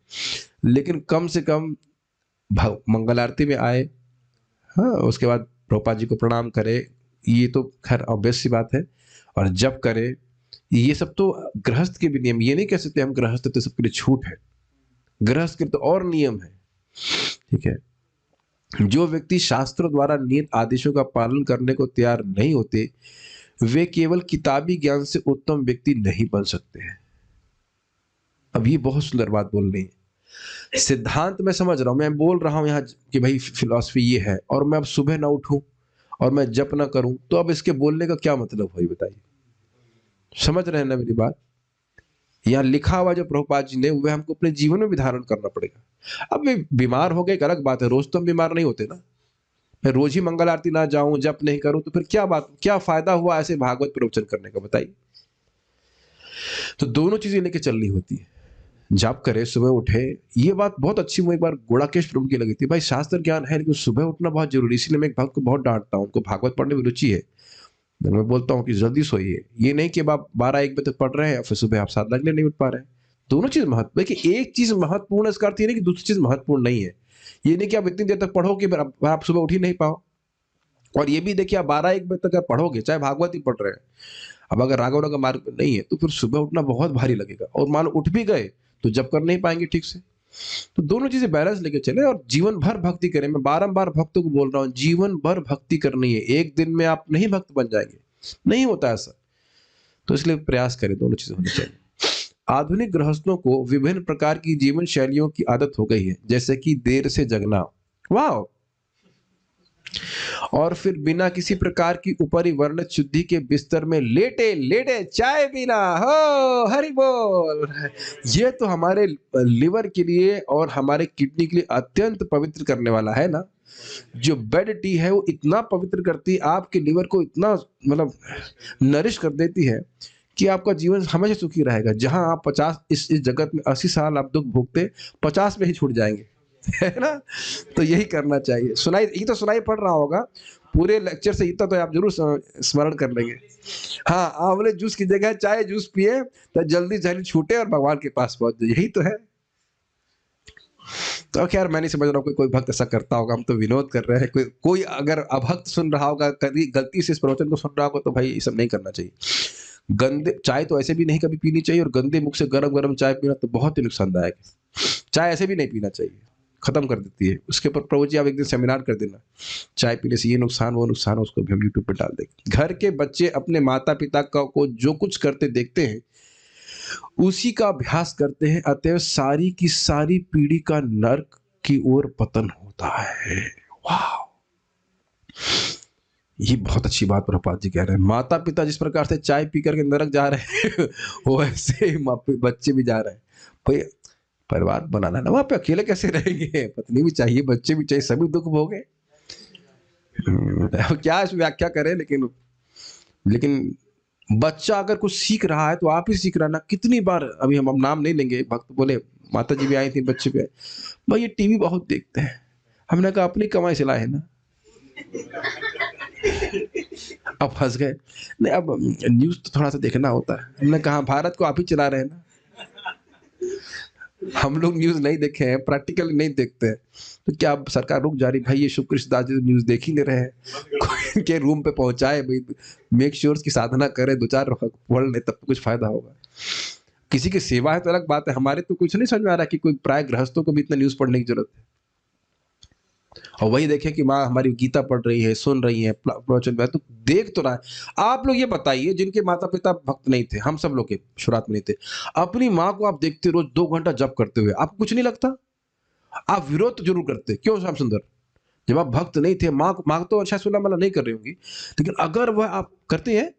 लेकिन कम से कम मंगल आरती में आए, हाँ, उसके बाद प्रभुपाद जी को प्रणाम करे, ये तो खैर ऑब्वियस सी बात है, और जप करे। ये सब तो गृहस्थ के भी नियम, ये नहीं कह सकते हम गृहस्थ तो सबके लिए छूट है, गृहस्थ के तो और नियम है। ठीक है। जो व्यक्ति शास्त्रों द्वारा नियत आदेशों का पालन करने को तैयार नहीं होते, वे केवल किताबी ज्ञान से उत्तम व्यक्ति नहीं बन सकते हैं। अब ये बहुत सुंदर बात बोल रही है। सिद्धांत मैं समझ रहा हूं, मैं बोल रहा हूं यहाँ कि भाई फिलॉसफी ये है, और मैं अब सुबह ना उठूं और मैं जप ना करूं, तो अब इसके बोलने का क्या मतलब है बताइए? समझ रहे हैं ना मेरी बात? यहाँ लिखा हुआ जो प्रभुपाद जी ने, वह हमको अपने जीवन में भी धारण करना पड़ेगा। अब मैं बीमार हो गए एक अलग बात है, रोज तो हम बीमार नहीं होते ना। मैं रोज ही मंगल आरती ना जाऊं, जप नहीं करूं, तो फिर क्या बात, क्या फायदा हुआ ऐसे भागवत प्रवचन करने का बताइए? तो दोनों चीजें लेके चलनी होती है। जाप करे, सुबह उठे, ये बात बहुत अच्छी मुझे एक बार गोड़ाकेश प्रभु की लगी थी। भाई शास्त्र ज्ञान है, लेकिन सुबह उठना बहुत जरूरी, इसलिए मैं एक भक्त को बहुत डांटता हूँ, उनको भागवत पढ़ने में रुचि है, मैं बोलता हूँ कि जल्दी सोइए। ये नहीं कि आप 12-1 बजे तक पढ़ रहे हैं फिर सुबह आप 7 लगने नहीं उठ पा रहे हैं। दोनों चीज महत्व, देखिए एक चीज महत्वपूर्ण है, इसका अर्थ ये नहीं कि दूसरी चीज महत्वपूर्ण नहीं है। ये नहीं कि आप इतनी देर तक पढ़ो कि आप सुबह उठ ही नहीं पाओ, और ये भी देखिए आप 12-1 बजे तक आप पढ़ोगे, चाहे भागवत ही पढ़ रहे हैं, अब अगर राघव का मार्ग नहीं है तो फिर सुबह उठना बहुत भारी लगेगा, और मान लो उठ भी गए तो जब कर नहीं पाएंगे ठीक से। तो दोनों चीजें बैलेंस लेके चले और जीवन भर भक्ति करें। मैं बारंबार भक्तों को बोल रहा हूँ, जीवन भर भक्ति करनी है, एक दिन में आप नहीं भक्त बन जाएंगे, नहीं होता ऐसा। तो इसलिए प्रयास करें, दोनों चीजें होनी चाहिए। आधुनिक गृहस्थों को विभिन्न प्रकार की जीवन शैलियों की आदत हो गई है, जैसे कि देर से जगना, वाह, और फिर बिना किसी प्रकार की ऊपरी वर्णित शुद्धि के बिस्तर में लेटे लेटे चाय पीना, हो हरि बोल। ये तो हमारे लिवर के लिए और हमारे किडनी के लिए अत्यंत पवित्र करने वाला है ना। जो बेड टी है वो इतना पवित्र करती है, आपके लिवर को इतना मतलब नरिश कर देती है कि आपका जीवन हमेशा सुखी रहेगा। जहां आप 50 इस जगत में 80 साल आप दुख भोगते, 50 में ही छूट जाएंगे, है ना। तो यही करना चाहिए। सुनाई, ये तो सुनाई पड़ रहा होगा पूरे लेक्चर से, इतना तो आप जरूर स्मरण कर लेंगे। हाँ, आंवले जूस की जगह चाय जूस पिए तो जल्दी जल्दी छूटे और भगवान के पास पहुंच जाए, यही तो है। तो खैर मैं नहीं समझ रहा हूँ कोई भक्त ऐसा करता होगा, हम तो विनोद कर रहे हैं। कोई अगर अभक्त सुन रहा होगा, कभी गलती से इस प्रवचन को सुन रहा होगा, तो भाई ये सब नहीं करना चाहिए। गंदे चाय तो ऐसे भी नहीं कभी पीनी चाहिए, और गंदे मुख से गरम गरम चाय पीना तो बहुत ही नुकसानदायक है। चाय ऐसे भी नहीं पीना चाहिए, खत्म कर देती है। उसके ऊपर प्रभु जी आप एक दिन सेमिनार कर देना, चाय पीने से ये नुकसान वो नुकसान, उसको भी हम यूट्यूब पर डाल देंगे। घर के बच्चे अपने माता पिता को जो कुछ करते देखते हैं उसी का अभ्यास करते हैं, अतएव सारी की सारी पीढ़ी का नरक की ओर पतन होता है। वाह, ये बहुत अच्छी बात प्रभुपाद जी कह रहे हैं। माता पिता जिस प्रकार से चाय पी करके नरक जा रहे हैं वैसे ही बच्चे भी जा रहे हैं। भाई परिवार बनाना ना, वहां पे अकेले कैसे रहेंगे? पत्नी भी चाहिए, बच्चे भी चाहिए, सभी दुख भोगे। क्या इस व्याख्या करें, लेकिन बच्चा अगर कुछ सीख रहा है तो आप ही सीख रहा ना। कितनी बार, अभी हम नाम नहीं लेंगे, भक्त बोले माता जी भी आई थी, बच्चे भी आए, भाई ये टीवी बहुत देखते हैं। हमने कहा अपनी कमाई से लाए है ना। अब फंस गए। नहीं, अब न्यूज तो थोड़ा सा देखना होता है। हमने कहा भारत को आप ही चला रहे हैं ना। हम लोग न्यूज नहीं देखे हैं, प्रैक्टिकली नहीं देखते हैं, तो क्या अब सरकार रुक जा रही? भाई ये शुभ कृष्णदास जी न्यूज देख ही नहीं रहे हैं, कोई इनके रूम पे पहुंचाए भाई, मेक श्योर की साधना करे, दो चार पढ़ ले, तब तो कुछ फायदा होगा। किसी की सेवा है तो अलग बात है, हमारे तो कुछ नहीं समझ में आ रहा कि कोई प्राय गृहस्थों को भी इतना न्यूज पढ़ने की जरूरत है। और वही देखें कि माँ हमारी गीता पढ़ रही है, सुन रही है, प्रवचन में तो देख तो रहा है। आप लोग ये बताइए, जिनके माता पिता भक्त नहीं थे, हम सब लोग के शुरुआत में नहीं थे, अपनी माँ को आप देखते रोज 2 घंटा जप करते हुए, आपको कुछ नहीं लगता? आप विरोध तो जरूर करते, क्यों श्याम सुंदर? जब आप भक्त नहीं थे, माँ तो अच्छा 16 माला नहीं कर रही होंगी, लेकिन अगर वह आप करते हैं,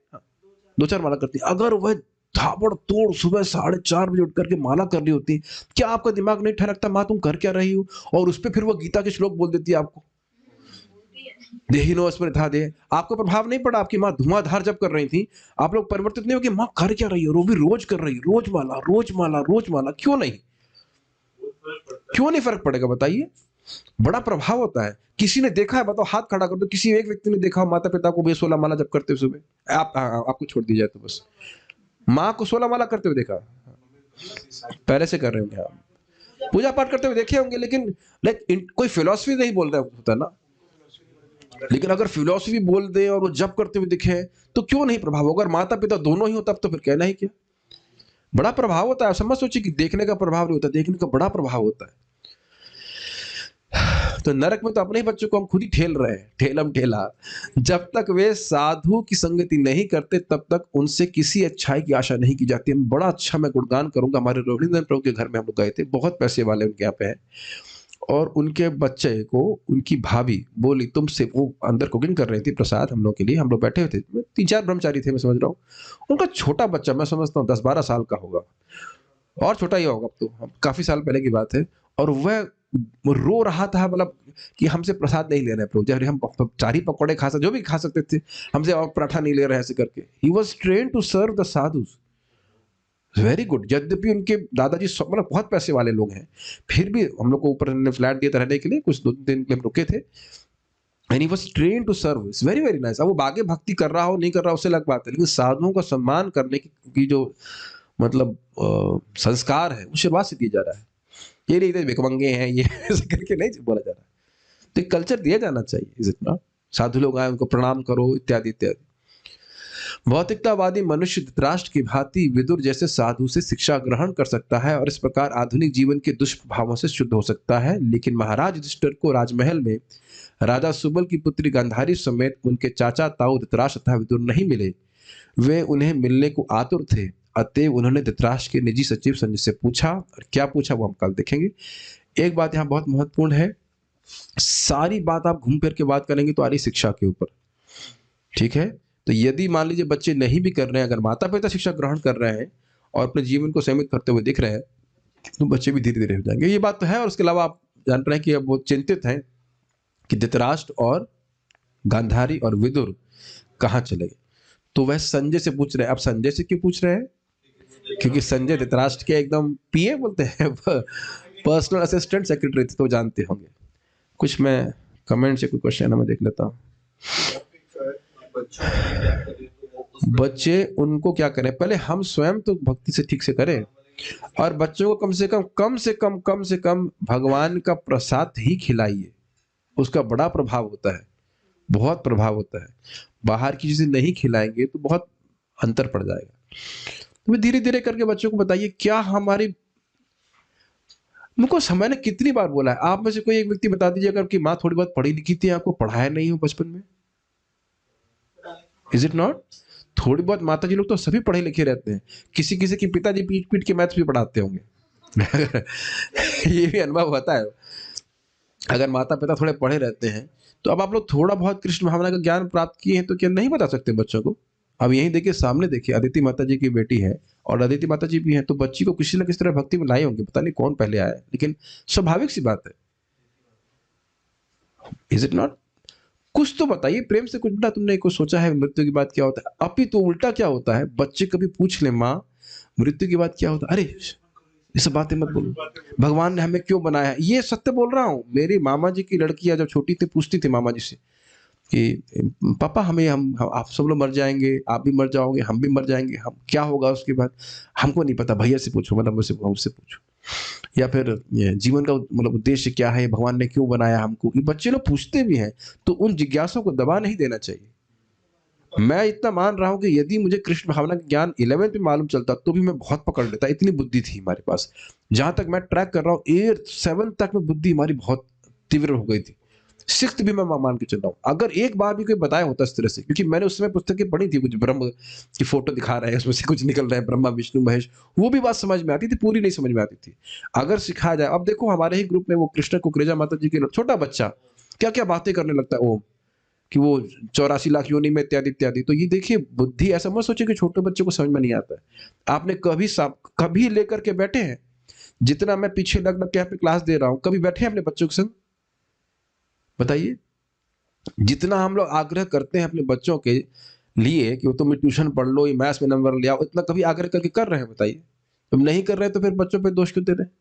2-4 माला करती है, अगर वह ताबड़तोड़ सुबह 4:30 बजे उठ करके माला कर रही होती, क्या आपका दिमाग नहीं ठनकता, माँ तुम कर क्या रही हो? और उस पर फिर वो गीता के श्लोक बोल देती है आपको, देहिनो स्मृता दे। आपको प्रभाव नहीं पड़ा? आपकी माँ धुआंधार जब कर रही थी, आप लोग परिवर्तित नहीं हो कि माँ कर क्या रही है? वो भी रोज कर रही है, रोज माला, रोज माला, रोज माला। क्यों नहीं? क्यों नहीं फर्क पड़ेगा बताइए? बड़ा प्रभाव होता है। किसी ने देखा है, बताओ, हाथ खड़ा कर दो, किसी एक व्यक्ति ने देखा हो माता पिता को 16 माला जब करते हुए सुबह? आपको छोड़ दी जाए तो बस, माँ को 16 माला करते हुए देखा? पहले से कर रहे होंगे आप, पूजा पाठ करते हुए देखे होंगे, लेकिन कोई फिलॉसफी नहीं बोल रहा होता ना। लेकिन अगर फिलॉसफी बोल दे और वो जब करते हुए दिखे तो क्यों नहीं प्रभाव होगा? अगर माता पिता दोनों ही हो तब तो फिर कहना ही क्या। बड़ा प्रभाव होता है। समझ सोचिए कि देखने का प्रभाव नहीं होता, देखने का बड़ा प्रभाव होता है। तो नरक में तो अपने ही बच्चों को हम खुद ही ठेल रहे हैं, ठेलम ठेला। जब तक वे साधु की संगति नहीं करते तब तक उनसे किसी अच्छाई की आशा नहीं की जाती। हम बड़ा अच्छा, मैं गुणगान करूंगा, हमारे रोहिणी प्रभु के घर में हम लोग गए थे, बहुत पैसे वाले उनके यहाँ पे हैं, और उनके बच्चे को उनकी भाभी बोली, तुमसे, वो अंदर कुकिंग कर रही थी प्रसाद हम लोग के लिए, हम लोग बैठे हुए थे, 3-4 ब्रह्मचारी थे, मैं समझ रहा हूँ। उनका छोटा बच्चा, मैं समझता हूँ 10-12 साल का होगा, और छोटा ही होगा, अब तो काफी साल पहले की बात है, और वह रो रहा था, मतलब कि हमसे प्रसाद नहीं ले रहे प्रभु जी, हम 4 ही पकौड़े खा सकते, जो भी खा सकते थे, हमसे और पराठा नहीं ले रहे, ऐसे करके। He was train to serve the sadhus, very good. यद्यपि उनके दादाजी मतलब बहुत पैसे वाले लोग हैं, फिर भी हम लोग को ऊपर फ्लैट दिया था रहने के लिए, कुछ 2 दिन के लिए हम रुके थे, and he was train to serve, it's very very nice. अब वो आगे भक्ति कर रहा हो नहीं कर रहा हो उससे अलग बात है, लेकिन साधुओं का सम्मान करने की जो मतलब संस्कार है, वो शुरुआत से दिया जा रहा है। ये नहीं भिखमंगे हैं ये ऐसे करके नहीं बोला जा रहा है। तो कल्चर दिया जाना चाहिए, इज इट नॉट? साधु लोग आए, उनको प्रणाम करो, इत्यादि इत्यादि। भौतिकतावादी मनुष्य धृतराष्ट्र की भांति विदुर जैसे साधु से शिक्षा ग्रहण कर सकता है और इस प्रकार आधुनिक जीवन के दुष्प्रभावों से शुद्ध हो सकता है, लेकिन महाराज युधिष्ठिर को राजमहल में राजा सुबल की पुत्री गांधारी समेत उनके चाचा ताऊ धृतराष्ट्र तथा विदुर नहीं मिले। वे उन्हें मिलने को आतुर थे, अतएव उन्होंने धृतराष्ट्र के निजी सचिव संजय से पूछा, और क्या पूछा वो हम कल देखेंगे। एक बात यहाँ बहुत महत्वपूर्ण है, सारी बात आप घूम फिर के बात करेंगे तो आ रही शिक्षा के ऊपर, ठीक है? तो यदि मान लीजिए बच्चे नहीं भी कर रहे हैं, अगर माता पिता शिक्षा ग्रहण कर रहे हैं और अपने जीवन को सीमित करते हुए दिख रहे हैं, तो बच्चे भी धीरे धीरे हो जाएंगे, ये बात तो है। और उसके अलावा आप जान रहे हैं कि अब वो चिंतित हैं कि धृतराष्ट्र और गांधारी और विदुर कहाँ चले गए, तो वह संजय से पूछ रहे हैं। अब संजय से क्यों पूछ रहे हैं? क्योंकि संजय धृतराष्ट्र के एकदम पीए बोलते हैं, पर्सनल असिस्टेंट सेक्रेटरी थे, तो जानते होंगे। कुछ मैं कमेंट से कोई क्वेश्चन मैं देख लेता हूँ। बच्चे उनको क्या करें? पहले हम स्वयं तो भक्ति से ठीक से करें, और बच्चों को कम से कम भगवान का प्रसाद ही खिलाइए, उसका बड़ा प्रभाव होता है, बहुत प्रभाव होता है। बाहर की चीजें नहीं खिलाएंगे तो बहुत अंतर पड़ जाएगा। तो धीरे धीरे करके बच्चों को बताइए। क्या हमारी, मुझको समय ने कितनी बार बोला है, आप में से कोई एक व्यक्ति बता दीजिए अगर कि माँ थोड़ी बहुत पढ़ी लिखी थी, आपको पढ़ाया नहीं हो बचपन में, इज इट नॉट? थोड़ी बहुत माता जी लोग तो सभी पढ़े लिखे रहते हैं, किसी किसी के पिताजी पीट पीट के मैथ्स भी पढ़ाते होंगे ये भी अनुभव होता है। अगर माता पिता थोड़े पढ़े रहते हैं तो अब आप लोग थोड़ा बहुत कृष्ण भावना का ज्ञान प्राप्त किए हैं तो क्या नहीं बता सकते बच्चों को? अब यही देखिए, सामने देखिए, अदिति माता जी की बेटी है और अदिति माता जी भी हैं, तो बच्ची को किसी न किसी तरह भक्ति में लाए होंगे, पता नहीं कौन पहले आया, लेकिन स्वाभाविक सी बात है, इज इट नॉट? कुछ तो बताइए प्रेम से, कुछ बेटा तुमने कुछ सोचा है मृत्यु की बात क्या होता है? अभी तो उल्टा क्या होता है, बच्चे कभी पूछ ले माँ मृत्यु की बात क्या होता है, अरे ये सब बातें मत बोलो, भगवान ने हमें क्यों बनाया है। ये सत्य बोल रहा हूँ, मेरी मामा जी की लड़कियां जब छोटी थी पूछती थी मामा जी से कि पापा हमें हम आप सब लोग मर जाएंगे, आप भी मर जाओगे, हम भी मर जाएंगे, हम क्या होगा उसके बाद? हमको नहीं पता, भैया से पूछो, मतलब मुझसे पूछो। या फिर ये जीवन का मतलब उद्देश्य क्या है, भगवान ने क्यों बनाया हमको, ये बच्चे लोग पूछते भी हैं। तो उन जिज्ञासों को दबा नहीं देना चाहिए। मैं इतना मान रहा हूँ कि यदि मुझे कृष्ण भावना का ज्ञान 11th में मालूम चलता तो भी मैं बहुत पकड़ लेता, इतनी बुद्धि थी हमारे पास। जहां तक मैं ट्रैक कर रहा हूँ 8th 7th तक में बुद्धि हमारी बहुत तीव्र हो गई थी। 6th भी मैं मान के चल रहा हूँ। अगर एक बार भी कोई बताया होता इस तरह से, क्योंकि मैंने उस समय पुस्तकें पढ़ी थी, कुछ ब्रह्म की फोटो दिखा रहे हैं, उसमें से कुछ निकल रहा है, ब्रह्मा विष्णु महेश, वो भी बात समझ में आती थी, पूरी नहीं समझ में आती थी। अगर सिखाया जाए, अब देखो हमारे ही ग्रुप में वो कृष्ण कुकरेजा माता जी के छोटा बच्चा क्या क्या बातें करने लगता है, वो कि वो 84 लाख योनि में इत्यादि इत्यादि। तो ये देखिए बुद्धि, ऐसा मत सोचिए कि छोटे बच्चे को समझ में नहीं आता है। आपने कभी लेकर के बैठे हैं, जितना मैं पीछे लग लग के यहाँ पे क्लास दे रहा हूँ, कभी बैठे हैं अपने बच्चों के संग? बताइए। जितना हम लोग आग्रह करते हैं अपने बच्चों के लिए कि वो तुम ट्यूशन पढ़ लो, ये मैथ्स में नंबर ले आओ, इतना कभी आग्रह करके कर रहे हैं? बताइए। तुम नहीं कर रहे तो फिर बच्चों पे दोष क्यों दे रहे हैं?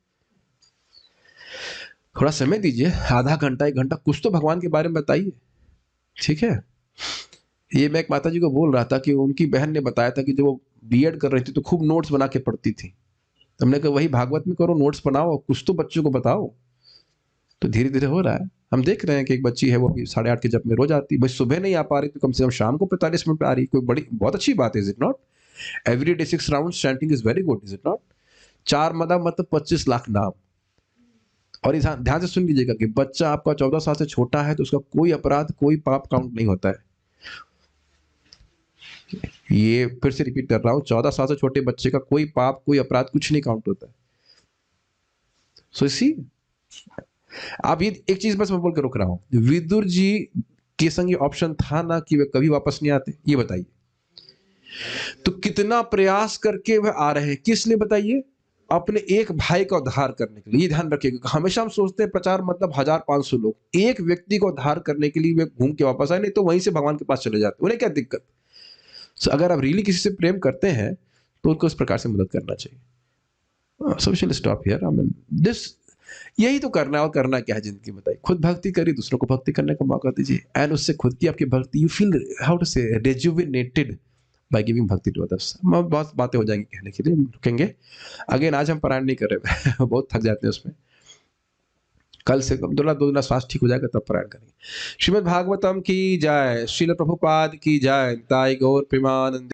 थोड़ा समय दीजिए, आधा घंटा 1 घंटा, कुछ तो भगवान के बारे में बताइए। ठीक है। ये मैं एक माता जी को बोल रहा था कि उनकी बहन ने बताया था कि जब वो बीएड कर रही थी तो खूब नोट्स बना के पढ़ती थी। हमने कहा वही भागवत में करो, नोट्स बनाओ, कुछ तो बच्चों को बताओ। तो धीरे धीरे हो रहा है। हम देख रहे हैं कि एक बच्ची है, वो अभी 8:30 के जब में रोज आती है, भाई सुबह नहीं आ पा रही तो कम से कम शाम को 45 मिनट पे आ रही, कोई बड़ी बहुत अच्छी बात है, is it not? Every day 6 round chanting is very good, is it not? 4 मदा मतलब 25 लाख नाम। और ध्यान से सुन लीजिएगा कि बच्चा आपका 14 साल से छोटा है तो उसका कोई अपराध, कोई पाप काउंट नहीं होता है। ये फिर से रिपीट कर रहा हूं, 14 साल से छोटे बच्चे का कोई पाप, कोई अपराध, कुछ नहीं काउंट होता है। सो इसी आप ये एक चीज बस मैं बोल के रुक रहा हूं, विदुर जी के संग ये ऑप्शन था ना कि वे कभी वापस नहीं आते? ये बताइए। तो कितना प्रयास करके वह आ रहे हैं, किस लिए बताइए? अपने एक भाई का उद्धार करने के लिए। ये ध्यान रखिएगा, हमेशा हम सोचते हैं प्रचार मतलब 1500 लोग, एक व्यक्ति को उद्धार करने के लिए वे घूम के वापस आए, नहीं तो वहीं से भगवान के पास चले जाते, उन्हें क्या दिक्कत? अगर आप रियली किसी से प्रेम करते हैं तो उनको इस प्रकार से मदद करना चाहिए। So we shall stop here. I mean this, यही तो करना है। और करना क्या है जिंदगी में? बताइए। खुद भक्ति करिए, दूसरों को भक्ति करने का मौका दीजिए, एंड उससे खुद की आपकी भक्ति, यू फील हाउ टू से रेजुविनेटेड बाय गिविंग भक्ति टू अदर्स। बहुत बातें हो जाएंगी कहने के लिए, रुकेंगे। अगेन आज हम पारायण नहीं कर रहे बहुत थक जाते हैं उसमें। कल से दो दिन स्वास्थ्य ठीक हो जाएगा तब पारायण करेंगे। श्रीमद् भागवतम की जय, श्रील प्रभुपाद की जय, ताई गौर प्रेमानंद।